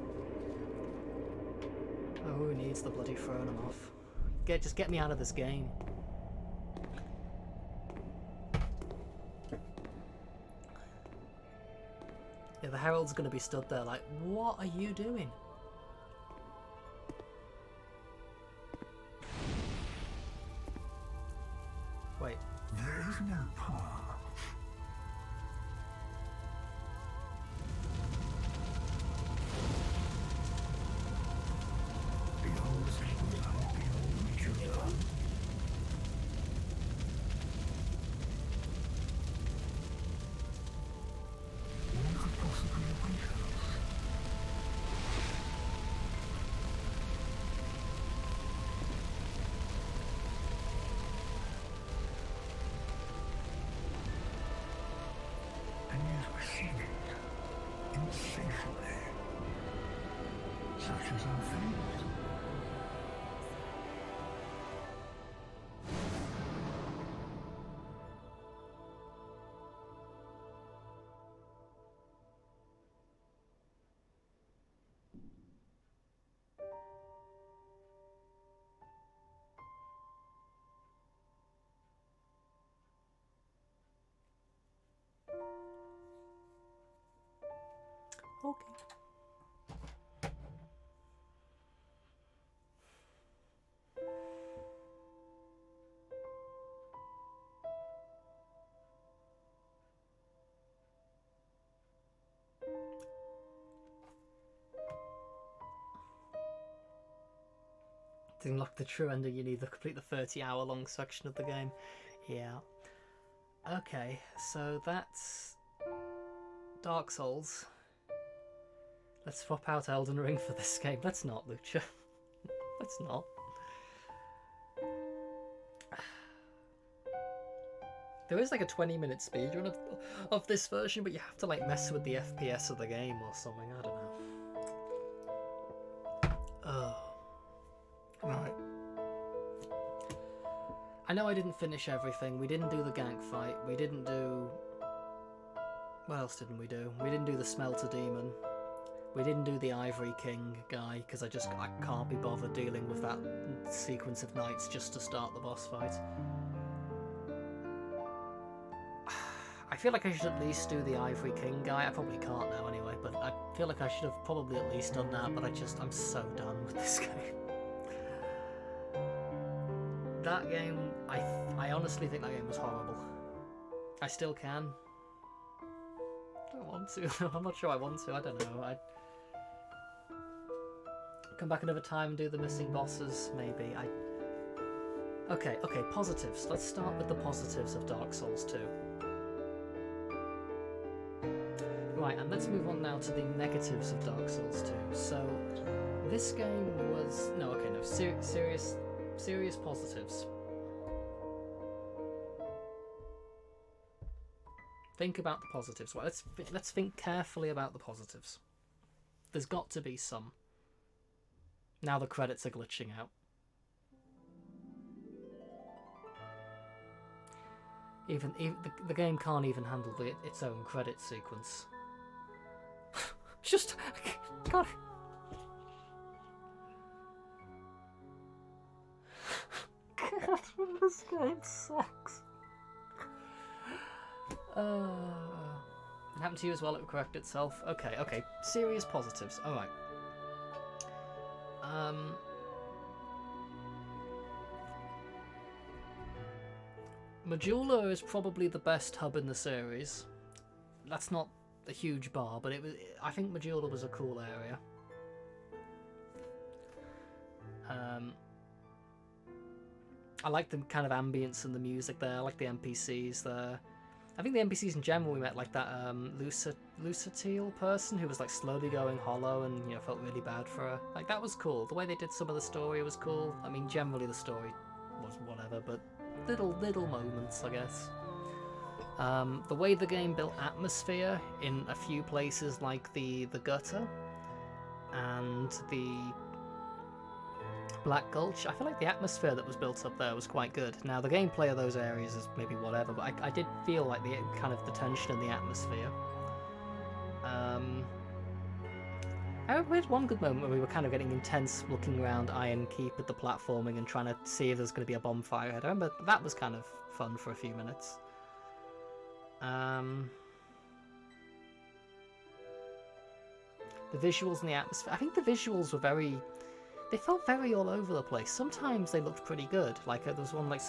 Oh, who needs the bloody throne? I'm off. Just get me out of this game. Yeah, the Herald's gonna be stood there like, what are you doing? Wait. There is no path. Behold the kingdom, behold Judah. What could possibly await us? And yet we seek it insatiably. Such is our fate. Okay. To unlock the true ending, you need to complete the 30-hour-long section of the game. Yeah. Okay, so that's Dark Souls. Let's swap out Elden Ring for this game. Let's not, Lucha. Let's not. There is like a 20-minute speedrun of this version, but you have to like mess with the FPS of the game or something. I don't know. Oh. Right. I know I didn't finish everything. We didn't do the gank fight. We didn't do... What else didn't we do? We didn't do the Smelter Demon. We didn't do the Ivory King guy because I can't be bothered dealing with that sequence of knights just to start the boss fight. I feel like I should at least do the Ivory King guy. I probably can't now anyway, but I feel like I should have probably at least done that, but I'm so done with this game. That game, I honestly think that game was horrible. I still can. I don't want to. I'm not sure I want to. I don't know. I'd come back another time and do the missing bosses, maybe. Okay, positives. Let's start with the positives of Dark Souls 2. Right, and let's move on now to the negatives of Dark Souls 2. So, this game was... serious positives. Think about the positives. Well, let's think carefully about the positives. There's got to be some. Now the credits are glitching out. Even the game can't even handle its own credit sequence. Just God. God, this game sucks. It happened to you as well. It would correct itself. Okay. Serious positives. All right. Majula is probably the best hub in the series. That's not a huge bar, but I think Majula was a cool area. I like the kind of ambience and the music there. I like the NPCs there. I think the NPCs in general, we met like that Lucatile person who was like slowly going hollow and felt really bad for her. Like that was cool. The way they did some of the story was cool. I mean, generally the story was whatever, but little moments, I guess. The way the game built atmosphere in a few places, like the gutter and the Black Gulch, I feel like the atmosphere that was built up there was quite good. Now the gameplay of those areas is maybe whatever, but I did feel like the kind of the tension in the atmosphere. We had one good moment where we were kind of getting intense looking around Iron Keep at the platforming and trying to see if there's going to be a bonfire ahead. I remember that was kind of fun for a few minutes. The visuals and the atmosphere, I think the visuals were they felt very all over the place. Sometimes they looked pretty good. Like there was one like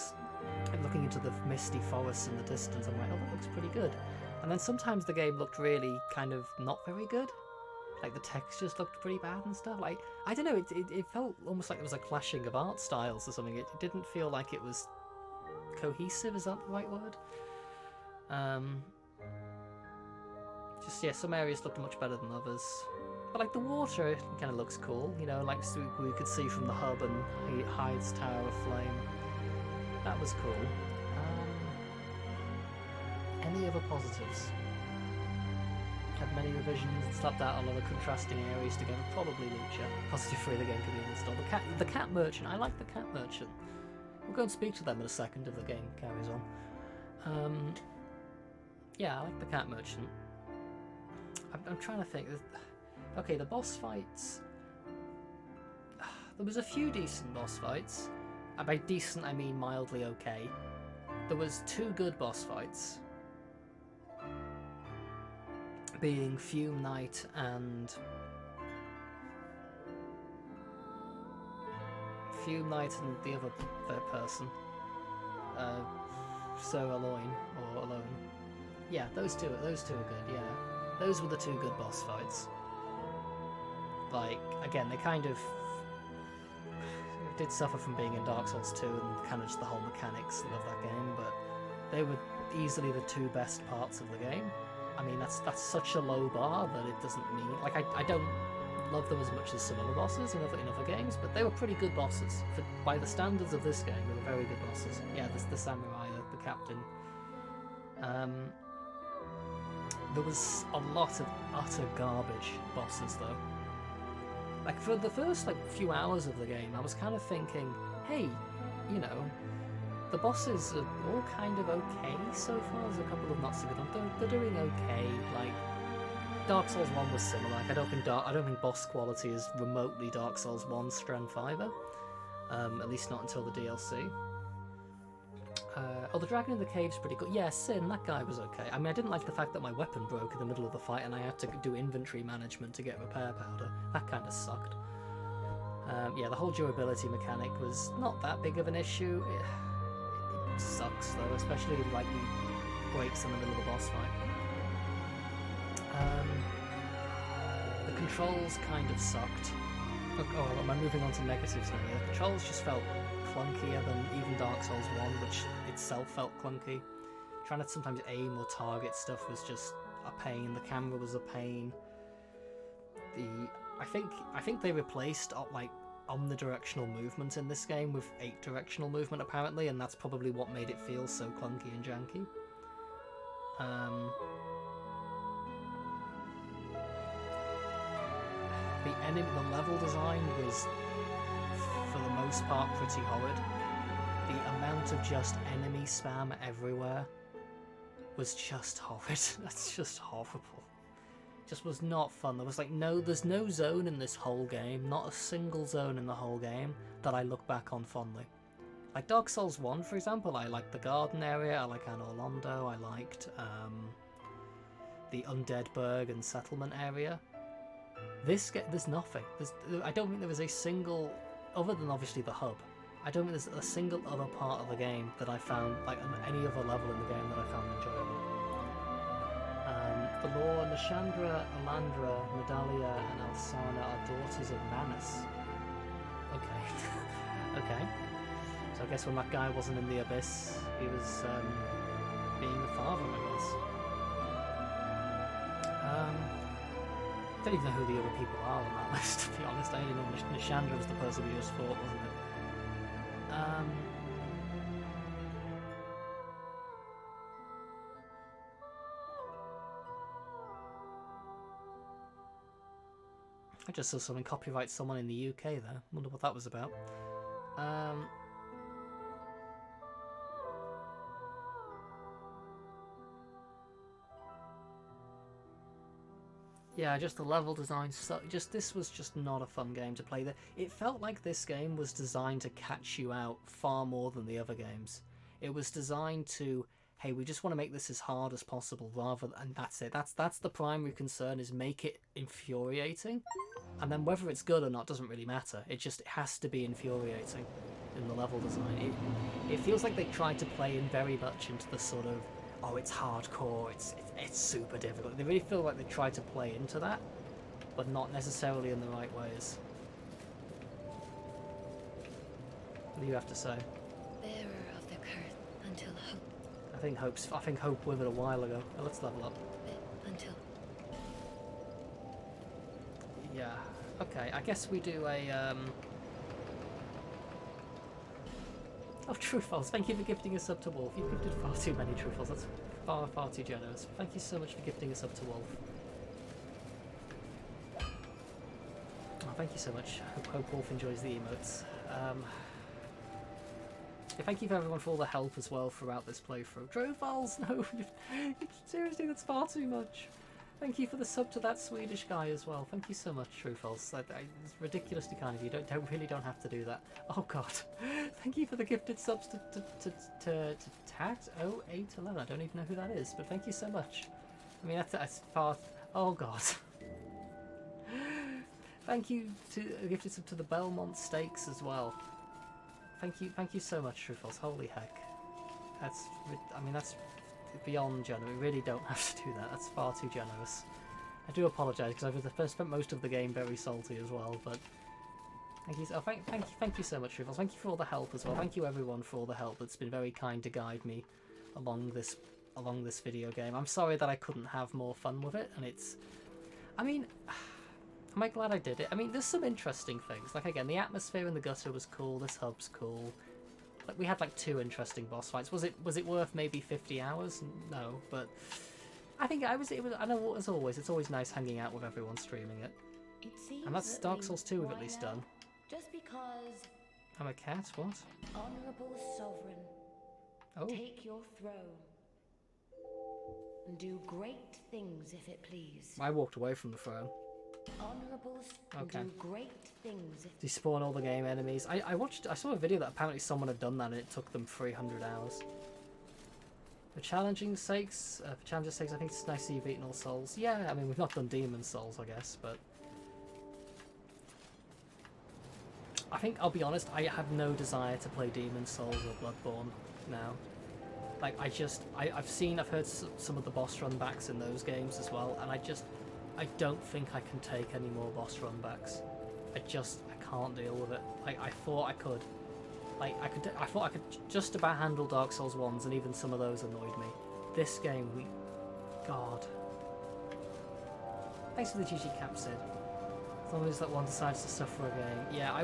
looking into the misty forest in the distance. I'm like, oh, that looks pretty good. And then sometimes the game looked really kind of not very good. Like the textures looked pretty bad and stuff. Like I don't know. It felt almost like it was a clashing of art styles or something. It didn't feel like it was cohesive. Is that the right word? Some areas looked much better than others. But like the water kind of looks cool, like we could see from the hub and Hyde's Tower of Flame. That was cool. Any other positives? Had many revisions, slapped out a lot of contrasting areas together. Probably Lucha. Positive 3 the game can be installed. The cat merchant. I like the cat merchant. We'll go and speak to them in a second if the game carries on. Yeah, I like the cat merchant. I'm trying to think. Okay, the boss fights. There was a few decent boss fights. And by decent, I mean mildly okay. There was 2 good boss fights. Being Fume Knight and... the other third person. So Aloyn, or Alone. Yeah, those two are good, yeah. Those were the 2 good boss fights. Like, again, they kind of did suffer from being in Dark Souls 2 and kind of just the whole mechanics of that game, but they were easily the 2 best parts of the game. I mean, that's such a low bar that it doesn't mean... Like, I don't love them as much as some other bosses in other games, but they were pretty good bosses. By the standards of this game, they were very good bosses. Yeah, the samurai, the captain. There was a lot of utter garbage bosses, though. Like, for the first, few hours of the game, I was kind of thinking, hey, the bosses are all kind of okay so far. There's a couple of not so good ones. They're doing okay. Like, Dark Souls 1 was similar. Like, I don't think boss quality is remotely Dark Souls 1's strength either. At least not until the DLC. Oh, the dragon in the cave's pretty cool. Yeah, Sin, that guy was okay. I mean, I didn't like the fact that my weapon broke in the middle of the fight and I had to do inventory management to get repair powder. That kind of sucked. Yeah, the whole durability mechanic was not that big of an issue. It sucks though, especially if like you breaks in the middle of the boss fight. The controls kind of sucked. Oh, am I moving on to negatives now? Yeah, the controls just felt clunkier than even Dark Souls 1, which itself felt clunky. Trying to sometimes aim or target stuff was just a pain. The camera was a pain. I think they replaced like omnidirectional movement in this game with 8-directional movement apparently, and that's probably what made it feel so clunky and janky. The level design was, for the most part, pretty horrid. The amount of just enemy spam everywhere was just horrid. That's just horrible. Just was not fun. There was like there's no zone in this whole game, not a single zone in the whole game that I look back on fondly. Like Dark Souls 1, for example, I liked the garden area, I like Anor Londo, I liked the Undead Burg and settlement area. There's nothing. I don't think there was a single, other than obviously the hub, I don't think there's a single other part of the game that I found, like any other level in the game that I found enjoyable. The lore, Nashandra, Alandra, Medalia, and Alsana are daughters of Manus. Okay. Okay. So I guess when that guy wasn't in the abyss, he was being the father, I guess. I don't even know who the other people are on that list, to be honest. I only know Nashandra was the person we just fought, wasn't it? I just saw someone copyright someone in the UK there. Wonder what that was about. Yeah, just the level design. This was just not a fun game to play. It felt like this game was designed to catch you out far more than the other games. It was designed to, hey, we just want to make this as hard as possible, and that's it. That's the primary concern, is make it infuriating, and then whether it's good or not doesn't really matter. It has to be infuriating in the level design. It feels like they tried to play in very much into the sort of, oh, it's hardcore, it's super difficult. They really feel like they tried to play into that, but not necessarily in the right ways. What do you have to say? Bearer of the curse until hope. I think Hope with it a while ago. Oh, let's level up. Until. Yeah. Okay. I guess we do a. Oh, Truffles! Thank you for gifting a sub to Wolf. You've gifted far too many Truffles. That's far too generous. Thank you so much for gifting a sub to Wolf. Oh, thank you so much. Hope Wolf enjoys the emotes. Yeah, thank you for everyone for all the help as well throughout this playthrough. Truffles, no, seriously, that's far too much. Thank you for the sub to that Swedish guy as well. Thank you so much, Truffles. It's ridiculously kind of you. Don't have to do that. Oh God. Thank you for the gifted subs to Tact 0811. I don't even know who that is, but thank you so much. I mean, that's far. Oh God. Thank you to gifted sub to the Belmont Stakes as well. Thank you so much, Truffles. Holy heck. That's beyond generous. We really don't have to do that. That's far too generous. I do apologise because I've spent most of the game very salty as well. But thank you. Oh, thank you so much, Truffles. Thank you for all the help as well. Thank you everyone for all the help. It's been very kind to guide me along this video game. I'm sorry that I couldn't have more fun with it, and it's. I mean, am I glad I did it? I mean, there's some interesting things. Like again, the atmosphere in the gutter was cool. This hub's cool. Like we had like 2 interesting boss fights. Was it worth maybe 50 hours? No, but I think it was. I know, as always, it's always nice hanging out with everyone streaming it. And that's Dark Souls 2 we've at least done. Just because. I'm a cat. What? Honorable sovereign. Oh. Take your throne. Do great things if it please. I walked away from the throne. Honorables Okay. do great things if Despawn all the game enemies. I saw a video that apparently someone had done that and it took them 300 hours. For challenging sakes, I think it's nice that you've eaten all souls. Yeah, I mean, we've not done Demon Souls, I guess, but... I think, I'll be honest, I have no desire to play Demon Souls or Bloodborne now. Like, I've heard some of the boss run backs in those games as well, and I don't think I can take any more boss run backs. I can't deal with it. Like, I thought I could. Like, I thought I could just about handle Dark Souls 1s, and even some of those annoyed me. This game, God. Thanks for the GG cap, Sid. As long as that one decides to suffer again. Yeah,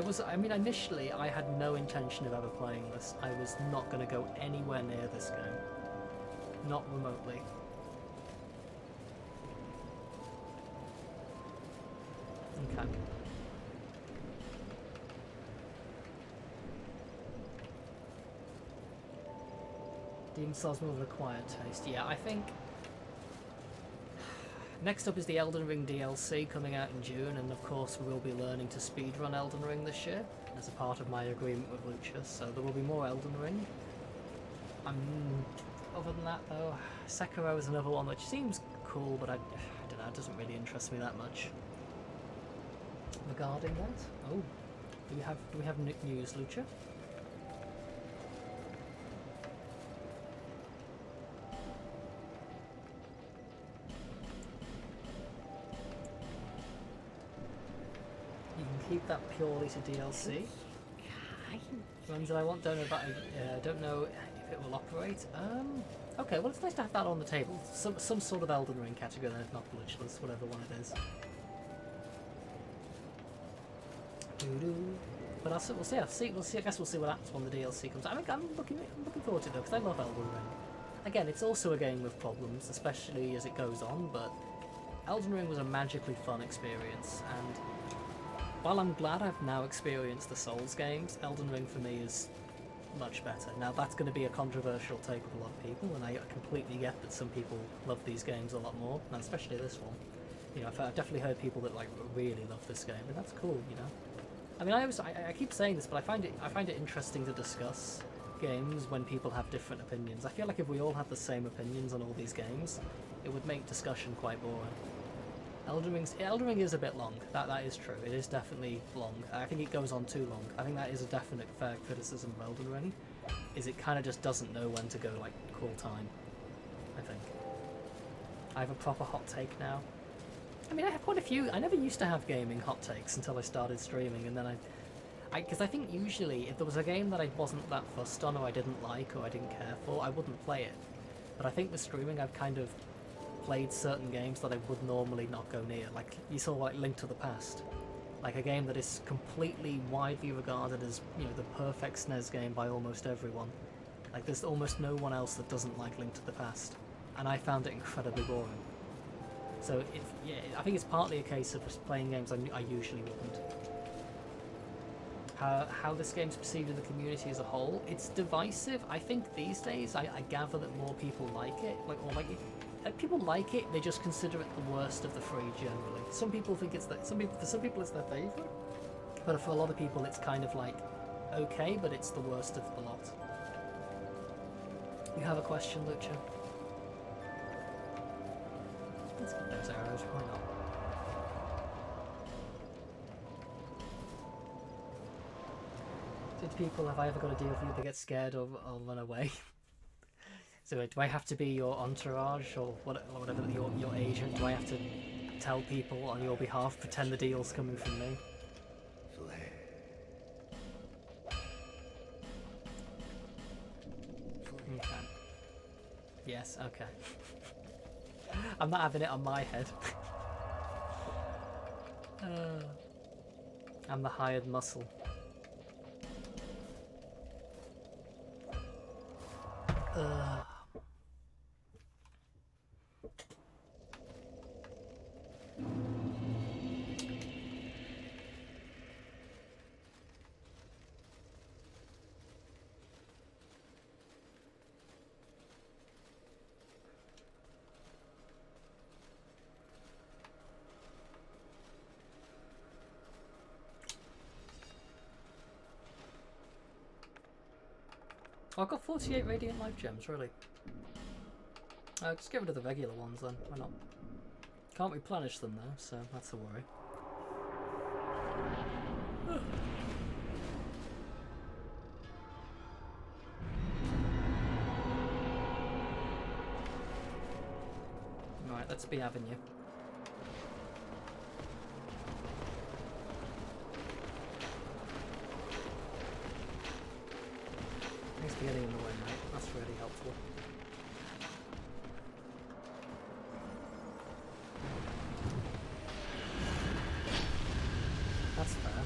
initially, I had no intention of ever playing this. I was not going to go anywhere near this game. Not remotely. Okay. Demon Souls more of an acquired taste. Yeah, I think... Next up is the Elden Ring DLC coming out in June, and of course we will be learning to speedrun Elden Ring this year, as a part of my agreement with Lucha, so there will be more Elden Ring. Other than that though, Sekiro is another one which seems cool, but I don't know, it doesn't really interest me that much. Regarding that, oh, do we have news, Lucha? You can keep that purely to DLC. When did I want? Don't know if it will operate. Okay, well it's nice to have that on the table. Some sort of Elden Ring category, then if not glitchless, whatever one it is. But we'll see. I guess we'll see what happens when the DLC comes out. I'm looking forward to it though, because I love Elden Ring. Again, it's also a game with problems, especially as it goes on. But Elden Ring was a magically fun experience, and while I'm glad I've now experienced the Souls games, Elden Ring for me is much better. Now that's going to be a controversial take with a lot of people, and I completely get that some people love these games a lot more, and especially this one. You know, I've definitely heard people that like really love this game, and that's cool. You know. I mean, I keep saying this, but I find it interesting to discuss games when people have different opinions. I feel like if we all had the same opinions on all these games, it would make discussion quite boring. Elden Ring is a bit long. That is true. It is definitely long. I think it goes on too long. I think that is a definite fair criticism of Elden Ring. Is it kind of just doesn't know when to go like call time. I think. I have a proper hot take now. I mean, I have quite a few. I never used to have gaming hot takes until I started streaming, and then because I think usually if there was a game that I wasn't that fussed on, or I didn't like, or I didn't care for, I wouldn't play it. But I think with streaming, I've kind of played certain games that I would normally not go near. Like you saw, like Link to the Past, like a game that is completely widely regarded as, you know, the perfect SNES game by almost everyone. Like there's almost no one else that doesn't like Link to the Past, and I found it incredibly boring. So I think it's partly a case of just playing games I usually wouldn't. How this game's perceived in the community as a whole, it's divisive. I think these days I gather that more people like it, people like it. They just consider it the worst of the three generally. Some people think it's for some people it's their favourite, but for a lot of people it's kind of like okay, but it's the worst of the lot. You have a question, Lucha? Let's get those arrows, why not? Have I ever got a deal for you that get scared or run away? So do I have to be your entourage or whatever, your agent? Do I have to tell people on your behalf, pretend the deal's coming from me? Okay. Yes, okay. I'm not having it on my head. I'm the hired muscle. Oh, I've got 48 radiant life gems, really. Just get rid of the regular ones then, why not? Can't replenish them though, so that's a worry. Right, let's be having you. Thanks for getting in the way, mate. That's really helpful. That's fair.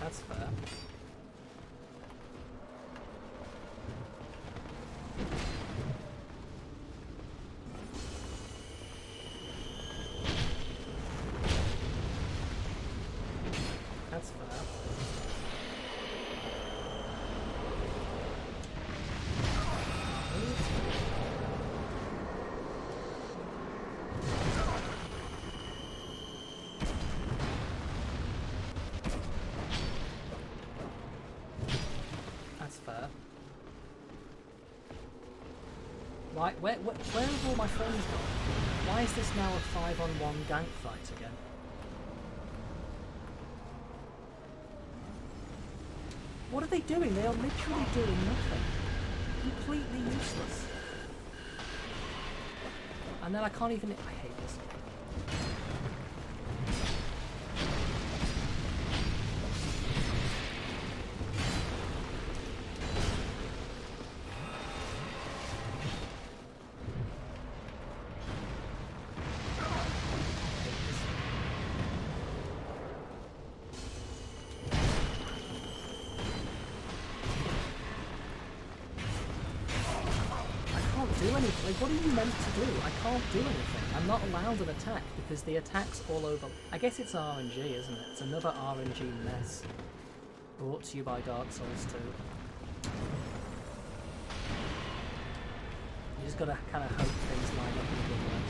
That's fair. That's fair. That's fair. Right, where have all my friends gone? Why is this now a 5-on-1 gank fight again? What are they doing? They are literally doing nothing. Completely useless. And then I can't even... I hate this. Like, what are you meant to do? I can't do anything. I'm not allowed an attack because the attack's all over. I guess it's RNG, isn't it? It's another RNG mess. Brought to you by Dark Souls 2. You just gotta kind of hope things line up in a good way.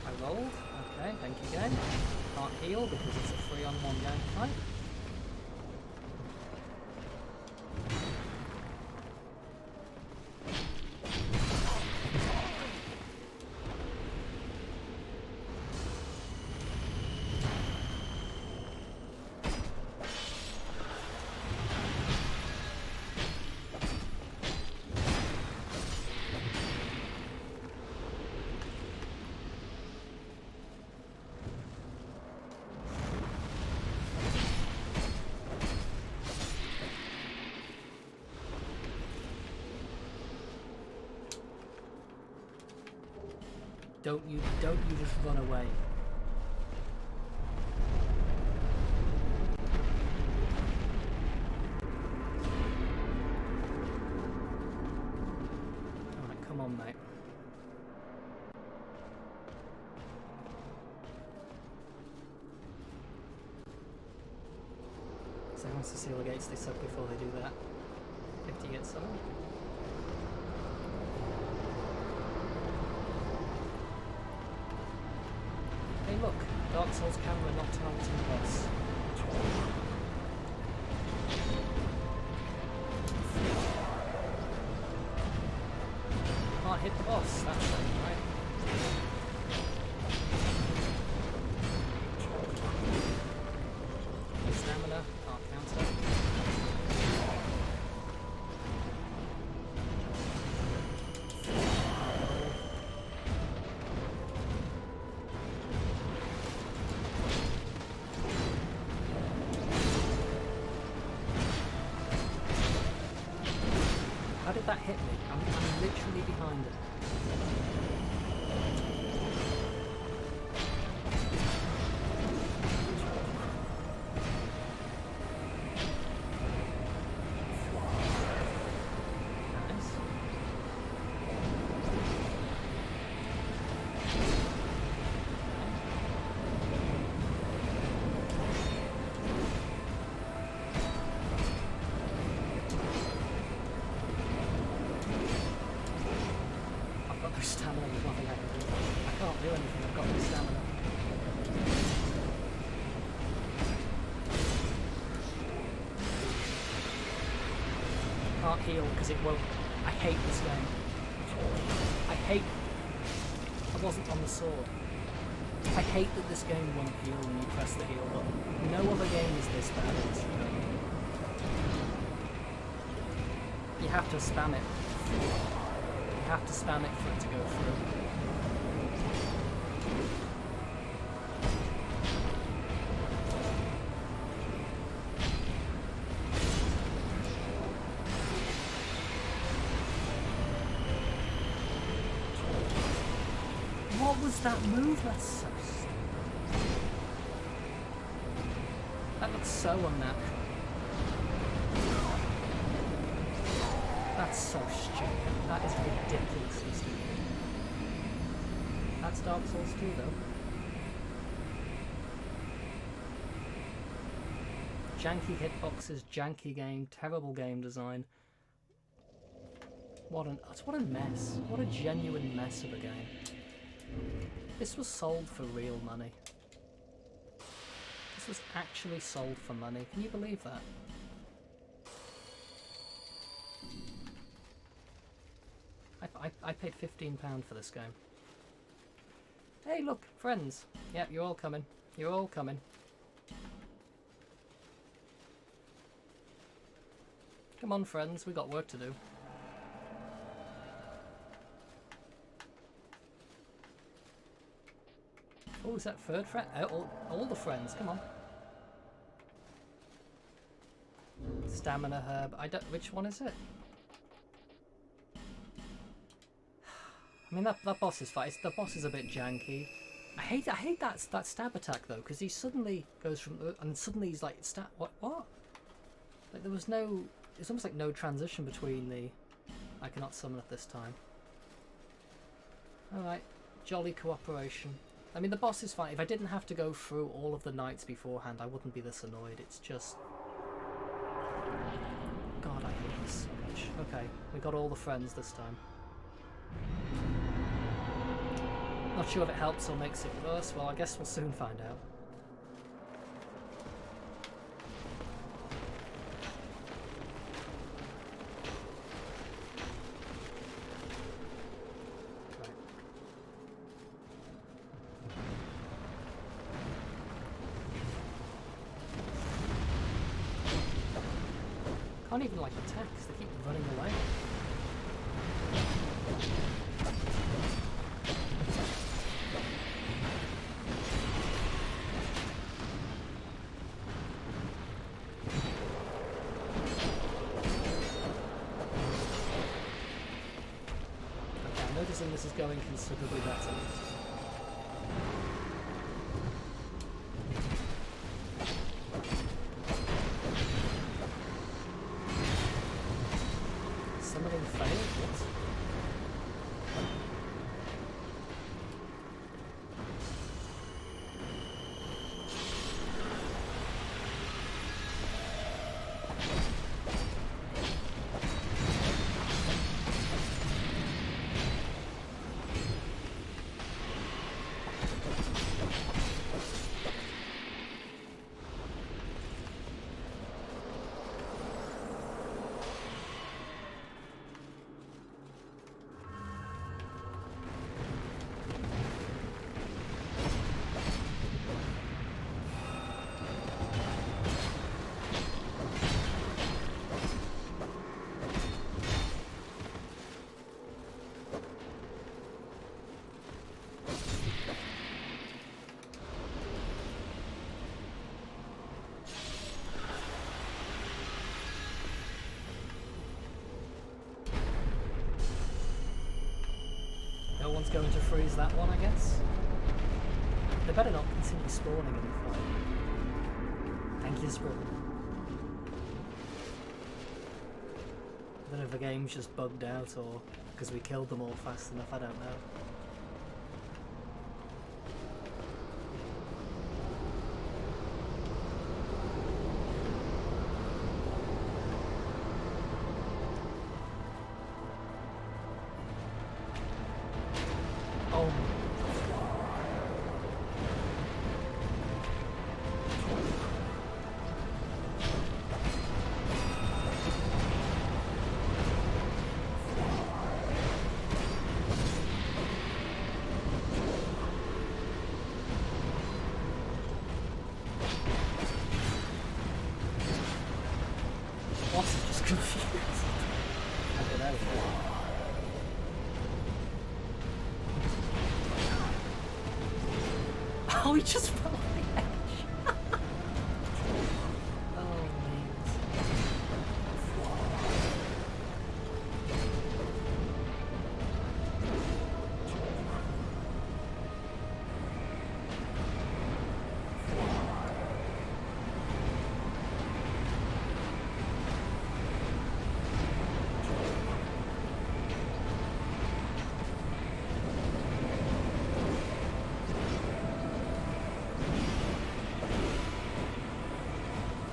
I rolled. Okay, thank you again. Can't heal because it's a 3-on-1 gang fight. Don't you just run away. Alright, come on, mate. So wants to seal the gates, they said before they do that. 50 gets some. Hey look, Dark Souls camera not targeting the boss. Can't hit the boss, that's right. Stamina, can't counter. How did that hit me? I'm literally behind it. Nice. stamina, there's nothing I can do. I can't do anything, I've got no stamina. Can't heal because it won't. I hate this game. I wasn't on the sword. I hate that this game won't heal when you press the heal button. No other game is this bad. You have to spam it. You have to spam it for it to go through. What was that move? That's so stupid. That looks so unnatural. That's so stupid. That is ridiculously stupid. That's Dark Souls 2 though. Janky hitboxes, janky game, terrible game design. What a mess. What a genuine mess of a game. This was sold for real money. This was actually sold for money. Can you believe that? I paid £15 for this game. Hey look, friends. Yep, you're all coming. You're all coming. Come on friends, we got work to do. Oh, is that third friend? All the friends, come on. Stamina herb. Which one is it? I mean, that boss is fine. The boss is a bit janky. I hate that stab attack though, because he suddenly goes from and suddenly he's like stab. What? Like there was no. It's almost like no transition between the. I cannot summon at this time. All right, jolly cooperation. I mean, the boss is fine. If I didn't have to go through all of the knights beforehand, I wouldn't be this annoyed. It's just. God, I hate this so much. Okay, we got all the friends this time. Not sure if it helps or makes it worse. Well, I guess we'll soon find out. Right. Can't even like attack because they keep running away. This is going considerably better. Summoning failed? What? No one's going to freeze that one, I guess. They better not continue spawning in the fight. Thank you, Spawn. I don't know if the game's just bugged out or because we killed them all fast enough, I don't know. Oh. Waltz is just confused. Okay, there we go. Oh, he just fell off the edge. Oh, man.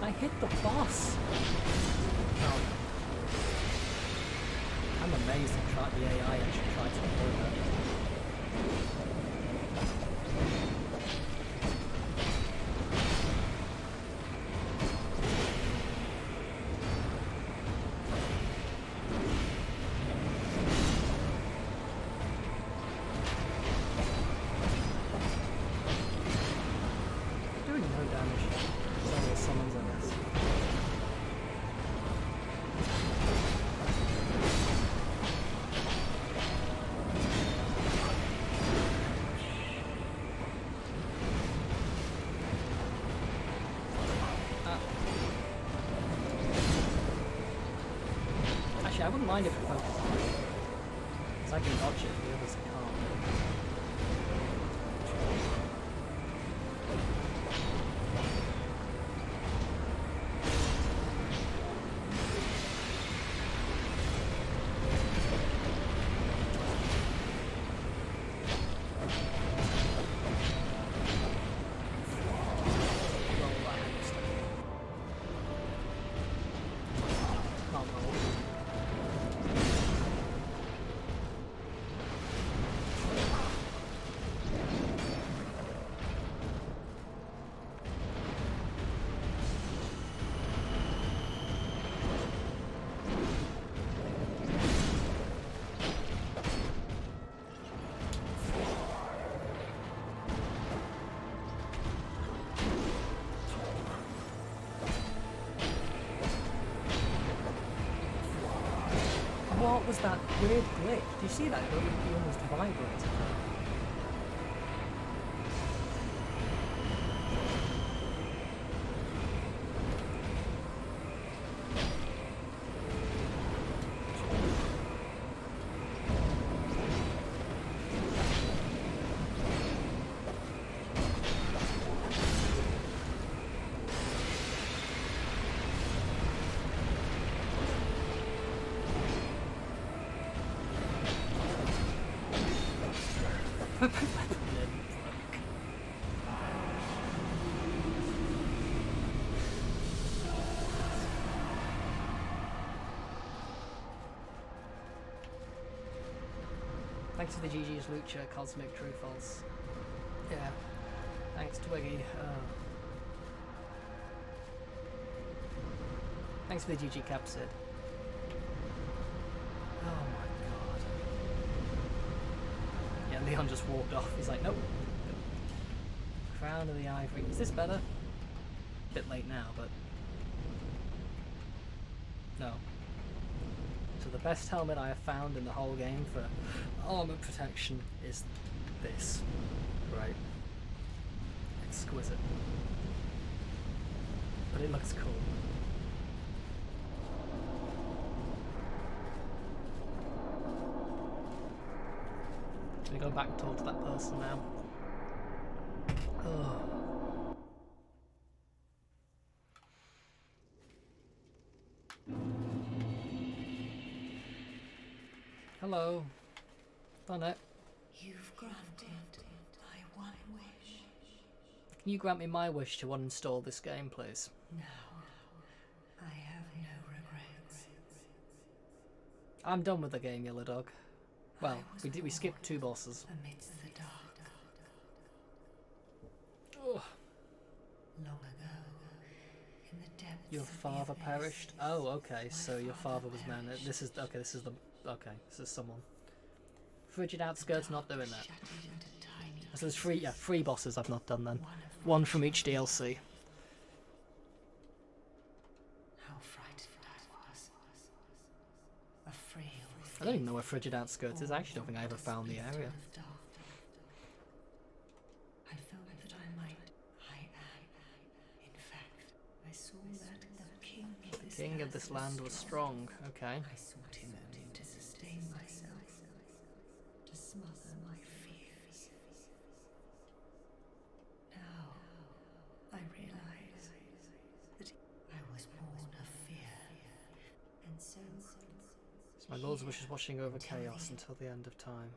I hit the boss. Oh. I'm amazed that the AI actually tried to avoid that. Doing no damage. It's only a summons, I guess. Actually, I wouldn't mind if it focused on it. Because I can dodge it, the others can't. What was that weird glitch? Do you see that? He almost vibrated. Thanks to the GG's Lucha, Cosmic True False. Yeah. Thanks, Twiggy. Thanks for the GG Capsid. Oh my god. Yeah, Leon just walked off. He's like, nope. Crown of the Ivory. Is this better? Bit late now, but... No. So the best helmet I have found in the whole game for armor protection is this. Right. Exquisite. But it looks cool. Can we go back and talk to that person now? Oh. Hello. Done it. You've granted my one wish. Can you grant me my wish to uninstall this game, please? Now, I have no regrets. I'm done with the game, Yellow Dog. Well, we skipped 2 bosses. Amidst the dark. Ugh. Long ago, in the depths Your of the father abyss, perished? Oh, okay, so your father was man. perished. This is someone. Frigid Outskirts, not doing that. Shattered into tiny So there's 3 bosses I've not done then. one of 1 from each DLC. how frightened I was. Afraid. I don't even know where Frigid Outskirts is. I actually don't think I ever found the area. I felt that I am. In fact, I saw that the king King of this land was strong. Okay. I sought him only to sustain myself, to smother my fears. Now, I realize that I was born of fear, and so So my lord's wish is watching over chaos until the end of time.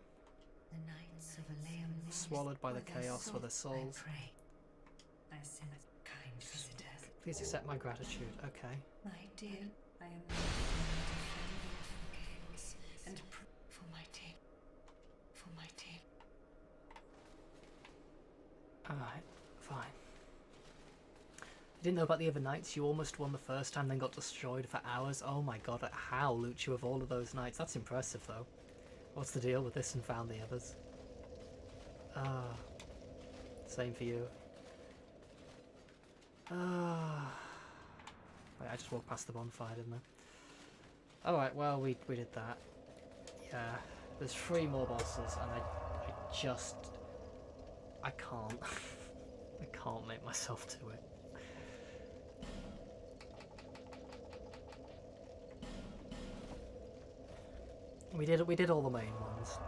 the nights of Aleum Swallowed by the chaos were their souls. I send kind visitors. Please accept my gratitude. Okay. My dear, I am defending kings and for my team. For my team. Alright, fine. You didn't know about the other nights? You almost won the first time, then got destroyed for hours? Oh my god, how loot you of all of those nights? That's impressive though. What's the deal with this and found the others? Ah. Same for you. Ah. Wait, I just walked past the bonfire, didn't I? Alright, well, we did that. Yeah. There's 3 more bosses, and I can't. I can't make myself do it. We did all the main ones.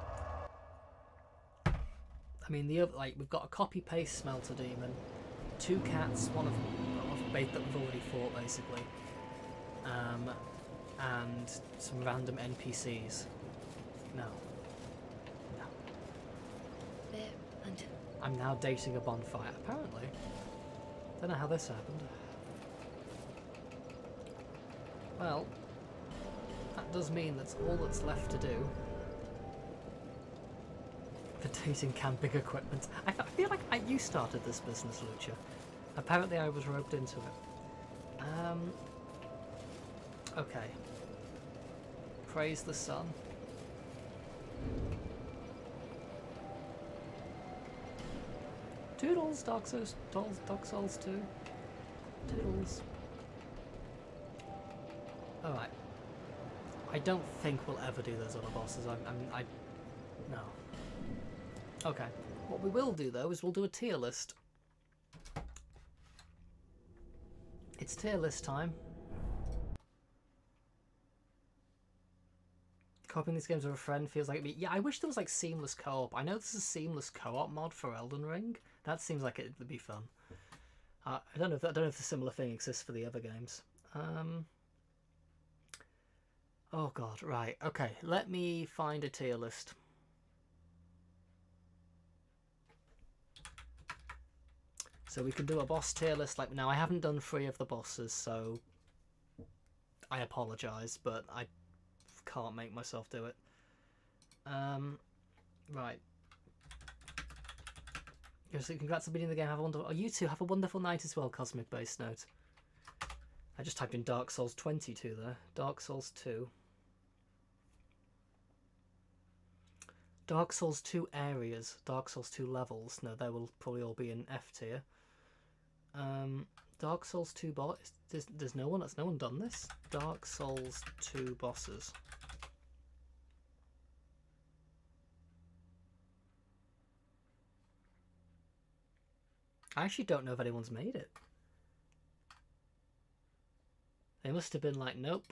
I mean, the other, like, we've got a copy paste smelter demon, 2 cats, one of bait that we've already fought basically, and some random NPCs. No. There, and I'm now dating a bonfire, apparently. Don't know how this happened. Well, that does mean that's all that's left to do for dating camping equipment. I feel like you started this business, Lucha. Apparently I was roped into it. Okay. Praise the sun. Toodles, Dark Souls 2. Toodles. Alright. I don't think we'll ever do those other bosses. No. Okay. What we will do though is we'll do a tier list. It's tier list time. Copying these games with a friend feels like me. Yeah, I wish there was like seamless co-op. I know this is a seamless co-op mod for Elden Ring. That seems like it would be fun. I don't know if a similar thing exists for the other games. Oh god, right. Okay, let me find a tier list. So we can do a boss tier list. Like now, I haven't done 3 of the bosses, so I apologise, but I can't make myself do it. Right. So congrats on beating the game. Have a wonderful. Oh, you two have a wonderful night as well. Cosmic Base Note. I just typed in Dark Souls 22 there. Dark Souls 2. Dark Souls 2 areas. Dark Souls 2 levels. No, they will probably all be in F tier. Dark Souls 2 boss. There's no one. Has no one done this? Dark Souls 2 bosses. I actually don't know if anyone's made it. They must have been like, nope.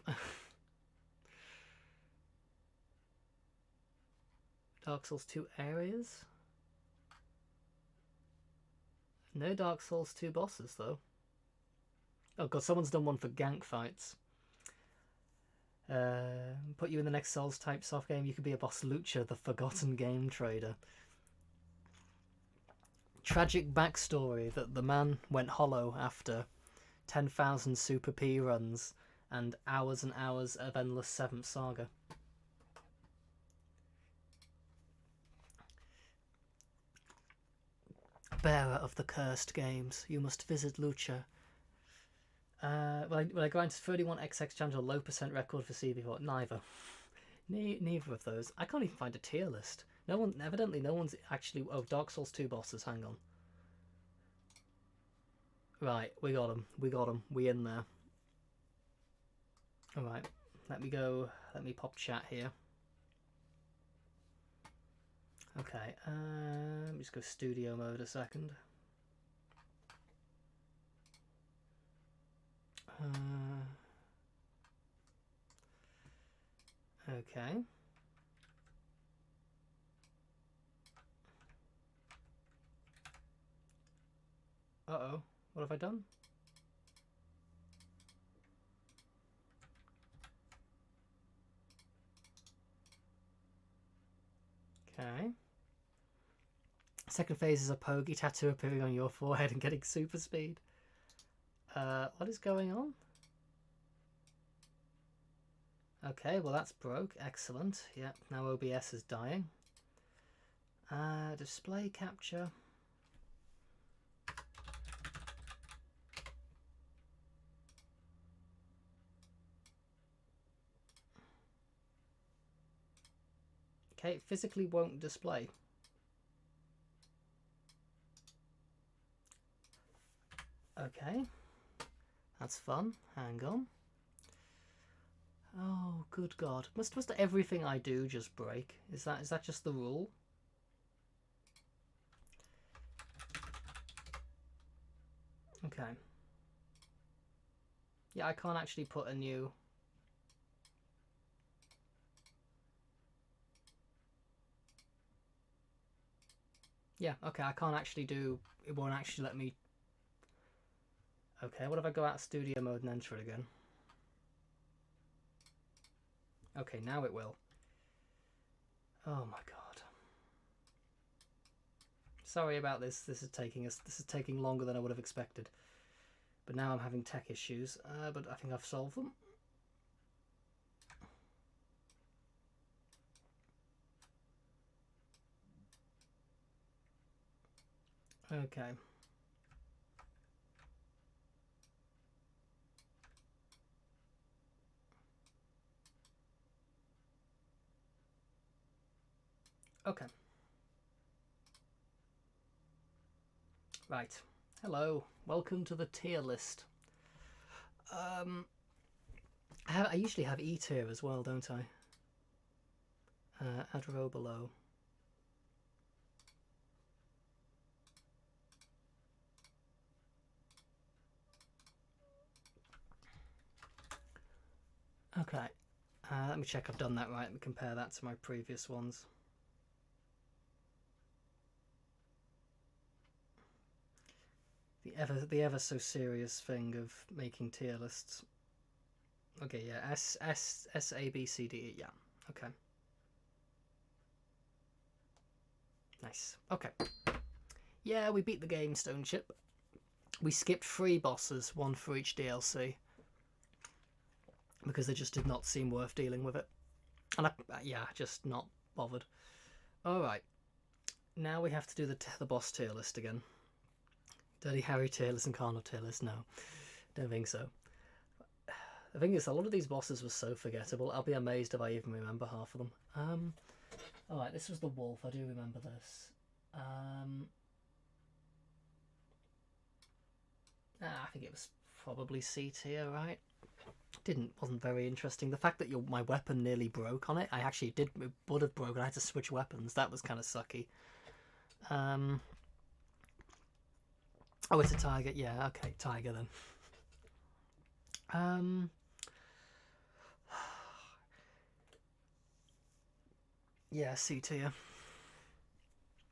Dark Souls 2 areas? No Dark Souls 2 bosses, though. Oh god, someone's done one for gank fights. Put you in the next Souls-type soft game, you could be a boss Lucha, the forgotten game trader. Tragic backstory that the man went hollow after 10,000 Super P runs and hours of endless 7th Saga. bearer of the cursed games, you must visit Lucha. Will I grant 31XX challenge or low percent record for CB4? Neither. Neither of those. I can't even find a tier list. Evidently no one's actually... Oh, Dark Souls 2 bosses, hang on. Right, we got them. We in there. Alright, let me pop chat here. Okay, let me just go studio mode a second. Okay. Uh-oh, what have I done? Okay. Second phase is a pogey tattoo appearing on your forehead and getting super speed. What is going on? Okay, well that's broke. Excellent. Yep, now OBS is dying. Display capture. Okay, it physically won't display. Okay, that's fun. Hang on. Oh, good God! Must everything I do just break? Is that just the rule? Okay. Yeah, I can't actually put a new. Yeah, okay, I can't actually do. It won't actually let me. Okay, what if I go out of studio mode and enter it again? Okay, now it will. Oh my God. Sorry about this. This is taking longer than I would have expected. But now I'm having tech issues. But I think I've solved them. Okay. Okay. Right. Hello. Welcome to the tier list. I usually have E tier as well, don't I? Add row below. Okay. Let me check I've done that right and compare that to my previous ones. The ever so serious thing of making tier lists. Okay, yeah, S A B C D E, yeah. Okay. Nice. Okay. Yeah, we beat the game, Stone Chip. We skipped 3 bosses, 1 for each DLC. Because they just did not seem worth dealing with it. And yeah, just not bothered. Alright. Now we have to do the boss tier list again. Dirty Harry tier list and Carnal tier list? No. Don't think so. The thing is, a lot of these bosses were so forgettable. I'll be amazed if I even remember half of them. Alright, this was the wolf. I do remember this. I think it was probably C tier, right? Wasn't very interesting. The fact that my weapon nearly broke on it, it would have broken. I had to switch weapons. That was kind of sucky. Oh, it's a tiger. Yeah, okay, tiger then. Yeah, C tier.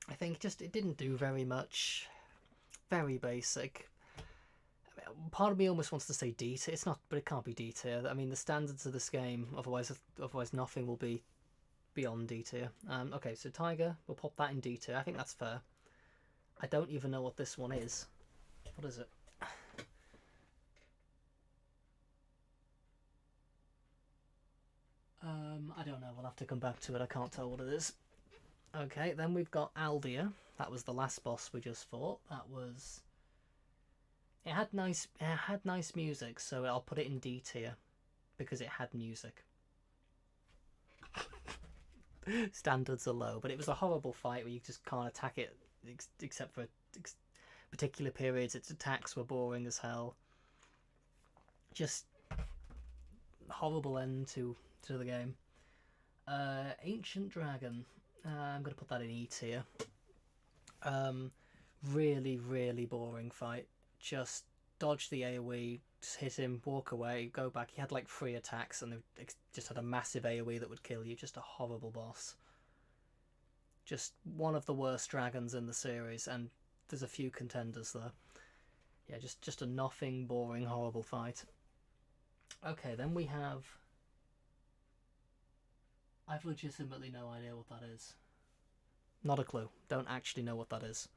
I think it didn't do very much. Very basic. Part of me almost wants to say D tier. It's not, but it can't be D tier. I mean, the standards of this game. Otherwise nothing will be beyond D tier. Okay, so tiger. We'll pop that in D tier. I think that's fair. I don't even know what this one is. What is it? I don't know. We'll have to come back to it. I can't tell what it is. Okay, then we've got Aldia. That was the last boss we just fought. That was... It had nice music, so I'll put it in D tier because it had music. Standards are low, but it was a horrible fight where you just can't attack it except for particular periods. Its attacks were boring as hell. Just horrible end to the game. Ancient Dragon. I'm going to put that in E tier. Really, really boring fight. Just dodge the AoE, just hit him, walk away, go back. He had like 3 attacks and they just had a massive AoE that would kill you. Just a horrible boss. Just one of the worst dragons in the series, and there's a few contenders there. Yeah, just a nothing, boring, horrible fight. Okay, then we have... I've legitimately no idea what that is. Not a clue. Don't actually know what that is.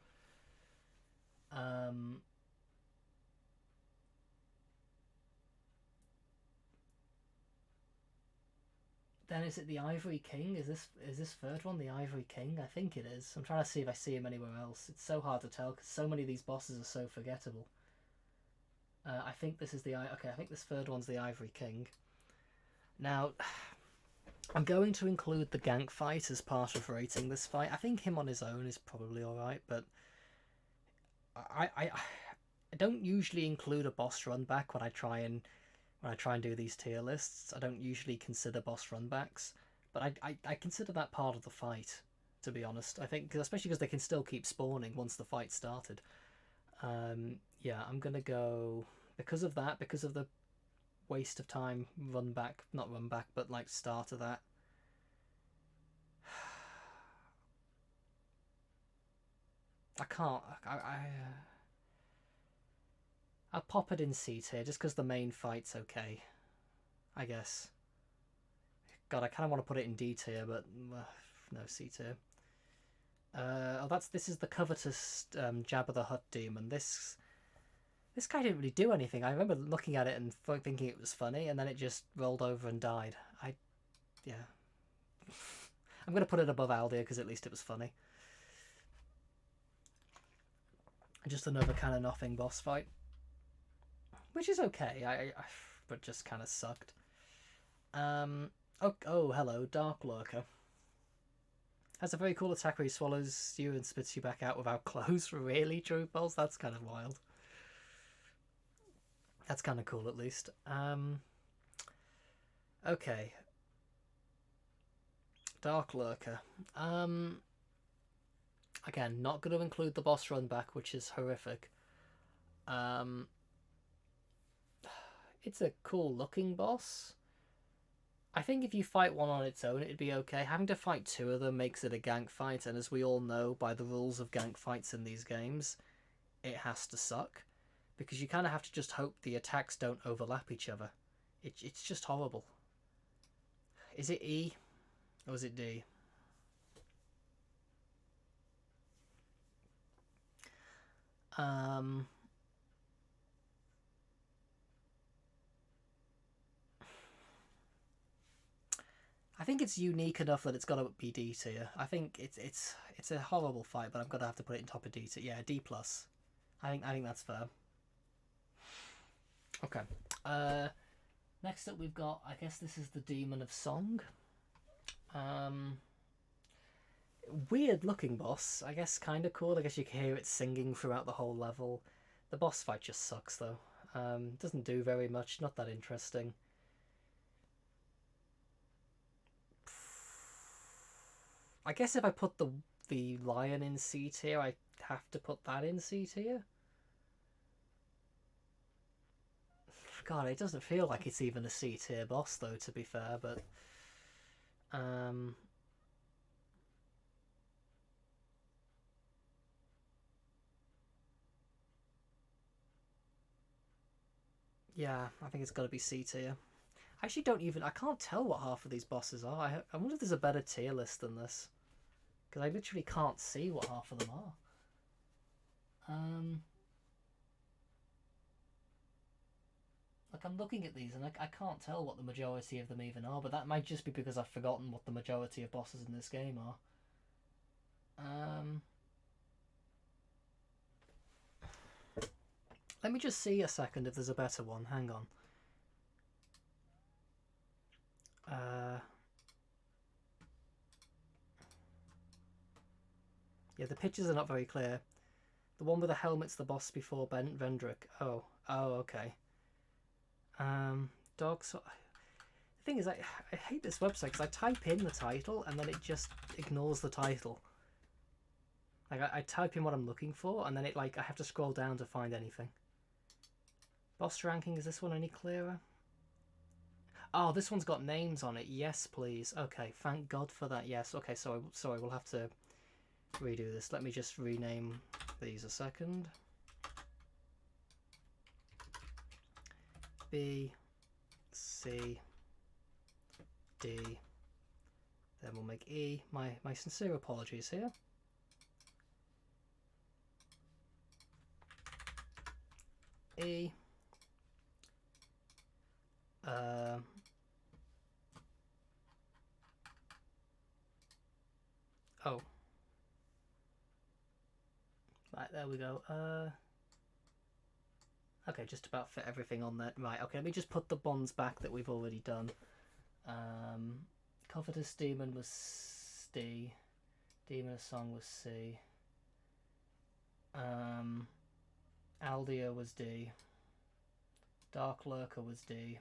Then is it the Ivory King? Is this third one the Ivory King? I think it is. I'm trying to see if I see him anywhere else. It's so hard to tell because so many of these bosses are so forgettable. I think this is the... Okay, I think this third one's the Ivory King. Now, I'm going to include the gank fight as part of rating this fight. I think him on his own is probably alright, but I don't usually include a boss run back when I try and do these tier lists. I don't usually consider boss run backs, but I consider that part of the fight, to be honest. I think, especially because they can still keep spawning once the fight started. Yeah, I'm gonna go, because of that, because of the waste of time not run back, but like start of that. I can't, I'll pop it in C tier just because the main fight's okay, I guess. God, I kind of want to put it in D tier, but no, C tier. This is the covetous Jabba the Hutt demon. This guy didn't really do anything. I remember looking at it and thinking it was funny, and then it just rolled over and died. Yeah. I'm going to put it above Aldia because at least it was funny. Just another kind of nothing boss fight. Which is okay, but just kind of sucked. Oh, hello, Dark Lurker. Has a very cool attack where he swallows you and spits you back out without clothes. Really, True Pulse? That's kind of wild. That's kind of cool, at least. Okay. Dark Lurker. Again, not going to include the boss run back, which is horrific. It's a cool looking boss. I think if you fight one on its own, it'd be okay. Having to fight 2 of them makes it a gank fight, and as we all know, by the rules of gank fights in these games, it has to suck. Because you kind of have to just hope the attacks don't overlap each other. It's just horrible. Is it E? Or is it D? I think it's unique enough that it's got to be D tier. I think it's a horrible fight, but I'm gonna have to put it in top of D tier. Yeah, D plus. I think that's fair. Okay. Next up we've got, I guess this is the Demon of Song. Weird looking boss. I guess kind of cool. I guess you can hear it singing throughout the whole level. The boss fight just sucks though. Doesn't do very much. Not that interesting. I guess if I put the lion in C tier, I have to put that in C tier. God, it doesn't feel like it's even a C tier boss though, to be fair, but yeah, I think it's got to be C tier. I actually I can't tell what half of these bosses are. I wonder if there's a better tier list than this. Because I literally can't see what half of them are. Like, I'm looking at these and I can't tell what the majority of them even are, but that might just be because I've forgotten what the majority of bosses in this game are. Let me just see a second if there's a better one. Hang on. Yeah, the pictures are not very clear. The one with the helmet's the boss before Vendrick. Oh, okay. Dogs. The thing is, I hate this website because I type in the title and then it just ignores the title. Like I type in what I'm looking for and then it I have to scroll down to find anything. Boss ranking, is this one any clearer? Oh, this one's got names on it. Yes, please. Okay, thank God for that. Yes. Okay, sorry, we'll have to redo this. Let me just rename these a second. B, C, D. Then we'll make E. My sincere apologies here. E. Oh. Right, there we go. Okay, just about fit everything on that. Right, okay, let me just put the bonds back that we've already done. Covetous Demon was D. Demon of Song was C. Aldia was D. Dark Lurker was D.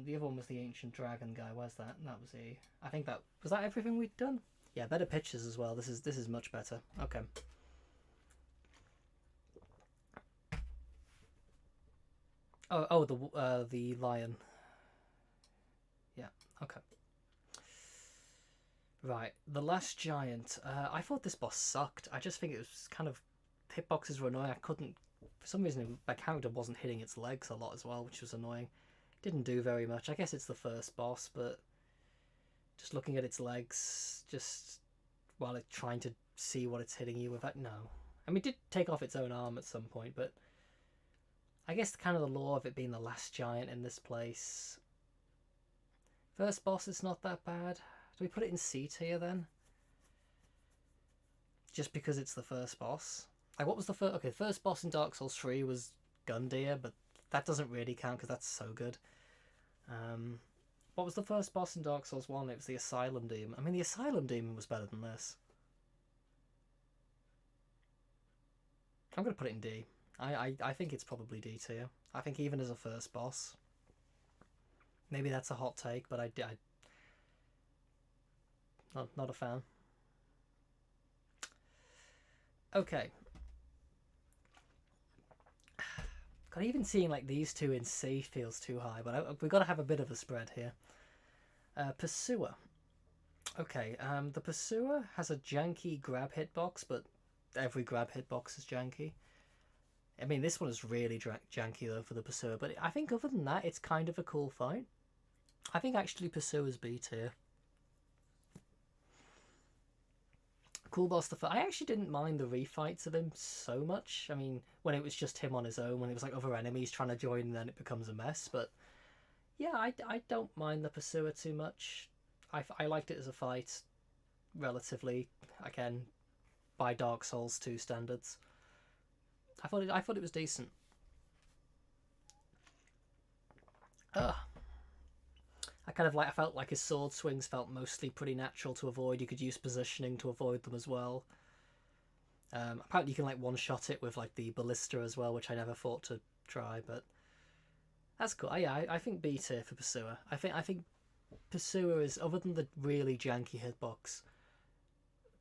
The other one was the Ancient Dragon guy. Where's that? That was E. I think that was that everything we'd done. Yeah, better pictures as well. This is much better. Okay. Oh, the lion. Yeah. Okay. Right, the last giant. I thought this boss sucked. I just think it was kind of hitboxes were annoying. I couldn't, for some reason, my character wasn't hitting its legs a lot as well, which was annoying. Didn't do very much. I guess it's the first boss, but just looking at its legs, just while it's trying to see what it's hitting you with, no. I mean, it did take off its own arm at some point, but I guess kind of the lore of it being the last giant in this place. First boss is not that bad. Do we put it in C tier then? Just because it's the first boss. Like, what was the first? Okay, first boss in Dark Souls 3 was Gundyr, but that doesn't really count because that's so good. What was the first boss in Dark Souls 1? It was the Asylum Demon. I mean, the Asylum Demon was better than this. I'm going to put it in D. I think it's probably D tier. I think even as a first boss. Maybe that's a hot take, but I not a fan. Okay. God, even seeing like these two in C feels too high, but we've got to have a bit of a spread here. Pursuer. Okay, the Pursuer has a janky grab hitbox, but every grab hitbox is janky. I mean, this one is really janky though for the Pursuer, but I think other than that, it's kind of a cool fight. I think actually Pursuer's B tier. Cool boss to fight. I actually didn't mind the refights of him so much. I mean, when it was just him on his own, when it was like other enemies trying to join, and then it becomes a mess. But yeah, I don't mind the Pursuer too much. I liked it as a fight, relatively, again, by Dark Souls 2 standards. I thought it was decent. I felt like his sword swings felt mostly pretty natural to avoid. You could use positioning to avoid them as well. Apparently you can like one-shot it with like the ballista as well, which I never thought to try, but that's cool. Yeah, I think B tier for Pursuer. I think Pursuer is, other than the really janky hitbox,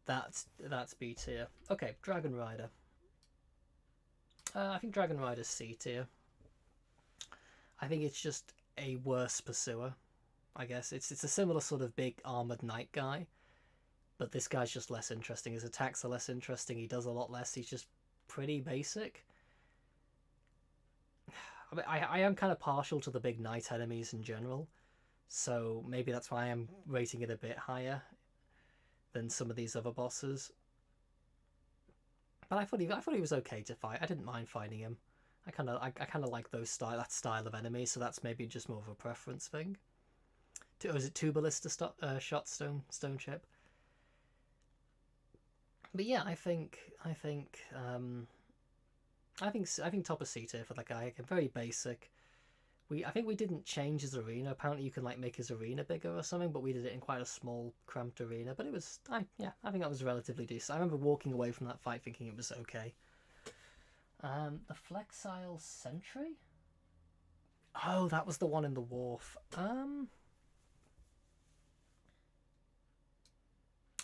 that's B tier. Okay, Dragon Rider. I think Dragon Rider's C tier. I think it's just a worse Pursuer. I guess it's a similar sort of big armored knight guy, but this guy's just less interesting. His attacks are less interesting. He does a lot less. He's just pretty basic. I mean, I am kind of partial to the big knight enemies in general, so maybe that's why I'm rating it a bit higher than some of these other bosses. But I thought he was okay to fight. I didn't mind fighting him. I kind of like that style of enemy, so that's maybe just more of a preference thing. Is it two ballista shot stone chip? But yeah, I think top of C tier for that guy. Again, very basic. I think we didn't change his arena. Apparently, you can like make his arena bigger or something, but we did it in quite a small, cramped arena. But it was, I think that was relatively decent. I remember walking away from that fight thinking it was okay. The Flexile Sentry. Oh, that was the one in the wharf. I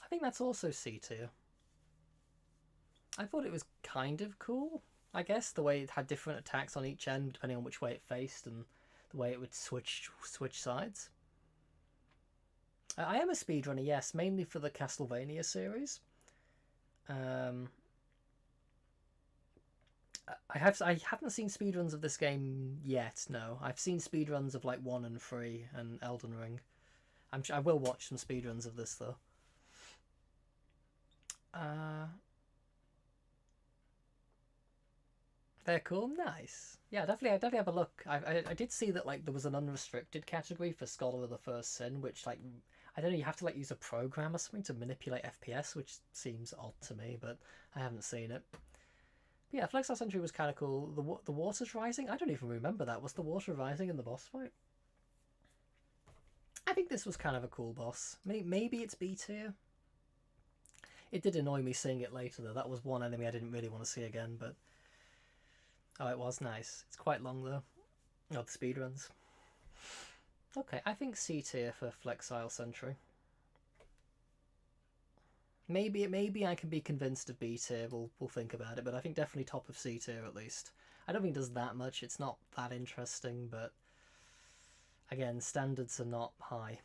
think that's also C tier. I thought it was kind of cool. I guess the way it had different attacks on each end depending on which way it faced and the way it would switch sides. I am a speedrunner, yes, mainly for the Castlevania series. I haven't seen speedruns of this game yet. No, I've seen speedruns of like 1 and 3 and Elden Ring. I'm sure I will watch some speedruns of this though. They're cool, nice. Yeah, definitely have a look. I did see that like there was an unrestricted category for Scholar of the First Sin, which like I don't know, you have to like use a program or something to manipulate FPS, which seems odd to me, but I haven't seen it. But yeah, Flexile Sentry was kind of cool. The water's rising. I don't even remember that. Was the water rising in the boss fight? I think this was kind of a cool boss. Maybe it's B tier. It did annoy me seeing it later though. That was one enemy I didn't really want to see again, but oh, it was nice. It's quite long though. Oh, the speedruns. Okay, I think C tier for Flexile Sentry. Maybe I can be convinced of B tier. We'll think about it, but I think definitely top of C tier at least. I don't think it does that much. It's not that interesting, but again, standards are not high.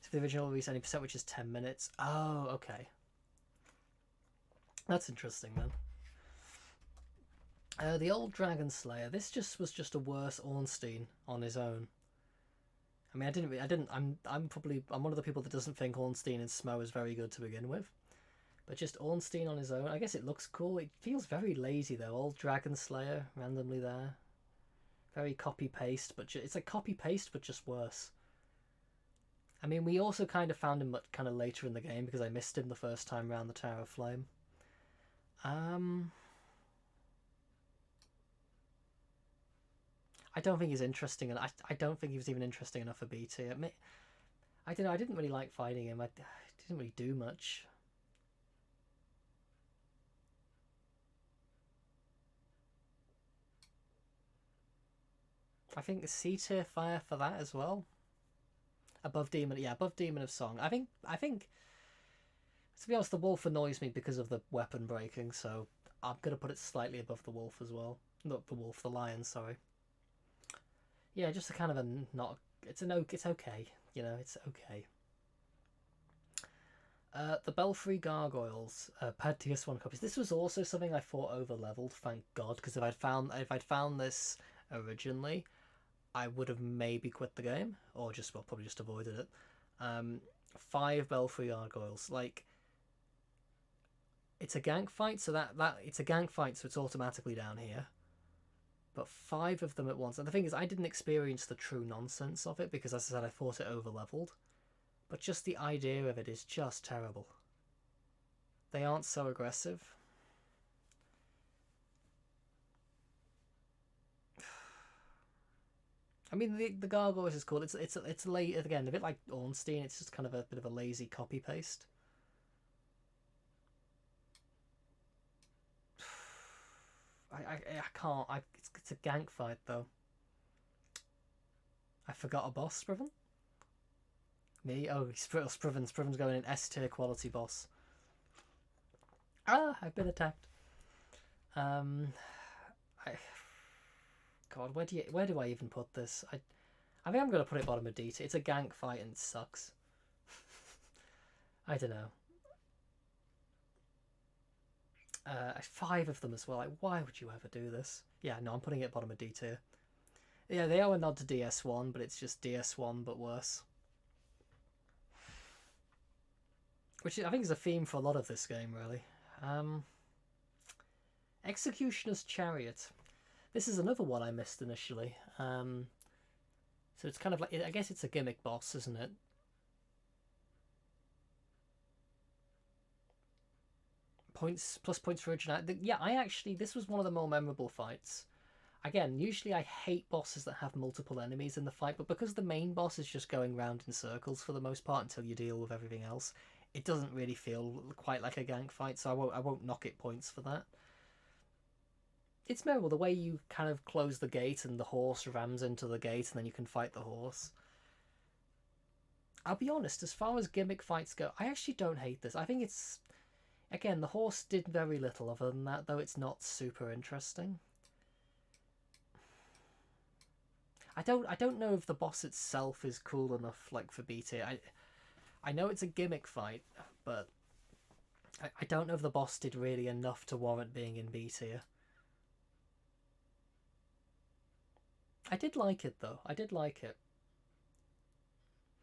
So the original release 70%, which is 10 minutes. Oh, okay. That's interesting then. The old Dragon Slayer. This was just a worse Ornstein on his own. I mean, I'm one of the people that doesn't think Ornstein and Smo is very good to begin with. But just Ornstein on his own, I guess it looks cool. It feels very lazy though. Old Dragon Slayer randomly there. Very copy paste, but it's like copy paste but just worse. I mean, we also kind of found him kind of later in the game because I missed him the first time around the Tower of Flame. I don't think he's interesting, and I don't think he was even interesting enough for B tier. I don't know. I didn't really like fighting him. I didn't really do much. I think C tier fire for that as well. Above Demon, yeah, above Demon of Song. I think to be honest, the wolf annoys me because of the weapon breaking, so I'm gonna put it slightly above the wolf as well. Not the wolf, the lion. Sorry. Yeah, just a kind of a not. It's okay. You know, it's okay. The Belfry Gargoyles, pad TS1 copies. This was also something I thought over leveled. Thank God, because if I'd found this originally, I would have maybe quit the game or probably just avoided it. 5 Belfry Gargoyles, like it's a gank fight, so it's a gank fight, so it's automatically down here. But 5 of them at once. And the thing is, I didn't experience the true nonsense of it because, as I said, I thought it over-leveled. But just the idea of it is just terrible. They aren't so aggressive. I mean, the Gargoyles is cool. It's late again, a bit like Ornstein. It's just kind of a bit of a lazy copy-paste. I can't. It's a gank fight though. I forgot a boss, Spriven. Me? Oh, Spriven's going in S tier quality boss. Ah, I've been attacked. God, where do I even put this? I think I'm gonna put it bottom of D tier. It's a gank fight and it sucks. I don't know. 5 of them as well. Like, why would you ever do this? Yeah, no, I'm putting it bottom of D tier. Yeah, they are a nod to DS1, but it's just DS1 but worse. Which I think is a theme for a lot of this game, really. Executioner's Chariot. This is another one I missed initially. So it's kind of like, I guess it's a gimmick boss, isn't it? points plus points for originality. Yeah, this was one of the more memorable fights. Again, usually I hate bosses that have multiple enemies in the fight, but because the main boss is just going round in circles for the most part until you deal with everything else, it doesn't really feel quite like a gank fight, so I won't knock it points for that. It's memorable, the way you kind of close the gate and the horse rams into the gate and then you can fight the horse. I'll be honest, as far as gimmick fights go, I actually don't hate this. I think it's... Again, the horse did very little other than that, though it's not super interesting. I don't know if the boss itself is cool enough, like, for B tier. I know it's a gimmick fight, but I don't know if the boss did really enough to warrant being in B tier. I did like it, though. I did like it.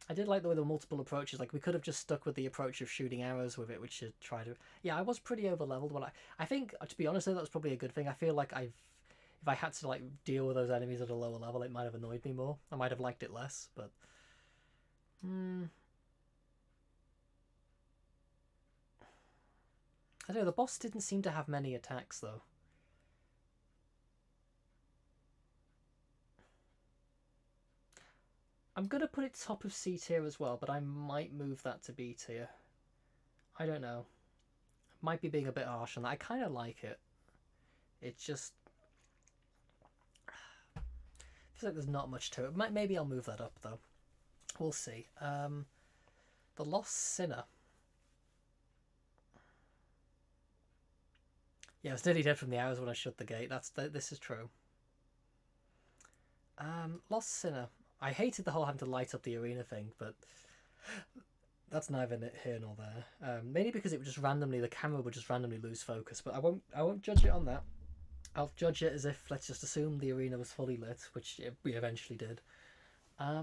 I did like the way there were multiple approaches. Like, we could have just stuck with the approach of shooting arrows with it, which should try to... Yeah, I was pretty over-leveled. But I think, to be honest, though, that's probably a good thing. I feel like if I had to, like, deal with those enemies at a lower level, it might have annoyed me more. I might have liked it less, but... I don't know, the boss didn't seem to have many attacks, though. I'm going to put it top of C tier as well, but I might move that to B tier. I don't know. Might be being a bit harsh on that. I kind of like it. It's just... feels like there's not much to it. Maybe I'll move that up, though. We'll see. The Lost Sinner. Yeah, I was nearly dead from the arrows when I shut the gate. This is true. Lost Sinner. I hated the whole having to light up the arena thing, but that's neither here nor there. Mainly because it would just randomly, the camera would just randomly lose focus. But I won't judge it on that. I'll judge it as if, let's just assume the arena was fully lit, which we eventually did. I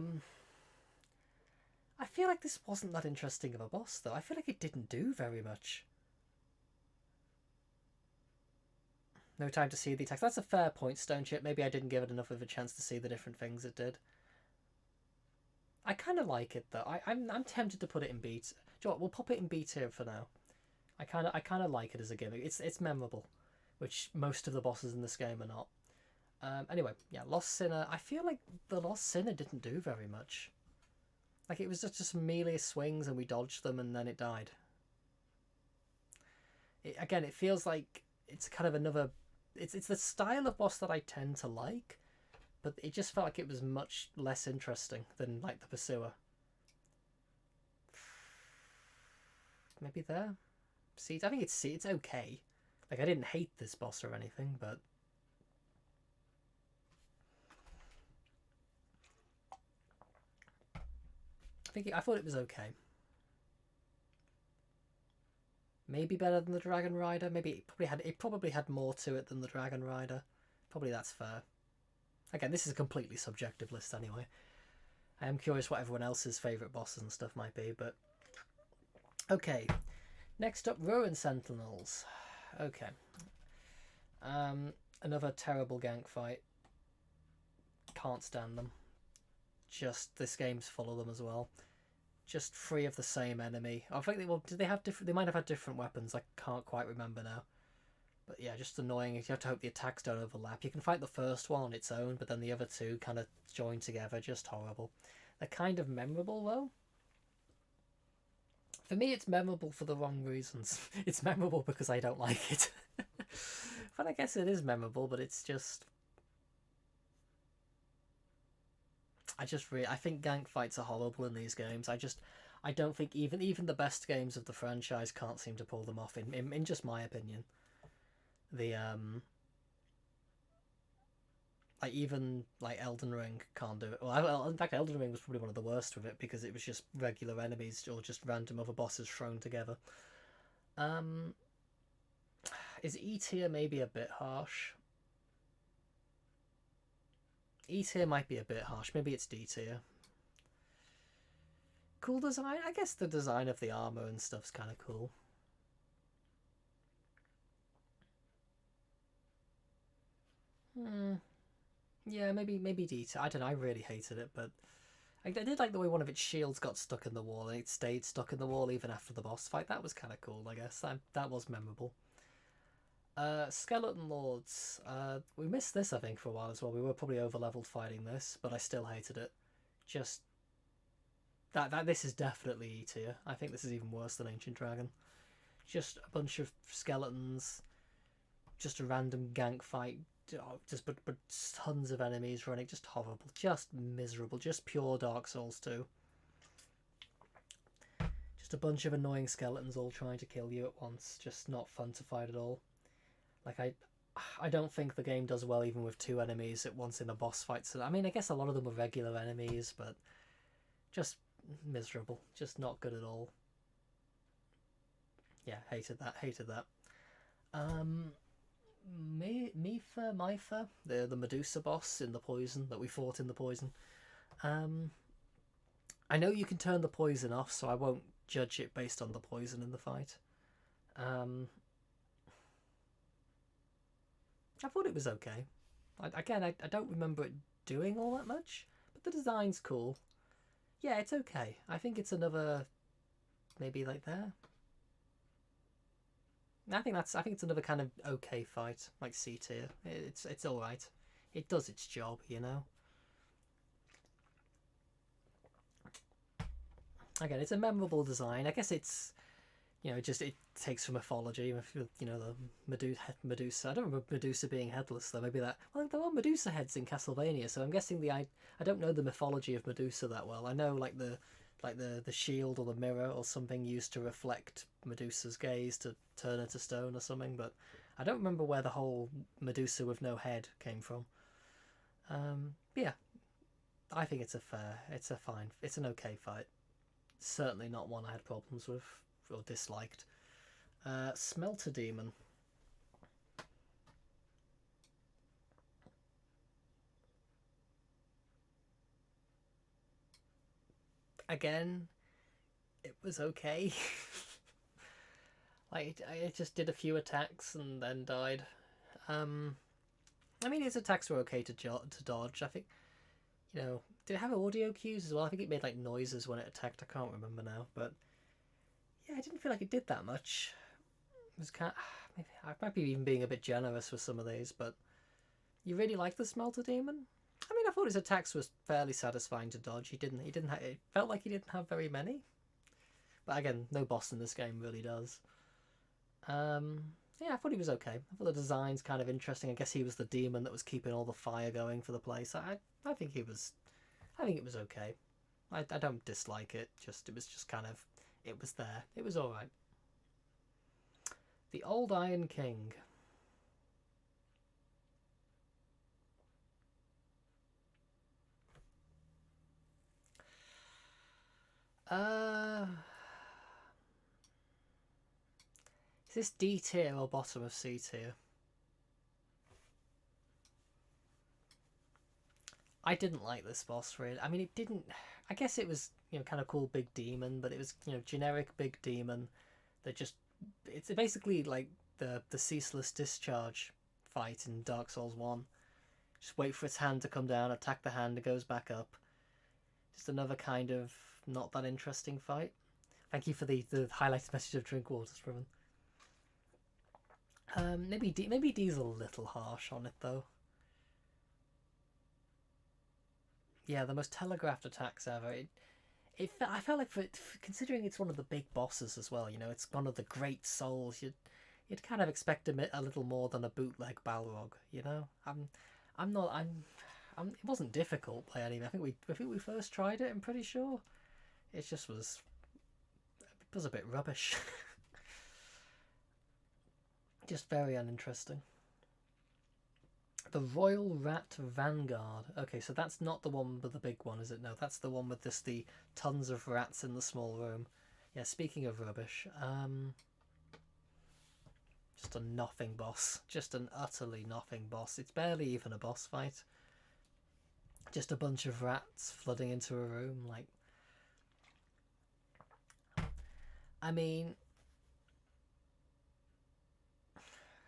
feel like this wasn't that interesting of a boss, though. I feel like it didn't do very much. No time to see the attacks. That's a fair point, Stone Chip. Maybe I didn't give it enough of a chance to see the different things it did. I kind of like it, though. I'm tempted to put it in B tier. Do you know what? We'll pop it in B tier for now. I kind of like it as a gimmick. It's memorable, which most of the bosses in this game are not. Anyway, yeah, Lost Sinner. I feel like the Lost Sinner didn't do very much. Like, it was just melee swings and we dodged them and then it died. Again, it feels like it's kind of another... It's the style of boss that I tend to like, but it just felt like it was much less interesting than, like, the Pursuer. Maybe there? See, I think it's okay. Like, I didn't hate this boss or anything, but... I thought it was okay. Maybe better than the Dragon Rider. Maybe it probably had more to it than the Dragon Rider. Probably that's fair. Again, this is a completely subjective list anyway. I am curious what everyone else's favourite bosses and stuff might be, but... Okay. Next up, Ruin Sentinels. Okay. Another terrible gank fight. Can't stand them. Just, this game's full of them as well. Just 3 of the same enemy. I think did they have different? They might have had different weapons. I can't quite remember now. But yeah, just annoying. You have to hope the attacks don't overlap. You can fight the first one on its own, but then the other 2 kind of join together. Just horrible. They're kind of memorable though. For me, it's memorable for the wrong reasons. It's memorable because I don't like it. But I guess it is memorable, but it's just... I think gank fights are horrible in these games. I don't think even the best games of the franchise can't seem to pull them off, in just my opinion. Like, even, like, Elden Ring can't do it. Well, in fact, Elden Ring was probably one of the worst with it, because it was just regular enemies or just random other bosses thrown together. Is E tier maybe a bit harsh? E tier might be a bit harsh. Maybe it's D tier. Cool design? I guess the design of the armor and stuff's kind of cool. Yeah, maybe D tier. I don't know. I really hated it, but I did like the way one of its shields got stuck in the wall and it stayed stuck in the wall even after the boss fight. That was kind of cool, I guess. That was memorable. Skeleton Lords. We missed this, I think, for a while as well. We were probably over-leveled fighting this, but I still hated it. Just... This is definitely E tier. I think this is even worse than Ancient Dragon. Just a bunch of skeletons. Just a random gank fight. But tons of enemies running. Just horrible. Just miserable. Just pure Dark Souls 2. Just a bunch of annoying skeletons all trying to kill you at once. Just not fun to fight at all. Like, I don't think the game does well even with 2 enemies at once in a boss fight. So, I mean, I guess a lot of them are regular enemies, but just miserable. Just not good at all. Yeah, hated that. Mytha, the Medusa boss in the poison that we fought in the poison. I know you can turn the poison off, so I won't judge it based on the poison in the fight. I thought it was okay. I don't remember it doing all that much, but the design's cool. Yeah, it's okay. I think it's another, maybe like there. I think it's another kind of okay fight, like C tier. It's all right. It does its job, you know. Again, it's a memorable design. I guess it's, you know, it takes from mythology. You know, the Medusa. I don't remember Medusa being headless though. Maybe that. Well, there are Medusa heads in Castlevania, so I'm guessing I don't know the mythology of Medusa that well. I know like the shield or the mirror or something used to reflect Medusa's gaze to turn her to stone or something, but I don't remember where the whole Medusa with no head came from. Yeah, I think it's an okay fight. Certainly not one I had problems with or disliked. Smelter Demon. Again, it was okay. Like, it just did a few attacks and then died. I mean, its attacks were okay to dodge. I think, you know, did it have audio cues as well? I think it made like noises when it attacked. I can't remember now, but yeah, I didn't feel like it did that much. It was maybe I might be even being a bit generous with some of these, but you really like the Smelter Demon? I mean, I thought his attacks was fairly satisfying to dodge. It felt like he didn't have very many. But again, no boss in this game really does. Yeah, I thought he was okay. I thought the design's kind of interesting. I guess he was the demon that was keeping all the fire going for the place. I think it was okay. I don't dislike it. It was just kind of, it was there. It was alright. The Old Iron King. Is this D tier or bottom of C tier? I didn't like this boss really. I mean, it didn't. I guess it was, you know, kind of cool big demon, but it was, you know, generic big demon that just. It's basically like the ceaseless discharge fight in Dark Souls 1. Just wait for its hand to come down, attack the hand, it goes back up. Just another kind of not that interesting fight. Thank you for the highlighted message of drink water, Scriven. Maybe D's a little harsh on it though. Yeah, the most telegraphed attacks ever. I felt like considering it's one of the big bosses as well. You know, it's one of the great souls. You'd kind of expect a little more than a bootleg Balrog. You know, it wasn't difficult by any means. I think we first tried it. I'm pretty sure. It just was. It was a bit rubbish. Just very uninteresting. The Royal Rat Vanguard. Okay, so that's not the one with the big one, is it? No, that's the one with just the tons of rats in the small room. Yeah, speaking of rubbish, just a nothing boss. Just an utterly nothing boss. It's barely even a boss fight. Just a bunch of rats flooding into a room, like... I mean...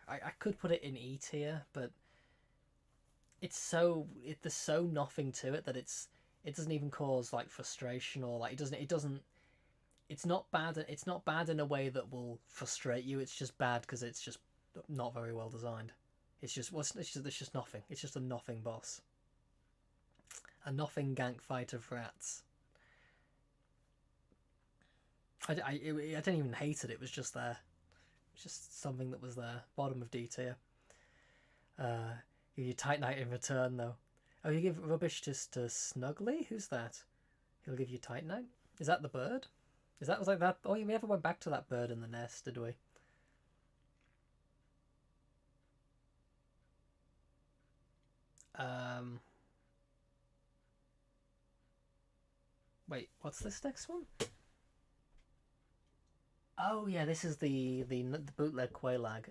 I could put it in E tier, but... there's so nothing to it that it's it doesn't even cause like frustration or like it doesn't. It's not bad. It's not bad in a way that will frustrate you. It's just bad because it's just not very well designed. It's just it's just nothing. It's just a nothing boss. A nothing gank fight of rats. I didn't even hate it. It was just there. It's just something that was there. Bottom of D tier. You Tight Knight in return though. Oh, you give rubbish to Snuggly? Who's that? He'll give you Tight Knight? Is that the bird? Was like that? Oh, we never went back to that bird in the nest, did we? Wait, what's this next one? Oh yeah, this is the bootleg Quelaag.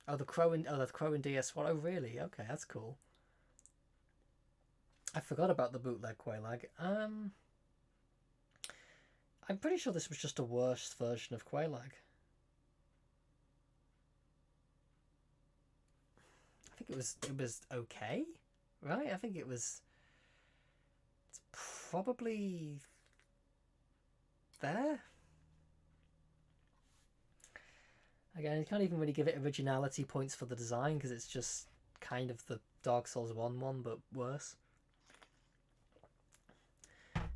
Oh, the Crow and DS1. Oh really? Okay, that's cool. I forgot about the bootleg Quelaag. I'm pretty sure this was just a worse version of Quelaag. I think it was okay, right? I think it's probably there. Again, you can't even really give it originality points for the design because it's just kind of the Dark Souls 1 but worse.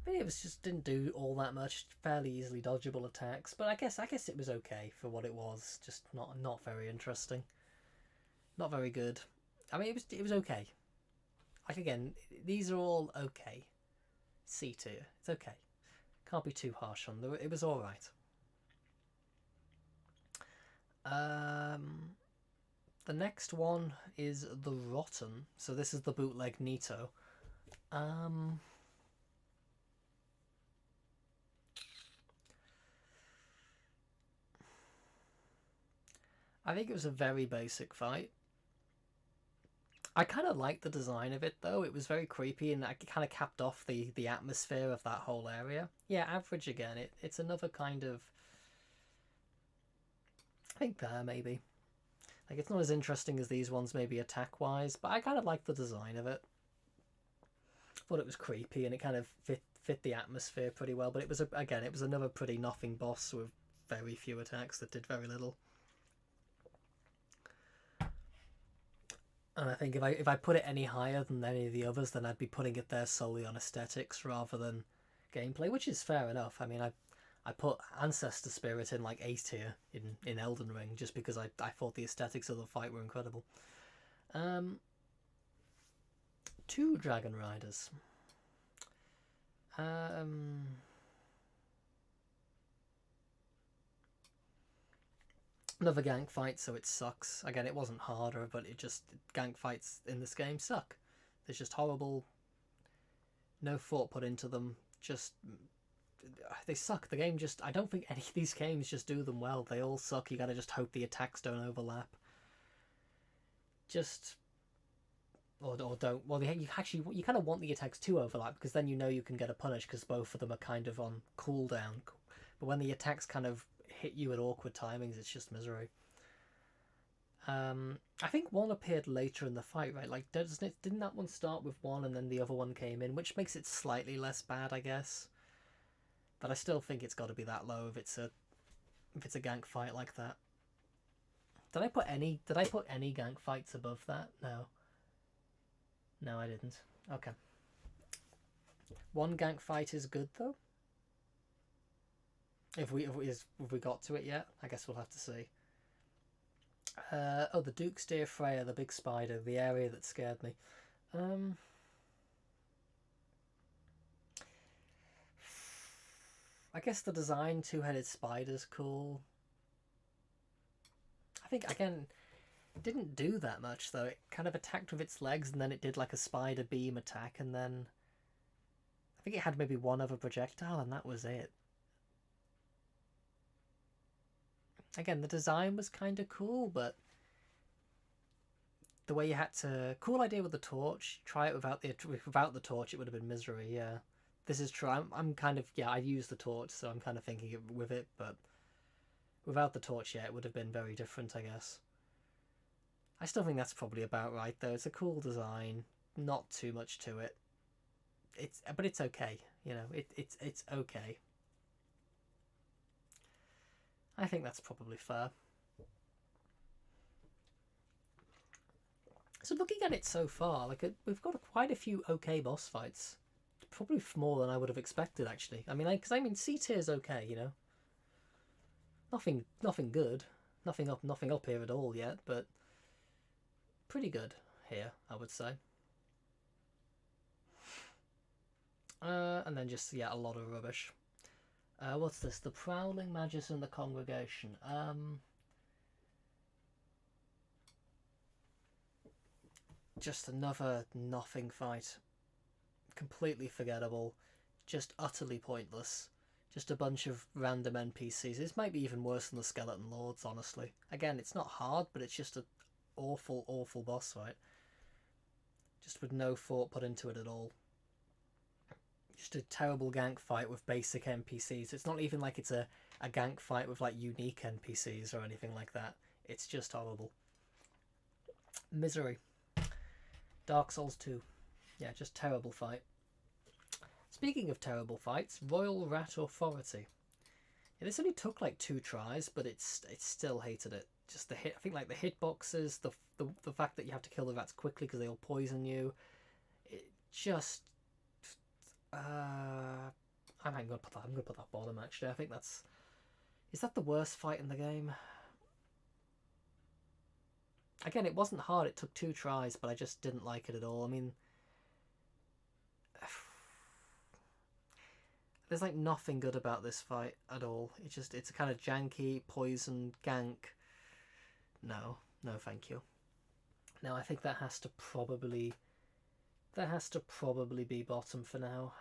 But it was just didn't do all that much, fairly easily dodgeable attacks. But I guess it was okay for what it was. Just not very interesting. Not very good. I mean, it was okay. Like again, these are all okay. C tier. It's okay. Can't be too harsh on them. It was all right. The next one is the Rotten. So this is the bootleg Nito. I think it was a very basic fight. I kind of liked the design of it though. It was very creepy and it kind of capped off the atmosphere of that whole area. Yeah, average again. It's another kind of... I think there maybe. Like it's not as interesting as these ones maybe attack wise, but I kind of liked the design of it. Thought it was creepy and it kind of fit the atmosphere pretty well, but it was another pretty nothing boss with very few attacks that did very little. And I think if I put it any higher than any of the others, then I'd be putting it there solely on aesthetics rather than gameplay, which is fair enough. I mean, I put Ancestor Spirit in like A tier in Elden Ring just because I thought the aesthetics of the fight were incredible. 2 Dragon Riders. Another gank fight, so it sucks. Again, it wasn't harder, but gank fights in this game suck. They're just horrible. No thought put into them. They suck. The game I don't think any of these games just do them well. They all suck. You gotta just hope the attacks don't overlap. Or don't. Well, you kind of want the attacks to overlap because then you know you can get a punish because both of them are kind of on cooldown. But when the attacks kind of hit you at awkward timings, it's just misery. I think one appeared later in the fight, right? Like, didn't that one start with one and then the other one came in, which makes it slightly less bad, I guess. But I still think it's got to be that low if it's a gank fight like that. Did I put any gank fights above that? No, I didn't. Okay. One gank fight is good though. If we got to it yet, I guess we'll have to see. The Duke's Deer Freya, the big spider, the area that scared me. I guess the design two-headed spider's cool. I think again, it didn't do that much though. It kind of attacked with its legs, and then it did like a spider beam attack, and then I think it had maybe one other projectile, and that was it. Again, the design was kind of cool, but the way you had to... Cool idea with the torch. Try it without the torch, it would have been misery, yeah. This is true. I'm kind of... Yeah, I used the torch, so I'm kind of thinking with it, but without the torch, yeah, it would have been very different, I guess. I still think that's probably about right, though. It's a cool design. not too much to it. But it's okay, you know. It's okay. I think that's probably fair. So looking at it so far, like we've got quite a few okay boss fights. Probably more than I would have expected, actually. I mean, C tier is okay, you know. Nothing good, nothing up here at all yet, but pretty good here, I would say. And then just, yeah, a lot of rubbish. What's this? The Prowling Magus and the Congregation. Just another nothing fight. Completely forgettable. Just utterly pointless. Just a bunch of random NPCs. This might be even worse than the Skeleton Lords, honestly. Again, it's not hard, but it's just an awful, awful boss fight. Just with no thought put into it at all. Just a terrible gank fight with basic NPCs. It's not even like it's a gank fight with like unique NPCs or anything like that. It's just horrible. Misery. Dark Souls 2. Yeah, just terrible fight. Speaking of terrible fights, Royal Rat Authority. Yeah, this only took like 2 tries, but it's still hated it. Just the hit. I think like the hitboxes, the fact that you have to kill the rats quickly because they all poison you. It just. I'm gonna put that bottom actually. I think that's. Is that the worst fight in the game? Again, it wasn't hard. It took 2 tries, but I just didn't like it at all. I mean, there's like nothing good about this fight at all. It's a kind of janky poison gank. No, thank you. No, I think that has to probably be bottom for now.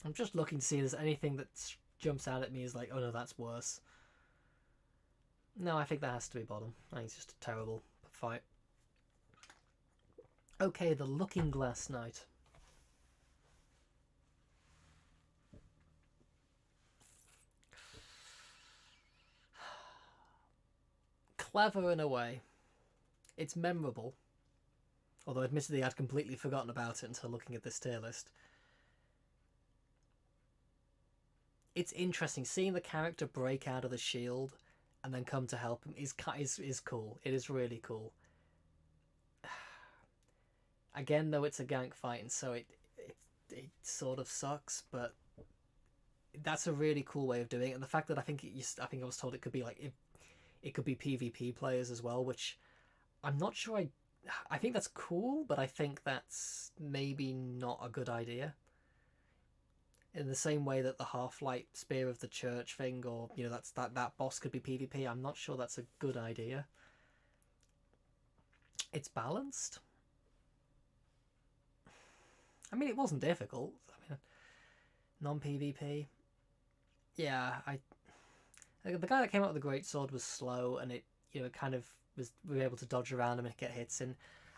I'm just looking to see if there's anything that jumps out at me as like, oh no, that's worse. No, I think that has to be bottom. I think it's just a terrible fight. Okay, the Looking Glass Knight. Clever in a way. It's memorable. Although admittedly I'd completely forgotten about it until looking at this tier list. It's interesting. Seeing the character break out of the shield and then come to help him is cool. It is really cool. Again, though, it's a gank fight, and so it sort of sucks, but that's a really cool way of doing it. And the fact that I think I was told it could be like it could be PvP players as well, which I'm not sure. I think that's cool, but I think that's maybe not a good idea. In the same way that the Half-Light Spear of the Church thing, or you know, that boss could be PvP. I'm not sure that's a good idea. It's balanced. I mean, it wasn't difficult. I mean, non-PvP. Yeah, the guy that came out with the greatsword was slow, and it kind of we were able to dodge around him and get hits in.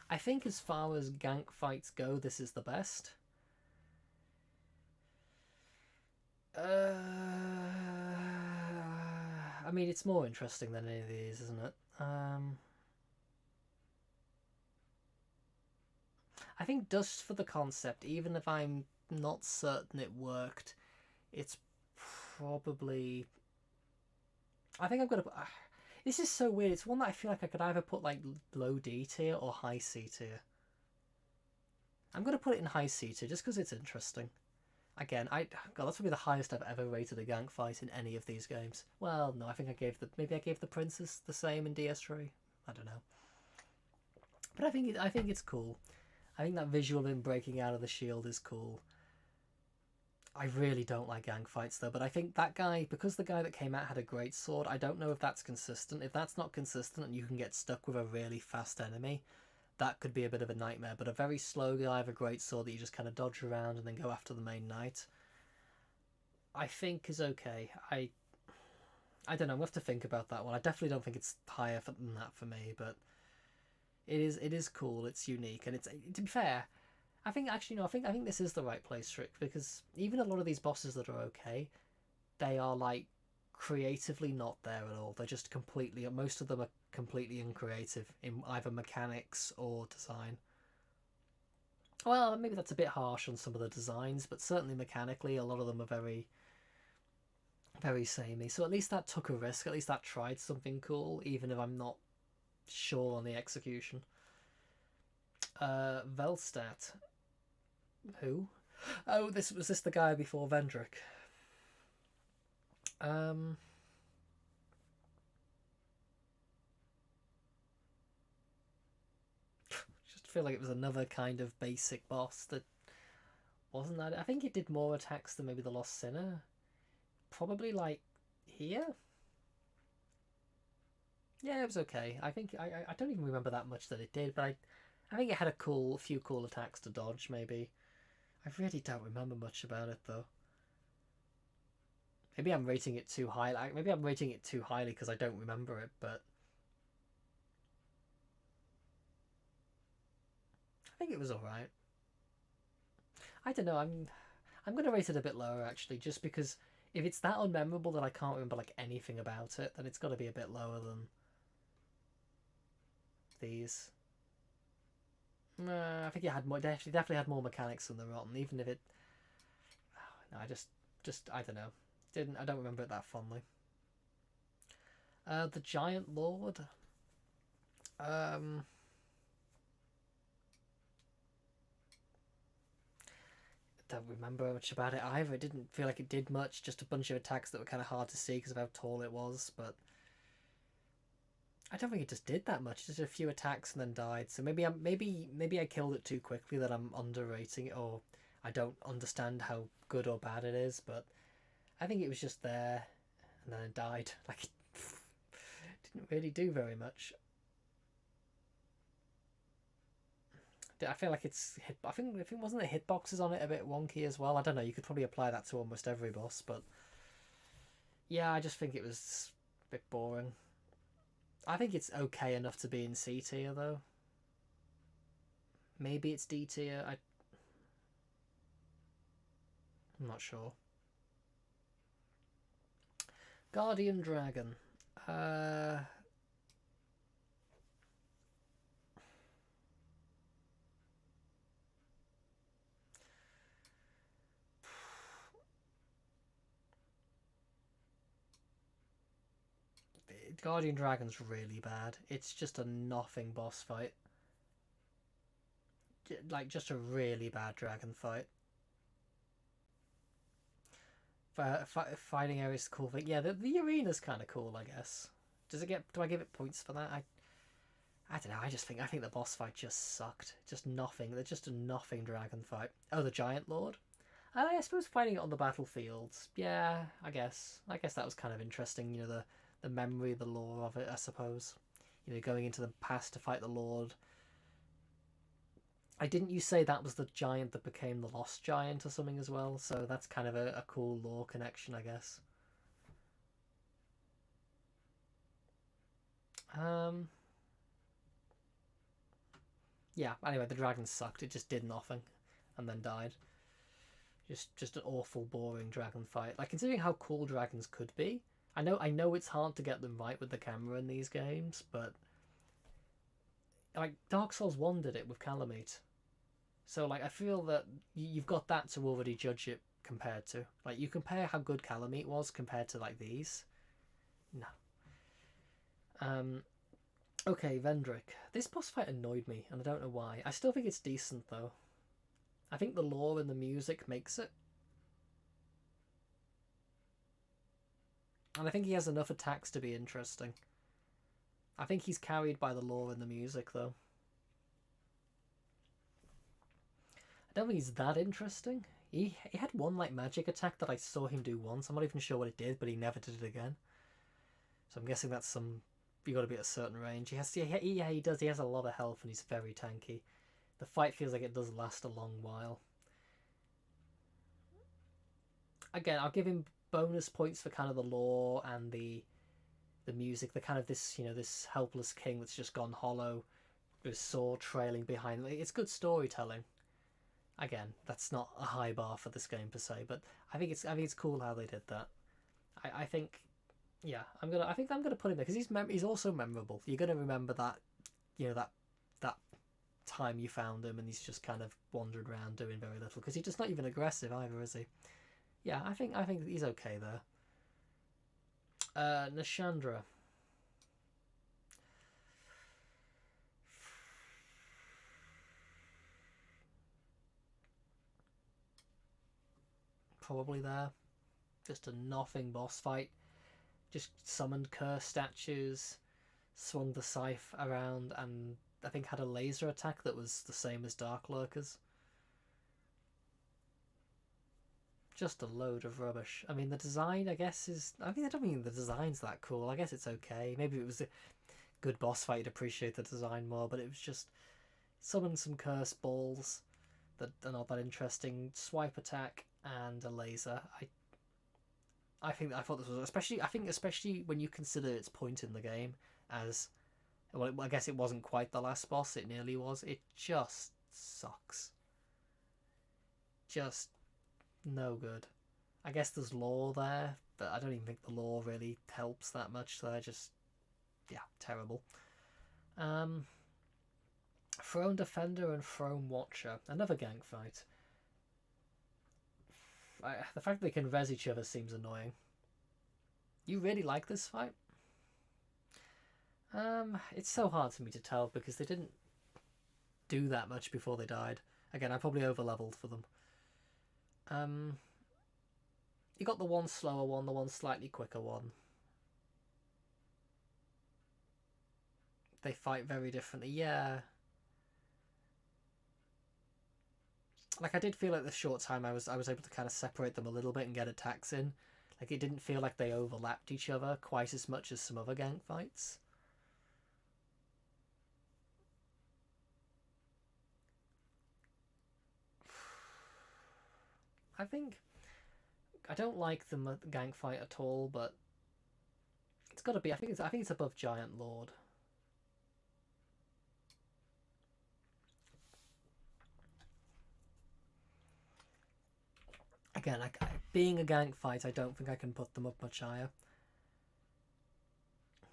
I think as far as gank fights go, this is the best. I mean, it's more interesting than any of these, isn't it? I think just for the concept, even if I'm not certain it worked, it's probably... I think I'm going to... This is so weird. It's one that I feel like I could either put like low D tier or high C tier. I'm going to put it in high C tier just because it's interesting. Again, God, that's probably the highest I've ever rated a gank fight in any of these games. Well, no, I think maybe I gave the Princess the same in DS3. I don't know. But I think it's cool. I think that visual of him breaking out of the shield is cool. I really don't like gang fights though, but I think that guy, because the guy that came out had a great sword, I don't know if that's consistent. If that's not consistent and you can get stuck with a really fast enemy, that could be a bit of a nightmare. But a very slow guy with a great sword that you just kind of dodge around and then go after the main knight, I think is okay. I don't know, we'll have to think about that one. I definitely don't think it's higher than that for me, but it is cool, it's unique, and it's, to be fair, I think this is the right place for it, because even a lot of these bosses that are okay, they are like creatively not there at all. They're just completely, most of them are completely uncreative in either mechanics or design. Well, maybe that's a bit harsh on some of the designs, but certainly mechanically a lot of them are very, very samey. So at least that took a risk, at least that tried something cool, even if I'm not sure on the execution. Velstadt. Who? Oh, was this the guy before Vendrick? Just feel like it was another kind of basic boss that wasn't that. I think it did more attacks than maybe the Lost Sinner. Probably like here. Yeah, it was okay. I think I don't even remember that much that it did, but I think it had a few cool attacks to dodge. Maybe. I really don't remember much about it though. Maybe I'm rating it too high. Maybe I'm rating it too highly because I don't remember it, but I think it was alright. I don't know, I'm gonna rate it a bit lower actually, just because if it's that unmemorable that I can't remember like anything about it, then it's gotta be a bit lower than these. I think it had more, definitely had more mechanics than the Rotten, even if it. No, I just I don't know. I don't remember it that fondly. The Giant Lord. Don't remember much about it either. It didn't feel like it did much. Just a bunch of attacks that were kind of hard to see because of how tall it was. But I don't think it just did that much. Just a few attacks and then died. So maybe I killed it too quickly that I'm underrating it, or I don't understand how good or bad it is. But I think it was just there and then it died. Like, it didn't really do very much. I feel like I think if it wasn't the hitboxes on it a bit wonky as well. I don't know. You could probably apply that to almost every boss, but yeah, I just think it was a bit boring. I think it's okay enough to be in C tier though. Maybe it's D tier. I'm not sure. Guardian Dragon. Guardian Dragon's really bad. It's just a nothing boss fight. Like, just a really bad dragon fight. Fighting area is a cool thing. Yeah, the arena's kind of cool, I guess. Do I give it points for that? I don't know. I think the boss fight just sucked. Just nothing. They're just a nothing dragon fight. Oh, the Giant Lord. I suppose fighting it on the battlefield. Yeah, I guess that was kind of interesting. You know, the memory, the lore of it. I suppose. You know, going into the past to fight the Lord. Didn't you say that was the giant that became the Lost Giant or something as well? So that's kind of a cool lore connection, I guess. Yeah, anyway, the dragon sucked. It just did nothing and then died. Just an awful, boring dragon fight. Like, considering how cool dragons could be, I know it's hard to get them right with the camera in these games, but like Dark Souls 1 did it with Calamite. So like I feel that you've got that to already judge it compared to. Like, you compare how good Calamite was compared to like these. No. Okay, Vendrick. This boss fight annoyed me, and I don't know why. I still think it's decent though. I think the lore and the music makes it. And I think he has enough attacks to be interesting. I think he's carried by the lore and the music though. I don't think he's that interesting. He had one like magic attack that I saw him do once. I'm not even sure what it did, but he never did it again. So I'm guessing that's you got to be at a certain range. He does. He has a lot of health and he's very tanky. The fight feels like it does last a long while. Again, I'll give him bonus points for kind of the lore and the music. The kind of this helpless king that's just gone hollow, with his sword trailing behind. It's good storytelling. Again, that's not a high bar for this game per se, but I think it's cool how they did that. I think Yeah, I think I'm gonna put him there because he's also memorable. You're gonna remember that, that time you found him and he's just kind of wandered around doing very little because he's just not even aggressive either, is he? Yeah, I think that he's okay there. Nashandra. Probably there. Just a nothing boss fight. Just summoned curse statues, swung the scythe around, and I think had a laser attack that was the same as Dark Lurkers. Just a load of rubbish. I mean, the design, I guess, is... I don't mean the design's that cool. I guess it's okay. Maybe it was a good boss fight, you'd appreciate the design more, but it was just... Summon some curse balls that are not that interesting, swipe attack, and a laser. I thought this was... especially when you consider its point in the game as... Well, I guess it wasn't quite the last boss, it nearly was. It just sucks. Just... no good. I guess there's lore there, but I don't even think the lore really helps that much. So they're just, yeah, terrible. Throne Defender and Throne Watcher, another gank fight. The fact they can res each other seems annoying. You really like this fight? It's so hard for me to tell because they didn't do that much before they died. Again, I probably over-leveled for them. You got the one slower one, the one slightly quicker one. They fight very differently, yeah. Like, I did feel like the short time I was able to kind of separate them a little bit and get attacks in. Like, it didn't feel like they overlapped each other quite as much as some other gank fights. I don't like the gank fight at all, but it's got to be. I think it's above Giant Lord. Again, being a gank fight, I don't think I can put them up much higher.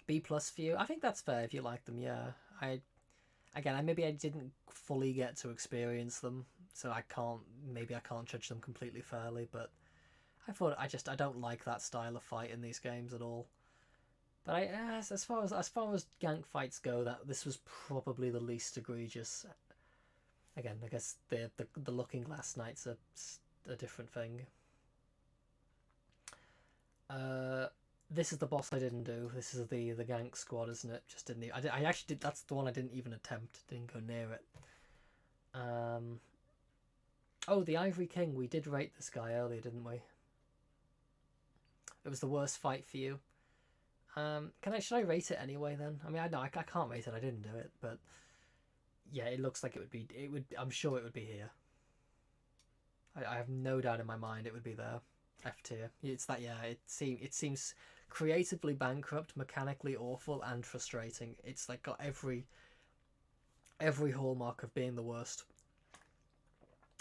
B+ for you. I think that's fair if you like them. Yeah. Maybe I didn't fully get to experience them, so I can't judge them completely fairly, but I don't like that style of fight in these games at all. But as far as gank fights go, this was probably the least egregious. Again, I guess the Looking Glass Knight's a different thing. This is the boss I didn't do. This is the gank squad, isn't it? Just didn't. I actually did. That's the one I didn't even attempt. Didn't go near it. Oh, the Ivory King. We did rate this guy earlier, didn't we? It was the worst fight for you. Should I rate it anyway then? I mean, I can't rate it. I didn't do it, but yeah, it looks like it would be. I'm sure it would be here. I have no doubt in my mind it would be there. F tier. It's that. Yeah. It seems creatively bankrupt, mechanically awful, and frustrating. It's like got every hallmark of being the worst.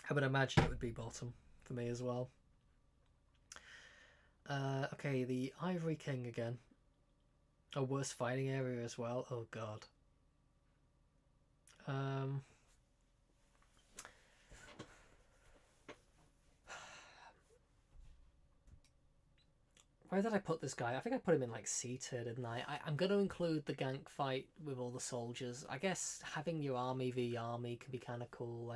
I would imagine it would be bottom for me as well. Okay, the Ivory King again. A worst fighting area as well. Oh god. Where did I put this guy? I think I put him in like C tier, didn't I? I'm going to include the gank fight with all the soldiers. I guess having your army v army can be kind of cool.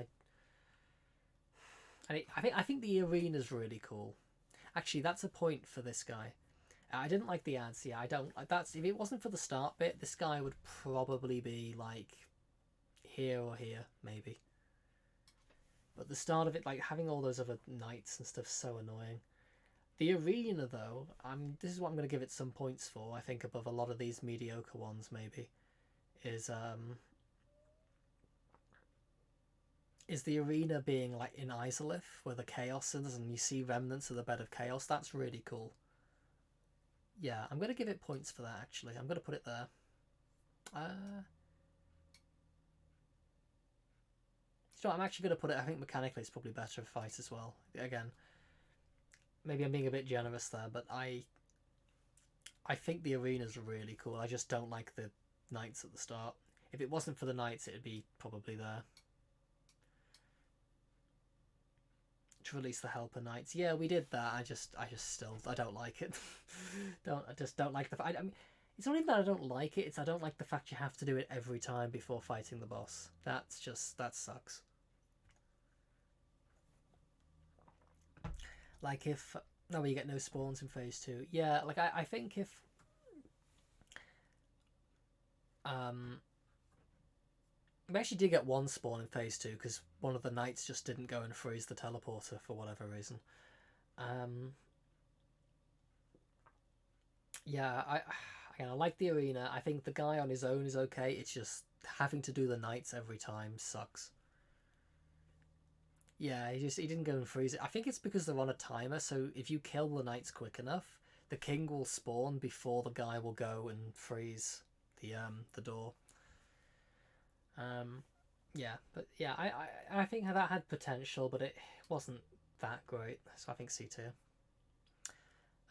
I think the arena's really cool. Actually, that's a point for this guy. I didn't like the ads. Yeah, I don't like that. If it wasn't for the start bit, this guy would probably be like here or here, maybe. But the start of it, like having all those other knights and stuff, so annoying. The arena, though, this is what I'm going to give it some points for. I think above a lot of these mediocre ones, maybe, is the arena being like in Izalith, where the chaos is, and you see remnants of the bed of chaos. That's really cool. Yeah, I'm going to give it points for that, actually. I'm going to put it there. So I'm actually going to put it, I think mechanically it's probably better fight as well. Again, maybe I'm being a bit generous there, but I I think the arena's really cool. I just don't like the knights at the start. If it wasn't for the knights, it'd be probably there. To release the helper knights. Yeah, we did that. I just still, I don't like it. I just don't like the. I mean, it's not even that I don't like it. It's I don't like the fact you have to do it every time before fighting the boss. That sucks. Like if no, you get no spawns in phase 2. Yeah, like I think if we actually did get one spawn in phase 2 because one of the knights just didn't go and freeze the teleporter for whatever reason. Yeah, I like the arena. I think the guy on his own is okay. It's just having to do the knights every time sucks. Yeah, he didn't go and freeze it. I think it's because they're on a timer, so if you kill the knights quick enough, the king will spawn before the guy will go and freeze the door. Yeah, but yeah, I think that had potential, but it wasn't that great. So I think C tier.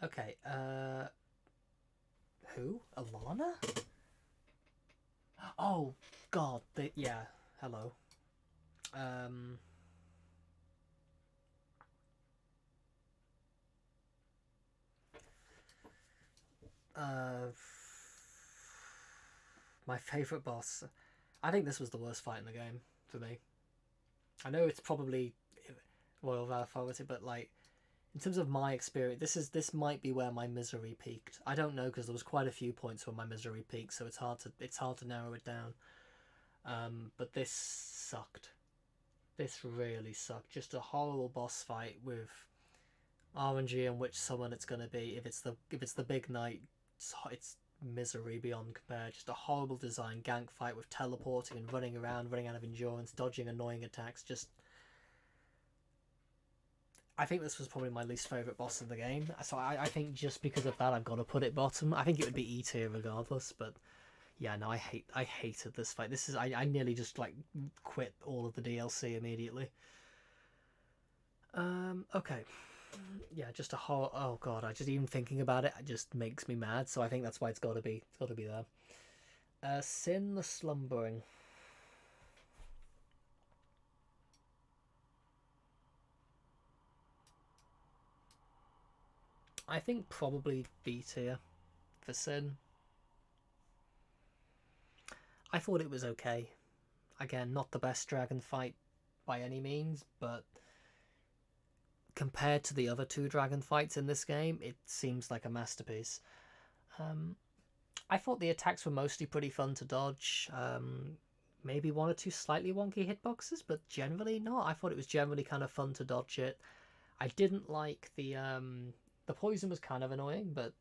Okay, who? Alana? Oh God, yeah. Hello. My favorite boss. I think this was the worst fight in the game for me. I know it's probably Royal Authority, but like in terms of my experience, this might be where my misery peaked. I don't know because there was quite a few points where my misery peaked, so it's hard to narrow it down. But this sucked. This really sucked. Just a horrible boss fight with RNG and which summon it's gonna be. If it's the big knight, it's misery beyond compare. Just a horrible design gank fight with teleporting and running around, running out of endurance, dodging annoying attacks. Just I think this was probably my least favourite boss in the game. So I think just because of that I've got to put it bottom. I think it would be E tier regardless, but yeah, no, I hated this fight. This is I nearly just like quit all of the DLC immediately. Okay. Yeah, just a whole. Oh god, I just even thinking about it just makes me mad. So I think that's why it's got to be there. Sin the Slumbering. I think probably B tier for Sin. I thought it was okay. Again, not the best dragon fight by any means, but compared to the other two dragon fights in this game, it seems like a masterpiece. I thought the attacks were mostly pretty fun to dodge. Maybe one or two slightly wonky hitboxes, but generally not. I thought it was generally kind of fun to dodge it. I didn't like the poison was kind of annoying, but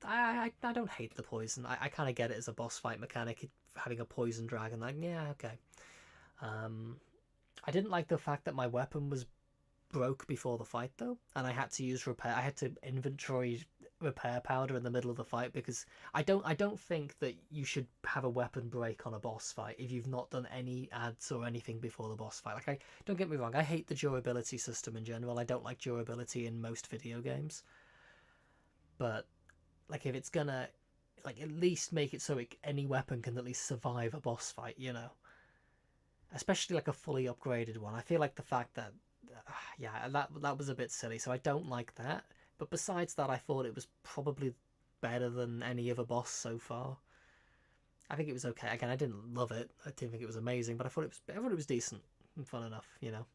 I don't hate the poison. I kind of get it as a boss fight mechanic, having a poison dragon. Like, yeah, okay. I didn't like the fact that my weapon was broke before the fight though, and I had to use repair. I had to inventory repair powder in the middle of the fight because I don't think that you should have a weapon break on a boss fight if you've not done any ads or anything before the boss fight. Like, don't get me wrong, I hate the durability system in general. I don't like durability in most video games, but like if it's gonna like at least make it so any weapon can at least survive a boss fight, you know, especially like a fully upgraded one. I feel like the fact that yeah, that was a bit silly, so I don't like that. But besides that, I thought it was probably better than any other boss so far. I think it was okay. Again, I didn't love it. I didn't think it was amazing, but I thought it was decent and fun enough, you know.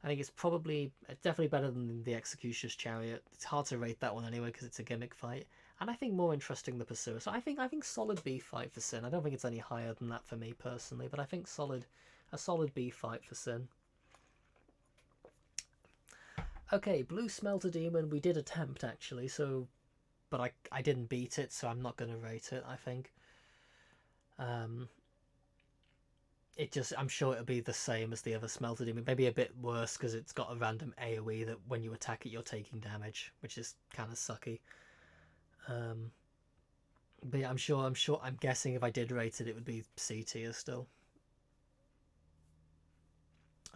I think it's definitely better than the Executioner's Chariot. It's hard to rate that one anyway because it's a gimmick fight, and I think more interesting the Pursuer. So I think solid B fight for Sin. I don't think it's any higher than that for me personally, but I think a solid B fight for Sin. Okay, Blue Smelter Demon, we did attempt actually, so, but I didn't beat it, so I'm not going to rate it, I think. I'm sure it'll be the same as the other Smelter Demon, maybe a bit worse because it's got a random AoE that when you attack it you're taking damage, which is kind of sucky. But yeah, I'm guessing if I did rate it, it would be C tier still.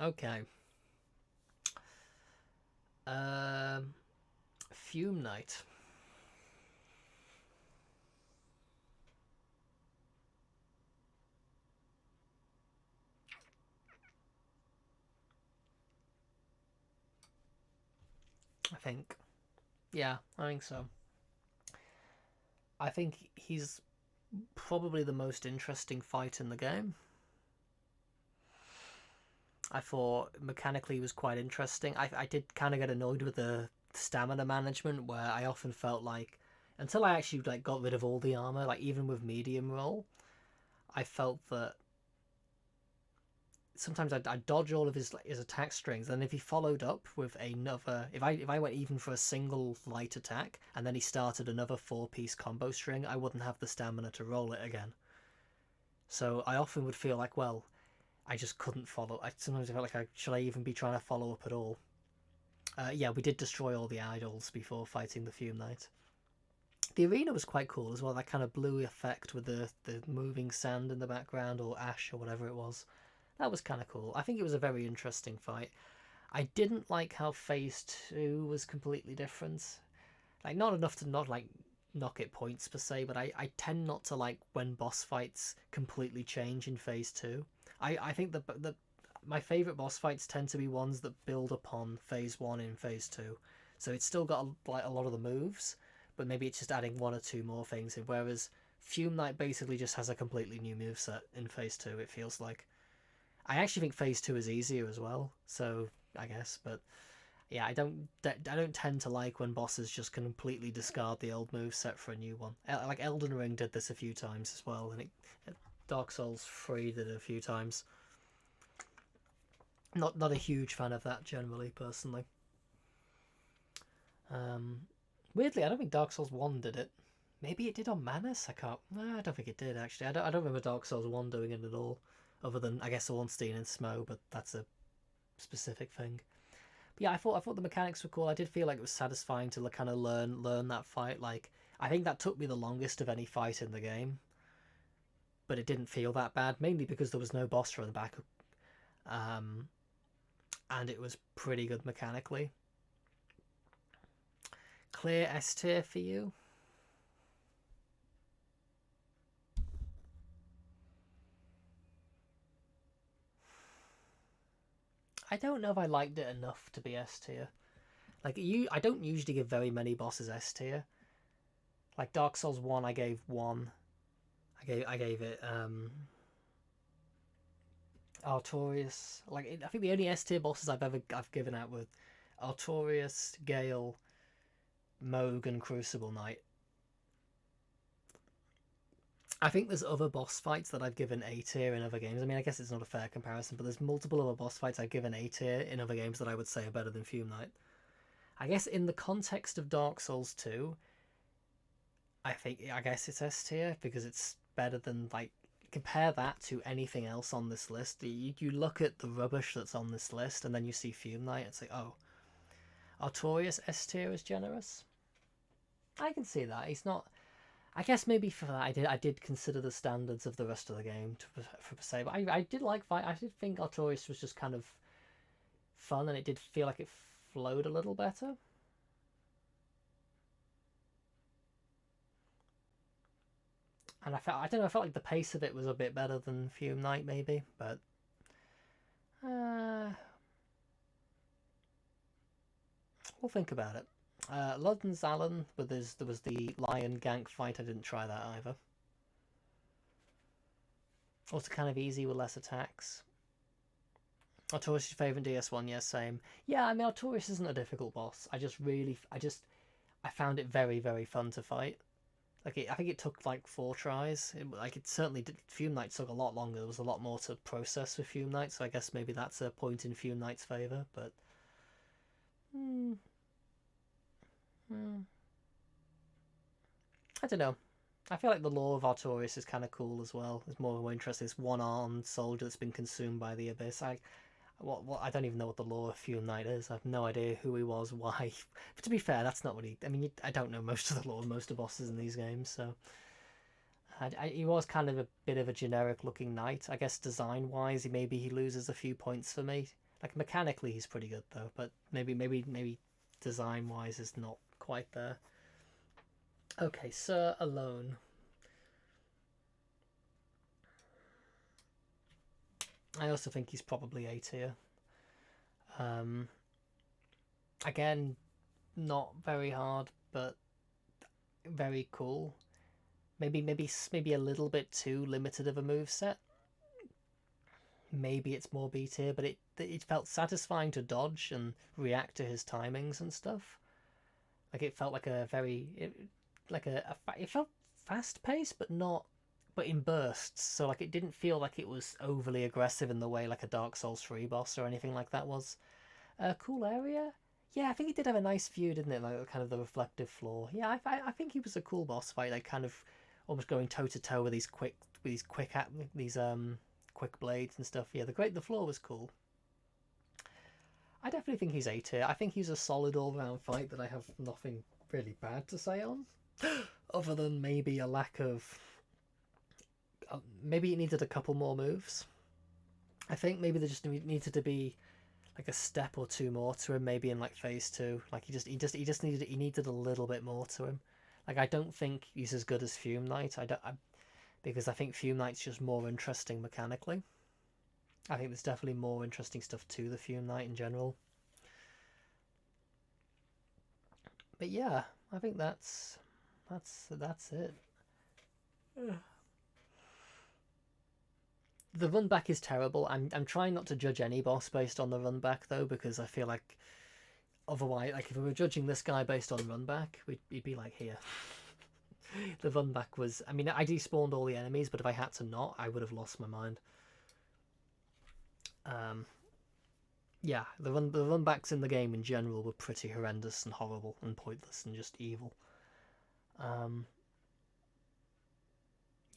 Okay. Fume Knight. think. Yeah, I think so. I think he's probably the most interesting fight in the game. I thought mechanically he was quite interesting. I did kind of get annoyed with the stamina management, where I often felt like, until I actually like got rid of all the armor, like even with medium roll, I felt that sometimes I'd dodge all of his attack strings, and if he followed up with another, if I went even for a single light attack and then he started another 4-piece combo string, I wouldn't have the stamina to roll it again. So I often would feel like, well, I just couldn't follow. Sometimes I felt like, should I even be trying to follow up at all? Yeah, we did destroy all the idols before fighting the Fume Knight. The arena was quite cool as well, that kind of blue effect with the moving sand in the background, or ash, or whatever it was. That was kind of cool. I think it was a very interesting fight. I didn't like how Phase 2 was completely different. Like, not enough to not, like, knock it points per se, but I tend not to like when boss fights completely change in Phase 2. I think my favourite boss fights tend to be ones that build upon Phase 1 in Phase 2. So it's still got like a lot of the moves, but maybe it's just adding one or two more things in, whereas Fume Knight basically just has a completely new moveset in Phase 2, it feels like. I actually think Phase 2 is easier as well, so I guess, but yeah, I don't tend to like when bosses just completely discard the old moveset for a new one. Like Elden Ring did this a few times as well, and Dark Souls 3 did it a few times. Not a huge fan of that generally, personally. Weirdly, I don't think Dark Souls 1 did it. Maybe it did on Manus? I don't think it did, actually. I don't remember Dark Souls 1 doing it at all. Other than, I guess, Ornstein and Smo, but that's a specific thing. But yeah, I thought the mechanics were cool. I did feel like it was satisfying to kind of learn that fight. Like, I think that took me the longest of any fight in the game. But it didn't feel that bad, mainly because there was no boss for the back. And it was pretty good mechanically. Clear S tier for you? I don't know if I liked it enough to be S tier. Like, I don't usually give very many bosses S tier. Like Dark Souls 1, I gave 1. I gave it Artorias. Like, I think the only S tier bosses I've given out were Artorias, Gale, Moog, and Crucible Knight. I think there's other boss fights that I've given A tier in other games. I mean, I guess it's not a fair comparison, but there's multiple other boss fights I've given A tier in other games that I would say are better than Fume Knight. I guess in the context of Dark Souls 2, I guess it's S tier because it's better than, like, compare that to anything else on this list. You look at the rubbish that's on this list and then you see Fume Knight, it's like, oh, Artorias S tier is generous. I can see that. He's not. I guess maybe for that I did consider the standards of the rest of the game for say, but I did like fight. I did think Artorias was just kind of fun, and it did feel like it flowed a little better. And I don't know, I felt like the pace of it was a bit better than Fume Knight maybe, but we'll think about it. Ludden's Alan, but there was the lion gank fight. I didn't try that either. Also kind of easy with less attacks. Artorias' favourite DS1, yes, same. Yeah, I mean, Artorias isn't a difficult boss. I found it very, very fun to fight. Like, I think it took like 4 tries. It certainly did. Fume Knight took a lot longer. There was a lot more to process with Fume Knight, so I guess maybe that's a point in Fume Knight's favour, but I don't know. I feel like the lore of Artorias is kind of cool as well. It's more interesting. This one-armed soldier that's been consumed by the abyss. I don't even know what the lore of Fume Knight is. I have no idea who he was, why. But to be fair, that's not what he. I mean, I don't know most of the lore of most of the bosses in these games, so. He was kind of a bit of a generic-looking knight. I guess design-wise, maybe he loses a few points for me. Like, mechanically, he's pretty good though, but maybe design-wise is not quite there. Okay, Sir Alone. I also think he's probably A tier. Again, not very hard, but very cool. Maybe a little bit too limited of a moveset. Maybe it's more B tier, but it felt satisfying to dodge and react to his timings and stuff. Like it felt like a very it felt fast paced, but not but in bursts. So like it didn't feel like it was overly aggressive in the way like a Dark Souls 3 boss or anything like that was. Cool area. Yeah, I think it did have a nice view, didn't it? Like kind of the reflective floor. Yeah, I think he was a cool boss fight. Like kind of almost going toe to toe with these quick quick blades and stuff. Yeah, the floor was cool. I definitely think he's A tier. I think he's a solid all round fight that I have nothing really bad to say on, other than maybe a lack of. Maybe it needed a couple more moves. I think maybe there just needed to be like a step or two more to him, maybe in like phase 2. Like he needed a little bit more to him. Like I don't think he's as good as Fume Knight. Because I think Fume Knight's just more interesting mechanically. I think there's definitely more interesting stuff to the Fume Knight in general. But yeah, I think that's it. The run back is terrible. I'm trying not to judge any boss based on the run back though, because I feel like otherwise, like if we were judging this guy based on run back, we'd be like here. The run back was, I mean, I despawned all the enemies, but if I had to not, I would have lost my mind. Yeah, the run backs in the game in general were pretty horrendous and horrible and pointless and just evil.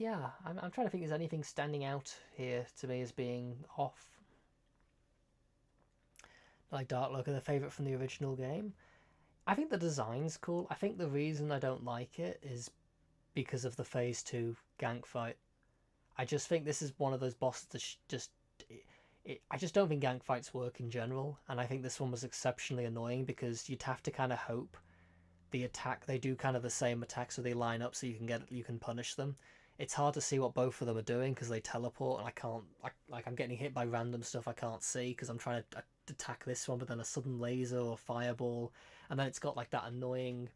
Yeah, I'm trying to think. Is anything standing out here to me as being off? Like Dark Look, the favourite from the original game. I think the design's cool. I think the reason I don't like it is because of the phase 2 gank fight. I just think this is one of those bosses that I just don't think gank fights work in general, and I think this one was exceptionally annoying because you'd have to kind of hope the attack, they do kind of the same attack so they line up so you can punish them. It's hard to see what both of them are doing because they teleport, and I can't, I'm getting hit by random stuff I can't see because I'm trying to attack this one, but then a sudden laser or fireball, and then it's got like that annoying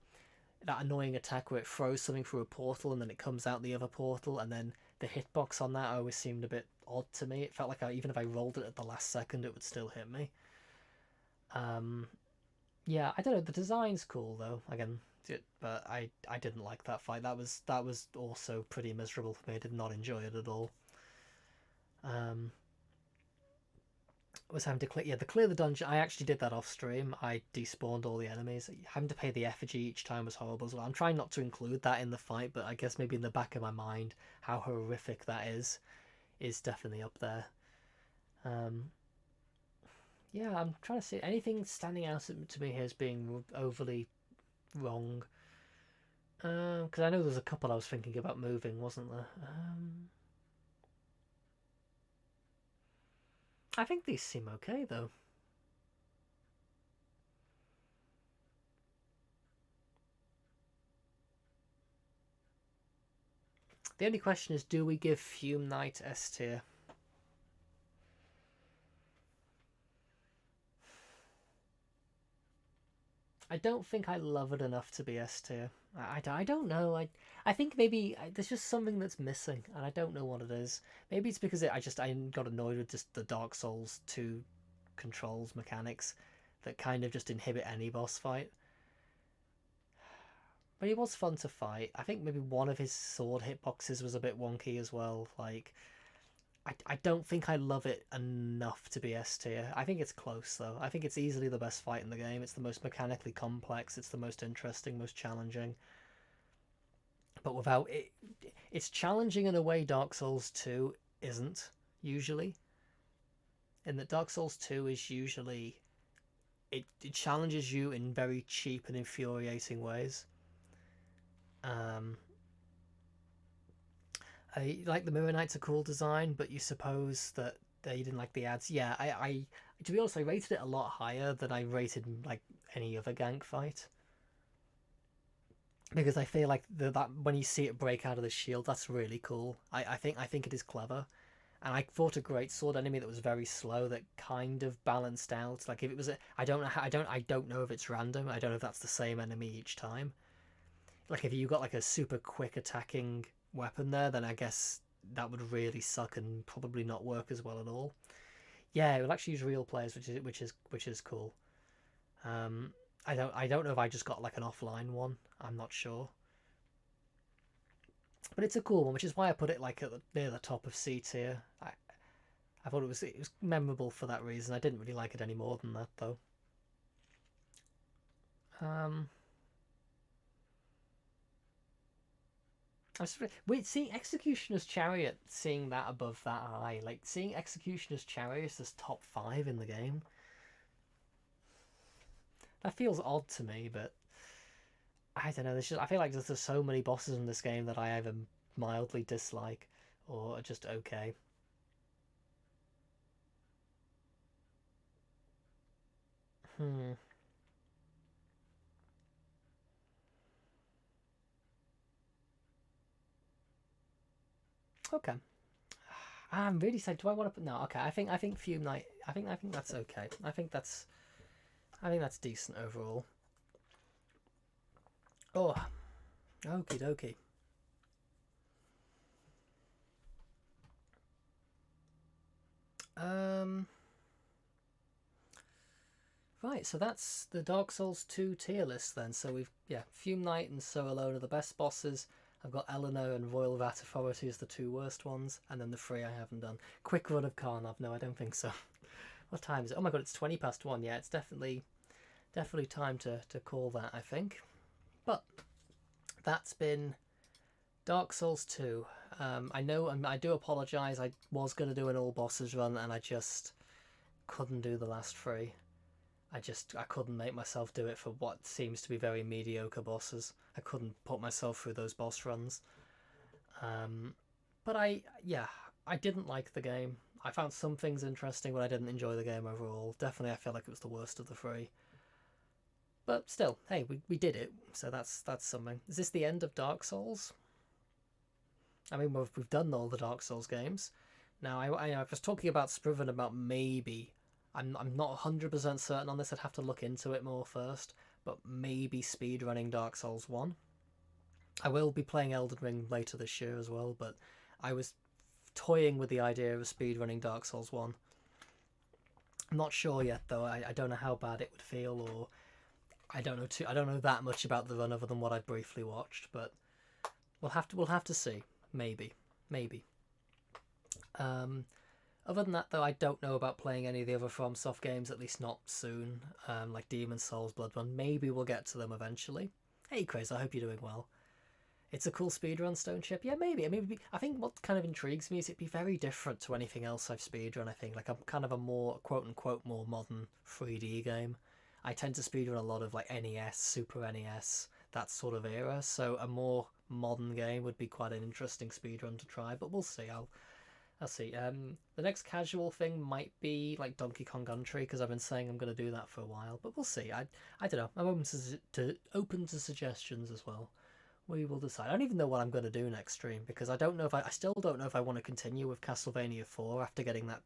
attack where it throws something through a portal and then it comes out the other portal, and then the hitbox on that always seemed a bit odd to me. It felt like even if I rolled it at the last second, it would still hit me. Yeah, I don't know. The design's cool though. Again, but I didn't like that fight. That was also pretty miserable for me. I did not enjoy it at all. Was having to clear the dungeon. I actually did that off stream. I despawned all the enemies. Having to pay the effigy each time was horrible as well. I'm trying not to include that in the fight, but I guess maybe in the back of my mind, how horrific that is definitely up there. Yeah, I'm trying to see anything standing out to me here as being overly wrong. Because I know there's a couple I was thinking about moving, wasn't there? I think these seem okay though. The only question is, do we give Fume Knight S tier? I don't think I love it enough to be S tier. I don't know. I think maybe there's just something that's missing, and I don't know what it is. Maybe it's because I got annoyed with just the Dark Souls 2 controls mechanics that kind of just inhibit any boss fight. But he was fun to fight. I think maybe one of his sword hitboxes was a bit wonky as well. Like, I don't think I love it enough to be S tier. I think it's close though. I think it's easily the best fight in the game. It's the most mechanically complex. It's the most interesting, most challenging. But without it, it's challenging in a way Dark Souls 2 isn't usually. In that Dark Souls 2 is usually it challenges you in very cheap and infuriating ways. I like the Mirror Knight's a cool design, but you suppose that they didn't like the ads. Yeah, I to be honest, I rated it a lot higher than I rated like any other gank fight. Because I feel like that when you see it break out of the shield, that's really cool. I think it is clever, And I fought a great sword enemy that was very slow that kind of balanced out. Like if it was I don't know how, I don't know if it's random. I don't know if that's the same enemy each time. Like if you got like a super quick attacking weapon there, then I guess that would really suck and probably not work as well at all. Yeah, it will actually use real players, which is cool. I don't know if I just got like an offline one. I'm not sure. But it's a cool one, which is why I put it like near the top of C tier. I thought it was memorable for that reason. I didn't really like it any more than that though. Wait, seeing Executioner's Chariot, seeing that above that high, like seeing Executioner's Chariot as top 5 in the game. That feels odd to me, but I don't know. I feel like there's so many bosses in this game that I either mildly dislike or are just okay. Okay. I'm really sad. Do I want to put no? Okay, I think Fume Night. I think that's okay. I think that's decent overall. Oh, okie dokie. Right, so that's the Dark Souls 2 tier list then. So we've Fume Night and So Alone are the best bosses. I've got Eleanor and Royal Vat Authority as the 2 worst ones, and then the 3 I haven't done. Quick Run of Karnov, no, I don't think so. What time is it? Oh my god, it's 20 past 1. Yeah, it's definitely time to call that, I think. But that's been Dark Souls 2. I know, I do apologise. I was going to do an all bosses run, and I just couldn't do the last 3. I couldn't make myself do it for what seems to be very mediocre bosses. I couldn't put myself through those boss runs. But I didn't like the game. I found some things interesting, but I didn't enjoy the game overall. Definitely, I feel like it was the worst of the 3. But still, hey, we did it, so that's something. Is this the end of Dark Souls? I mean, we've done all the Dark Souls games. Now, I was talking about Spriven about maybe. I'm not 100% certain on this. I'd have to look into it more first. But maybe speedrunning Dark Souls 1. I will be playing Elden Ring later this year as well, but I was toying with the idea of speedrunning Dark Souls 1. I'm not sure yet though. I don't know how bad it would feel, or I don't know that much about the run other than what I briefly watched, but we'll have to see. Maybe. Other than that, though, I don't know about playing any of the other FromSoft games, at least not soon, like Demon's Souls, Bloodborne. Maybe we'll get to them eventually. Hey, Chris, I hope you're doing well. It's a cool speedrun, Stone Chip. Yeah, maybe. I mean, I think what kind of intrigues me is it'd be very different to anything else I've speedrun, I think. Like, I'm kind of a more, quote-unquote, more modern 3D game. I tend to speedrun a lot of, like, NES, Super NES, that sort of era, so a more modern game would be quite an interesting speedrun to try, but we'll see. I'll see. The next casual thing might be like Donkey Kong Country, because I've been saying I'm going to do that for a while, but we'll see. I don't know. I'm open to suggestions as well. We will decide. I don't even know what I'm going to do next stream, because I still don't know if I want to continue with Castlevania 4 after getting that